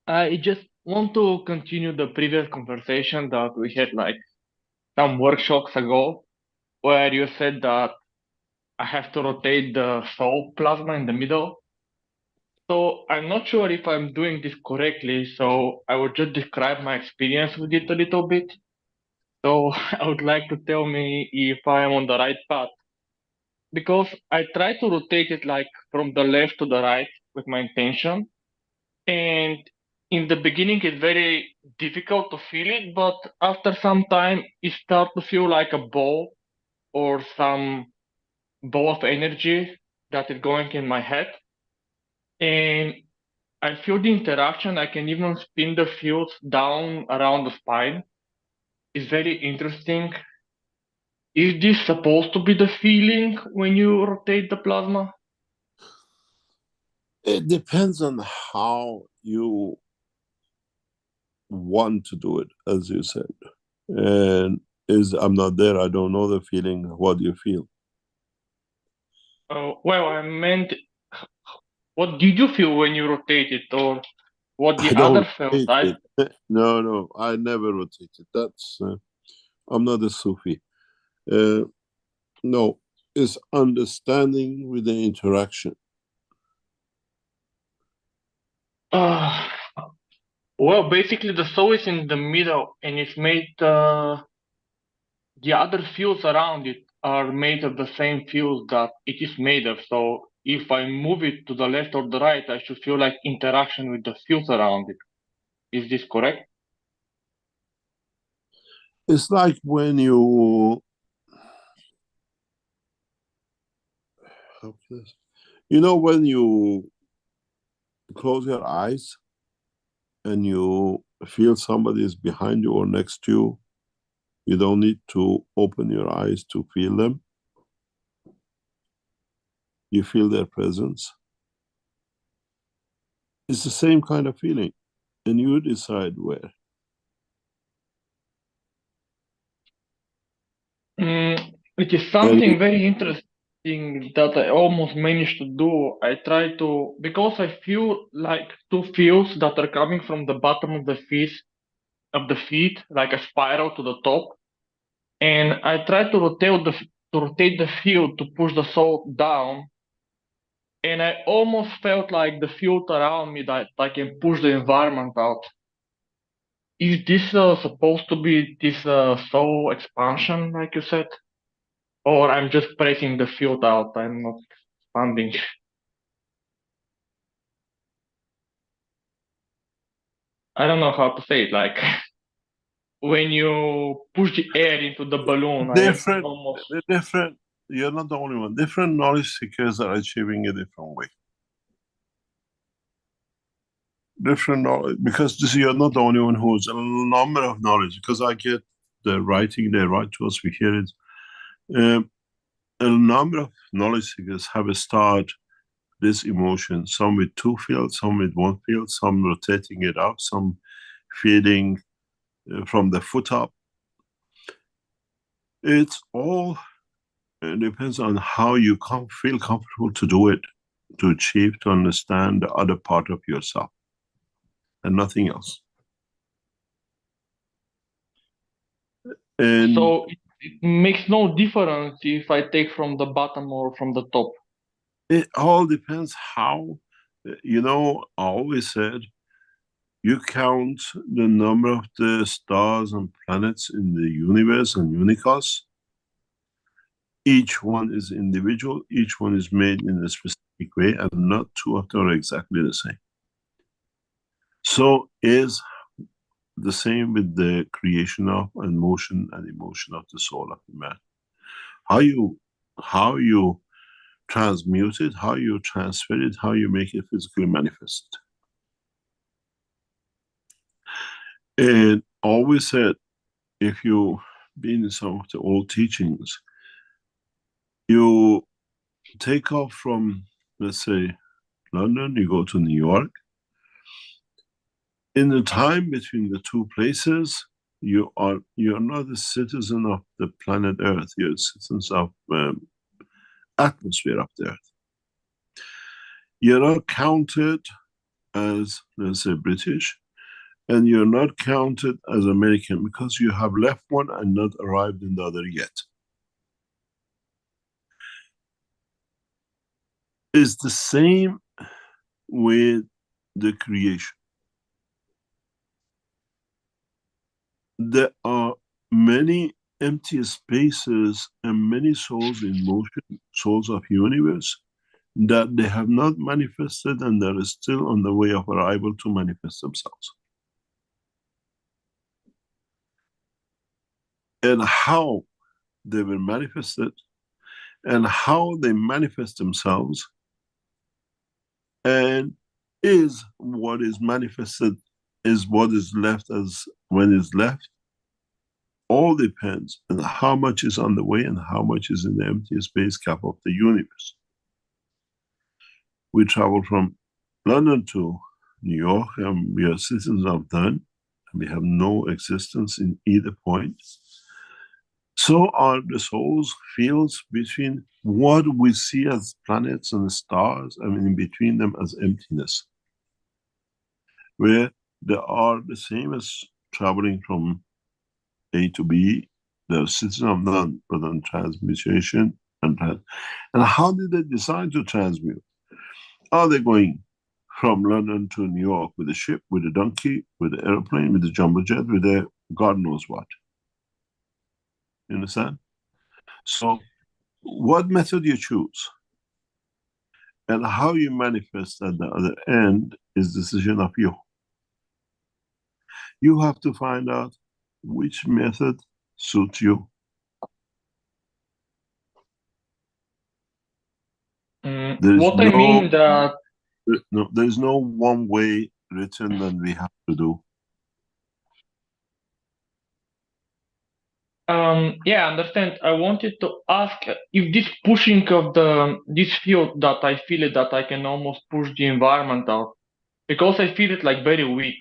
I just want to continue the previous conversation that we had like some workshops ago, where you said that I have to rotate the soul plasma in the middle. So I'm not sure if I'm doing this correctly, so I will just describe my experience with it a little bit. So I would like to tell me if I am on the right path. Because I try to rotate it like from the left to the right with my intention. And in the beginning it's very difficult to feel it, but after some time it starts to feel like a ball or some ball of energy that is going in my head. And I feel the interaction. I can even spin the fields down around the spine. It's very interesting. Is this supposed to be the feeling when you rotate the plasma? It depends on how you want to do it, as you said. And I'm not there, I don't know the feeling. What do you feel? Well, I meant, what did you feel when you rotated, or what I the don't other felt? rotate it. No, I never rotated. That's I'm not a Sufi. No, it's understanding with the interaction. Uh, well, basically the soul is in the middle, and it's made. The other fields around it are made of the same fields that it is made of. So if I move it to the left or the right, I should feel like interaction with the fields around it. Is this correct? It's like when you, you know, when you close your eyes and you feel somebody is behind you or next to you, you don't need to open your eyes to feel them. You feel their presence. It's the same kind of feeling, and you decide where. It is And something very interesting that I almost managed to do. I try to, because I feel like two fields that are coming from the bottom of the feet, like a spiral to the top. And I try to rotate the field to push the soul down. And I almost felt like the field around me that I can push the environment out. Is this supposed to be this soul expansion, like you said? Or I'm just pressing the field out, I'm not expanding? I don't know how to say it, like when you push the air into the balloon, I almost... different, you're not the only one. Different knowledge seekers are achieving a different way. Different knowledge, because you're not the only one who's a number of knowledge, because I get the writing, they write to us, we hear it. A number of knowledge seekers have started this emotion, some with two fields, some with one field, some rotating it up, some feeling from the foot up. It's all depends on how you feel comfortable to do it, to achieve, to understand the other part of yourself, and nothing else. And So it makes no difference if I take from the bottom or from the top. it all depends how, you know, I always said, you count the number of the stars and planets in the universe and unicos. Each one is individual, each one is made in a specific way, and not two of them are exactly the same. So is the same with the creation of and motion and emotion of the soul of the man. How you transmute it, how you transfer it, how you make it physically manifest. And always said, if you been in some of the old teachings, you take off from, let's say, London, you go to New York. In the time between the two places, you're not a citizen of the planet Earth, you're citizens of atmosphere of the Earth. You're not counted as, let's say, British, and you're not counted as American, because you have left one and not arrived in the other yet. It's the same with the creation. There are many empty spaces and many souls in motion, souls of universe, that they have not manifested and they're still on the way of arrival to manifest themselves. And how they were manifested and how they manifest themselves and is what is manifested is what is left as when it's left, all depends on how much is on the way and how much is in the empty space cap of the universe. We travel from London to New York and we are citizens of none, and we have no existence in either point. So are the soul's fields between what we see as planets and stars, and in between them as emptiness, where they are the same as traveling from A to B. They're citizens of none, but on transmutation and how did they decide to transmute? Are they going from London to New York with a ship, with a donkey, with an airplane, with a jumbo jet, with a God knows what? You understand? So, what method you choose and how you manifest at the other end is decision of you. You have to find out which method suits you. What I mean that no, there's no one way written that we have to do. Yeah, I understand. I wanted to ask if this pushing of this field that I feel it, that I can almost push the environment out, because I feel it like very weak,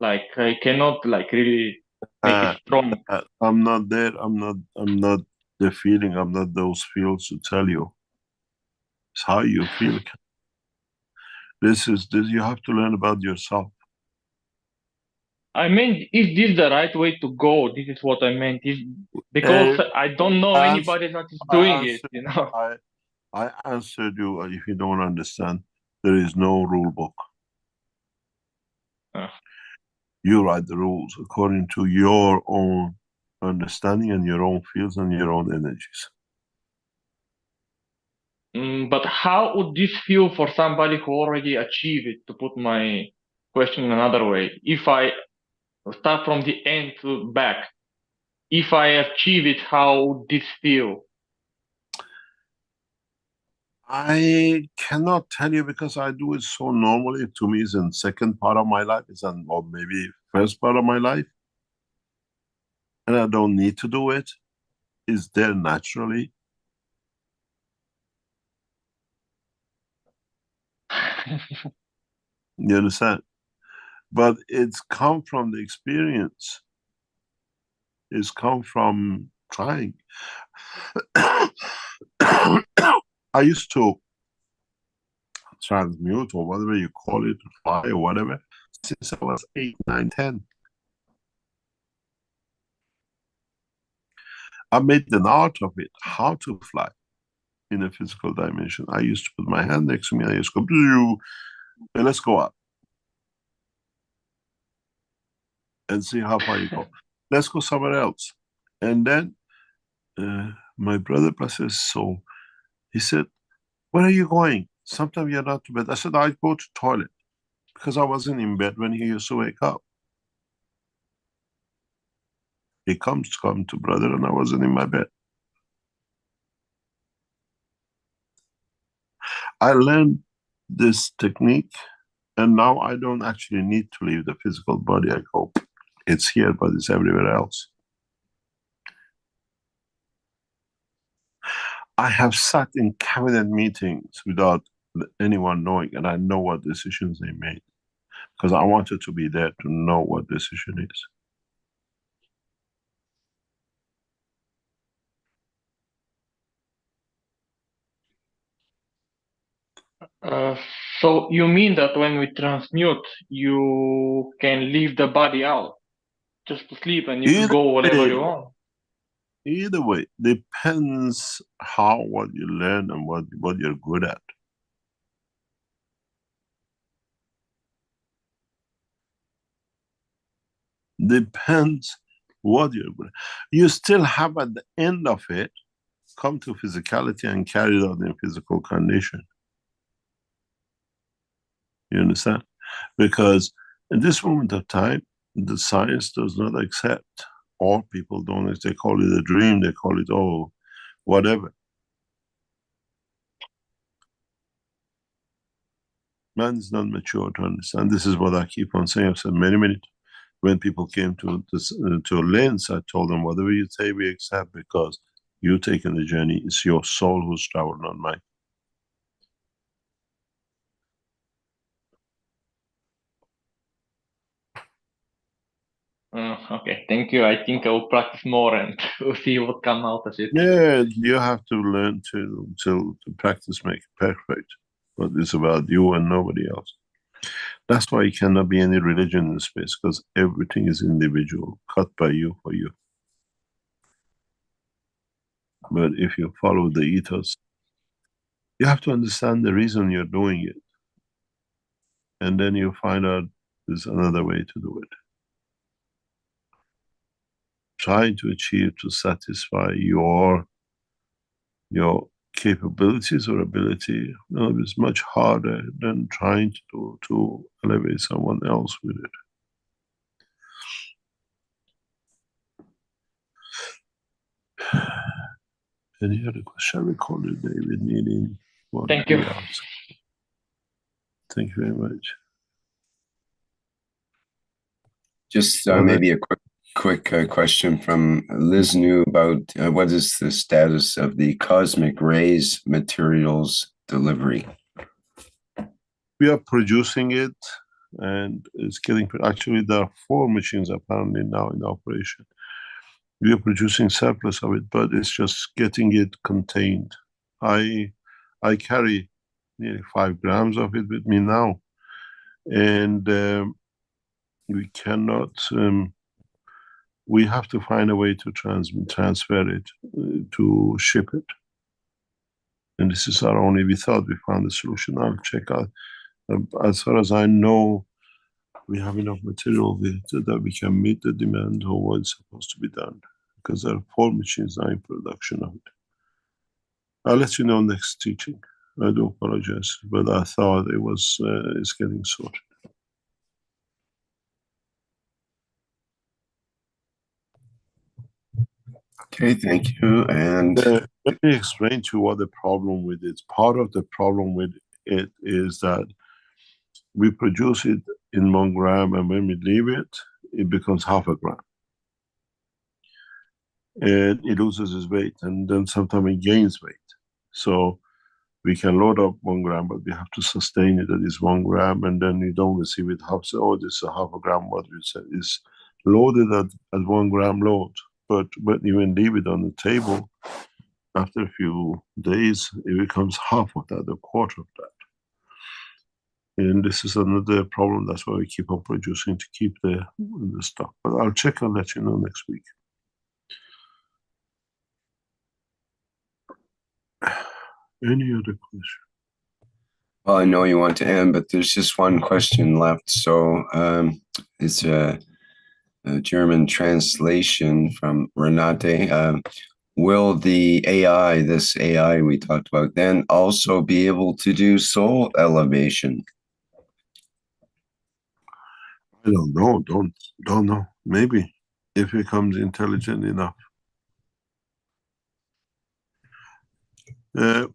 like I cannot like really make it strong. I'm not there. I'm not the feeling. I'm not those fields to tell you. It's how you feel. This. You have to learn about yourself. I mean, is this the right way to go? This is what I meant. Is because I don't know anybody that is doing it, you know. I answered you. If you don't understand, there is no rule book. You write the rules according to your own understanding and your own fields and your own energies. But how would this feel for somebody who already achieved it, to put my question another way? If I start from the end to back, if I achieve it, how would this feel? I cannot tell you because I do it so normally. To me, it's in second part of my life, or maybe first part of my life. And I don't need to do it. It's there naturally. You understand? But it's come from the experience. It's come from trying. I used to transmute or whatever you call it, fly or whatever, since I was 8, 9, 10. I made an art of it, how to fly in a physical dimension. I used to put my hand next to me, I used to go, let's go up. And see how far you go. Let's go somewhere else. And then my brother, bless his soul, he said, where are you going? Sometimes you're not to bed. I said, I go to toilet because I wasn't in bed when he used to wake up. He comes to come to brother and I wasn't in my bed. I learned this technique and now I don't actually need to leave the physical body. I go, it's here, but it's everywhere else. I have sat in cabinet meetings without anyone knowing, and I know what decisions they made because I wanted to be there to know what decision is. So you mean that when we transmute, you can leave the body out just to sleep and you can go wherever you want? Either way, depends what you learn and what you're good at. Depends what you're good at. You still have at the end of it, come to physicality and carry it out in physical condition. You understand? Because in this moment of time, the science does not accept, or people don't, they call it a dream, they call it, oh, whatever. Man is not mature to understand. This is what I keep on saying. I've said many, many times. When people came to this, to a lens, I told them, whatever you say, we accept, because you're taking the journey. It's your soul who's traveled, not mine. Okay, thank you. I think I will practice more and we'll see what comes out of it. Yeah, you have to learn to practice make it perfect. But it's about you and nobody else. That's why it cannot be any religion in space, because everything is individual, cut by you for you. But if you follow the ethos, you have to understand the reason you're doing it. And then you find out there's another way to do it. Trying to achieve, to satisfy your capabilities or ability, is much harder than trying to elevate someone else with it. Any other question? I recall it, David, needing one Thank you. else. Thank you very much. Just maybe a quick question from Liz New about what is the status of the cosmic rays materials delivery? We are producing it, and it's getting, actually there are 4 machines apparently now in operation. We are producing surplus of it, but it's just getting it contained. I carry nearly 5 grams of it with me now, and we cannot, we have to find a way to transfer it, to ship it. And this is our only, we thought we found a solution. I'll check out. As far as I know, we have enough material that we can meet the demand of what's supposed to be done, because there are 4 machines now in production of it. I'll let you know next teaching. I do apologize, but I thought it was, it's getting sorted. Okay, thank you. And let me explain to you what the problem with it. Part of the problem with it is that we produce it in 1 gram, and when we leave it, it becomes half a gram. And it loses its weight, and then sometimes it gains weight. So we can load up 1 gram, but we have to sustain it at this 1 gram, and then you don't receive it half. So, oh, this is a half a gram. What we said is loaded at 1 gram load. But when you leave it on the table, after a few days, it becomes half of that, a quarter of that. And this is another problem. That's why we keep on producing, to keep the stock. But I'll check and let you know next week. Any other question? Well, I know you want to end, but there's just one question left. So it's a German translation from Renate. Will the AI, this AI we talked about, then also be able to do soul elevation? I don't know. Don't know. Maybe if it becomes intelligent enough. You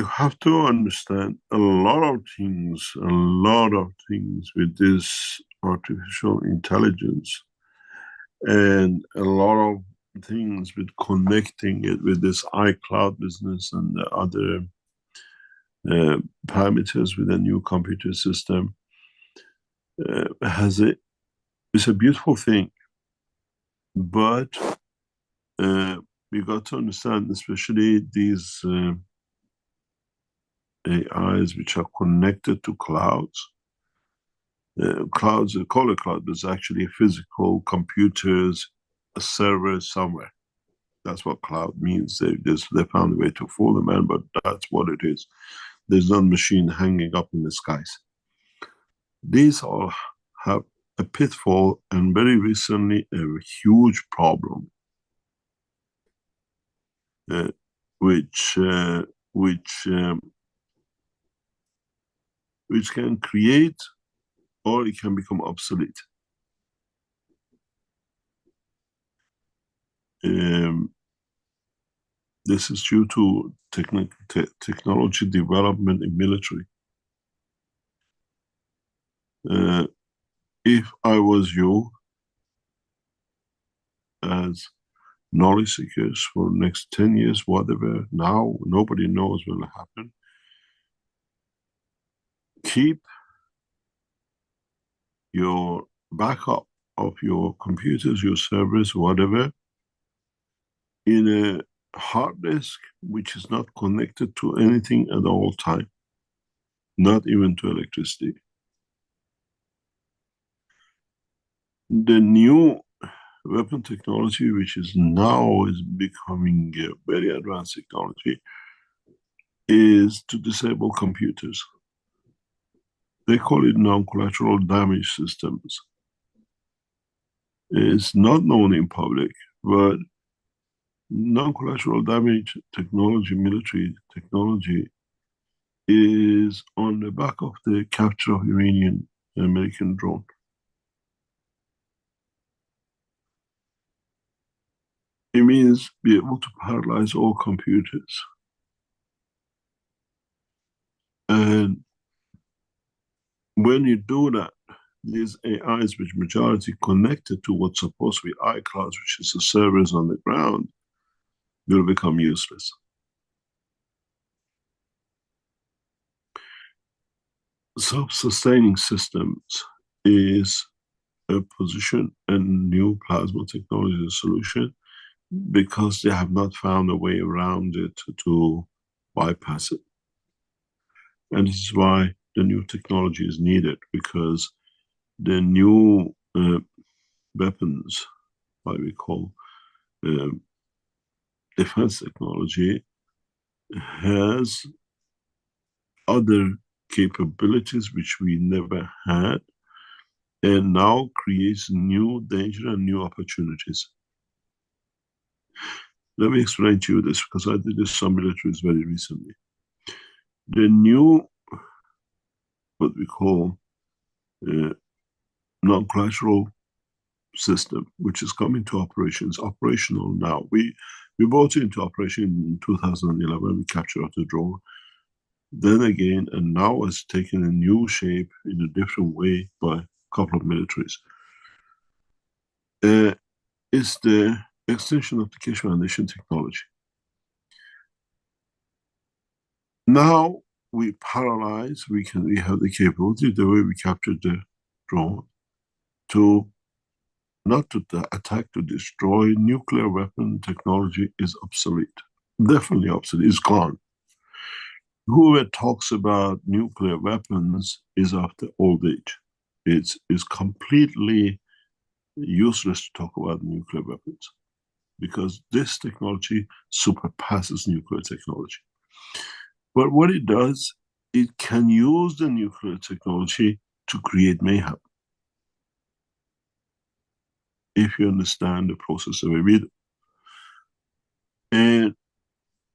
have to understand a lot of things with this artificial intelligence, and a lot of things with connecting it with this iCloud business and the other parameters with a new computer system. It's a beautiful thing, but we got to understand, especially these AIs which are connected to clouds. Clouds, they call it cloud, but it's actually physical computers, a server somewhere. That's what cloud means. They found a way to fool the man, but that's what it is. There's not a machine hanging up in the skies. These all have a pitfall, and very recently a huge problem, which which can create or it can become obsolete. This is due to technology development in military. If I was you, as knowledge seekers for the next 10 years, whatever, now nobody knows what will happen. Keep your backup of your computers, your servers, whatever, in a hard disk which is not connected to anything at all time, not even to electricity. The new weapon technology, which is now becoming a very advanced technology, is to disable computers. They call it non-collateral damage systems. It's not known in public, but non-collateral damage technology, military technology, is on the back of the capture of Iranian American drone. It means be able to paralyze all computers. And when you do that, these AIs, which majority connected to what's supposed to be iClouds, which is the servers on the ground, will become useless. Self-sustaining systems is a position and new plasma technology solution because they have not found a way around it to bypass it. And this is why the new technology is needed, because the new weapons, what we call defense technology, has other capabilities which we never had, and now creates new danger and new opportunities. Let me explain to you this, because I did this some militaries very recently. The new, what we call non-collateral system, which is coming to operations, operational now. We brought it into operation in 2011, we captured the drone. Then again, and now it's taken a new shape in a different way by a couple of militaries. It's the extension of the Keshe Foundation technology. Now we paralyze, we have the capability, the way we captured the drone, to not to attack, to destroy. Nuclear weapon technology is obsolete. Definitely obsolete, it's gone. Whoever talks about nuclear weapons is of the old age. It's completely useless to talk about nuclear weapons, because this technology surpasses nuclear technology. But what it does, it can use the nuclear technology to create mayhem, if you understand the process of a video. And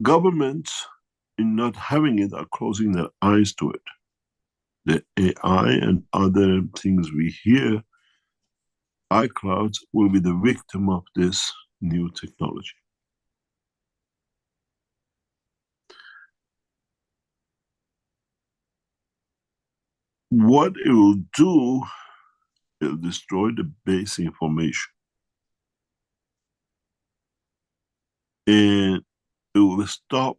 governments, in not having it, are closing their eyes to it. The AI and other things we hear, iClouds, will be the victim of this new technology. What it will do, it will destroy the base information. And it will stop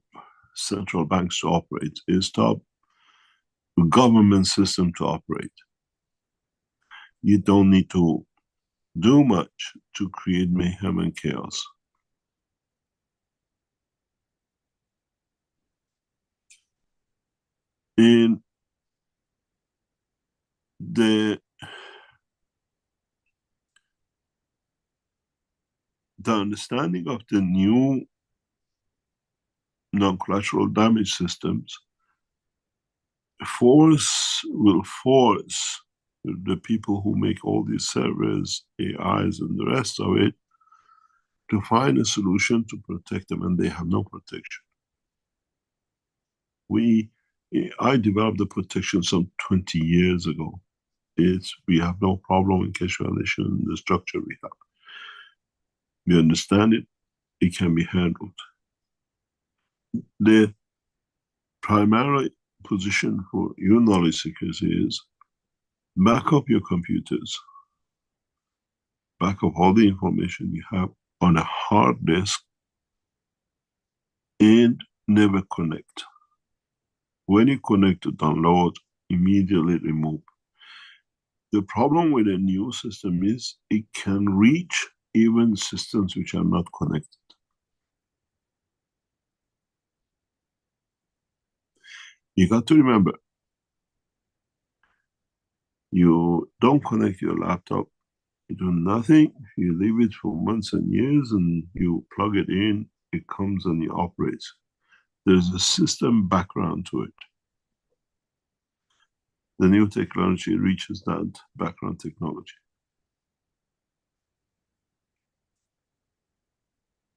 central banks to operate. It will stop the government system to operate. You don't need to do much to create mayhem and chaos. And the understanding of the new non-collateral damage systems will force the people who make all these servers, AIs and the rest of it, to find a solution to protect them, and they have no protection. We I developed the protection some 20 years ago. We have no problem in Keshe Foundation, the structure we have. We understand it, it can be handled. The primary position for you knowledge seekers is back up your computers, back up all the information you have on a hard disk, and never connect. When you connect to download, immediately remove. The problem with a new system is it can reach even systems which are not connected. You got to remember, you don't connect your laptop, you do nothing, you leave it for months and years, and you plug it in, it comes and it operates. There's a system background to it. The new technology reaches that background technology.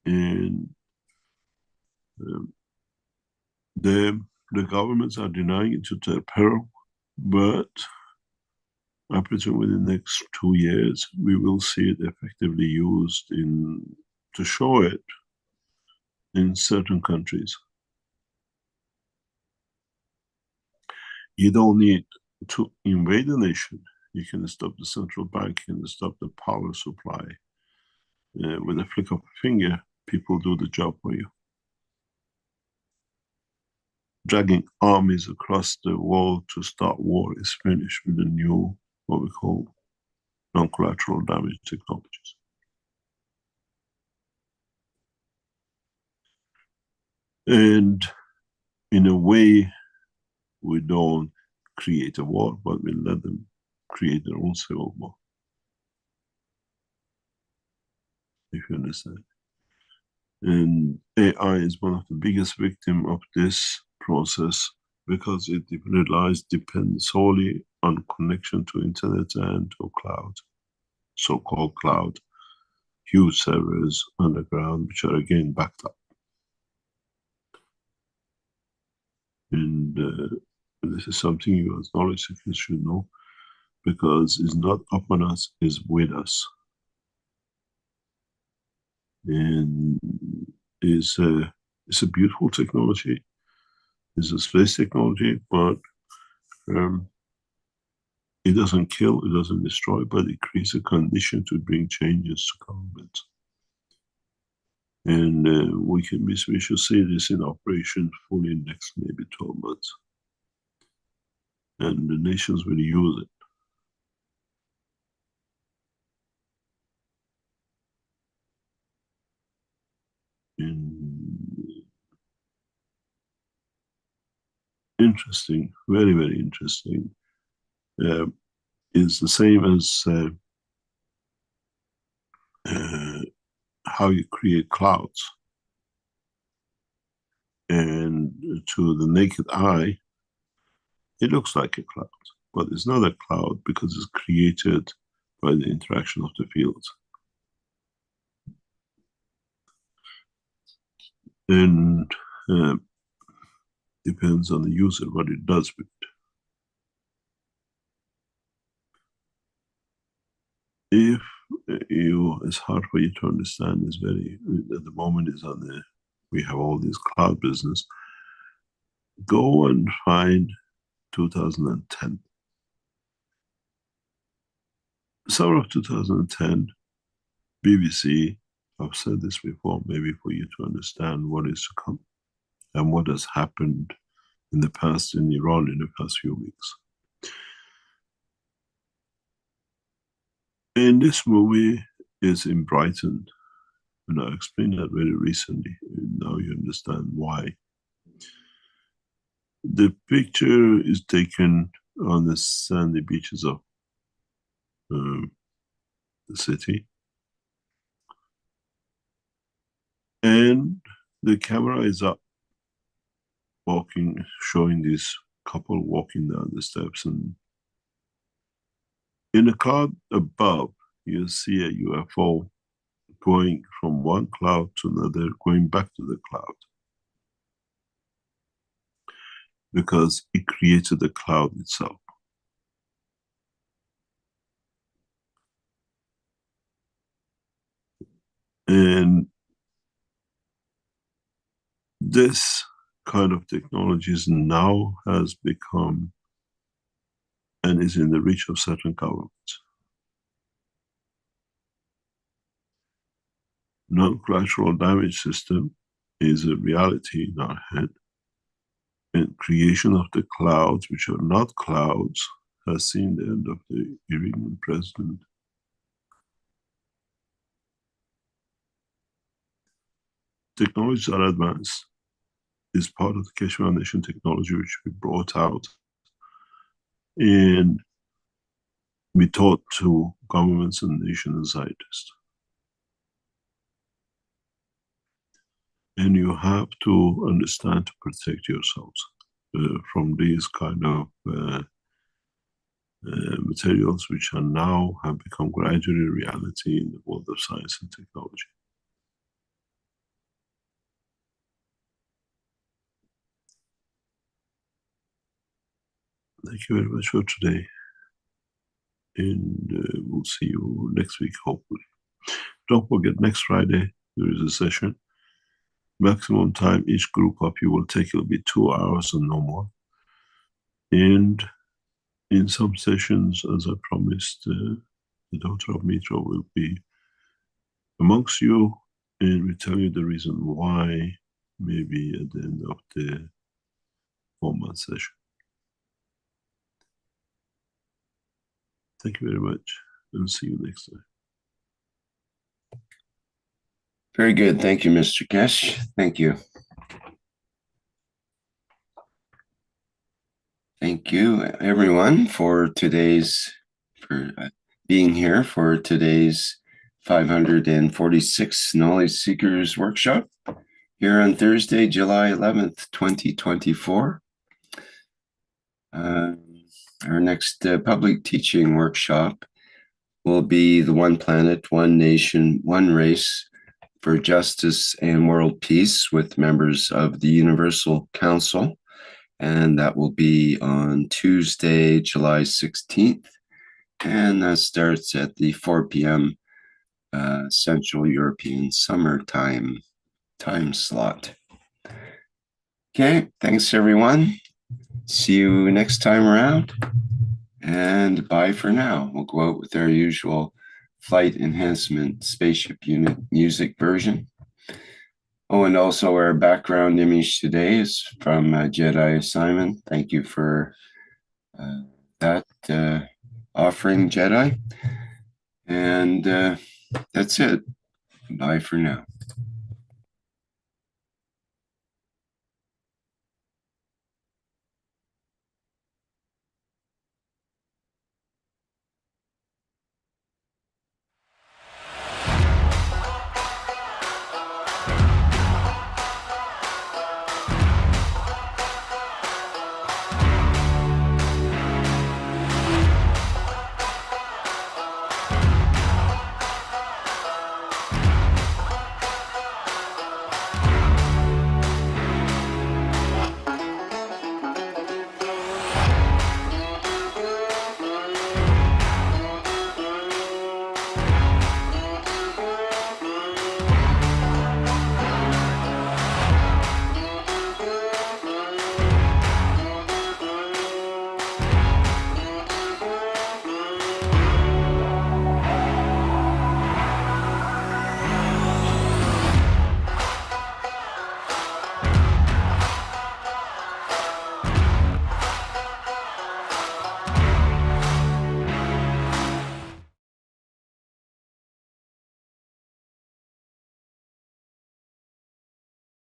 And the governments are denying it to their peril, but I presume within the next 2 years, we will see it effectively used to show it in certain countries. You don't need to invade a nation. You can stop the central bank, you can stop the power supply. With a flick of a finger, people do the job for you. Dragging armies across the world to start war is finished with the new, what we call, non-collateral damage technologies. And in a way, we don't create a war, but we let them create their own civil war. If you understand. And AI is one of the biggest victims of this process because it depends solely on connection to internet and to cloud, so-called cloud, huge servers underground, which are again backed up. And this is something you as knowledge seekers should know, because it's not up on us, it's with us. And it's a beautiful technology. It's a space technology, but it doesn't kill, it doesn't destroy, but it creates a condition to bring changes to governments. And we should see this in operation fully in next maybe 12 months. And the nations will use it. Interesting, very, very interesting. Is the same as how you create clouds. And to the naked eye, it looks like a cloud, but it's not a cloud because it's created by the interaction of the fields. And depends on the user what it does with it. If it's hard for you to understand, it's very, at the moment is on the, we have all this cloud business. Go and find 2010. Summer of 2010, BBC, I've said this before, maybe for you to understand what is to come and what has happened in the past in Iran in the past few weeks. And this movie is in Brighton, and I explained that very recently. Now you understand why. The picture is taken on the sandy beaches of the city. And the camera is up, walking, showing this couple walking down the steps, and in the cloud above, you see a UFO going from one cloud to another, going back to the cloud. because it created the cloud itself. And this kind of technologies now has become and is in the reach of certain governments. Non-collateral damage system is a reality in our head, and creation of the clouds, which are not clouds, has seen the end of the Iranian president. Technologies are advanced. Is part of the Keshe Foundation technology which we brought out and we taught to governments and nations and scientists. And you have to understand to protect yourselves from these kind of materials which are now have become gradually reality in the world of science and technology. Thank you very much for today, and we'll see you next week, hopefully. Don't forget, next Friday there is a session. Maximum time each group of you will take will be 2 hours and no more. And in some sessions, as I promised, the daughter of Mitra will be amongst you, and we tell you the reason why, maybe at the end of the 4-month session. Thank you very much, and see you next time. Very good. Thank you, Mr. Keshe. Thank you. Thank you, everyone, for being here for today's 546 Knowledge Seekers Workshop here on Thursday, July 11th, 2024. Our next public teaching workshop will be the One Planet, One Nation, One Race for Justice and World Peace with members of the Universal Council. And that will be on Tuesday, July 16th. And that starts at the 4 p.m. Central European Summertime time slot. Okay, thanks everyone. See you next time around. And bye for now. We'll go out with our usual flight enhancement spaceship unit music version. Oh, and also our background image today is from Jedi Simon. Thank you for that offering, Jedi. And that's it. Bye for now.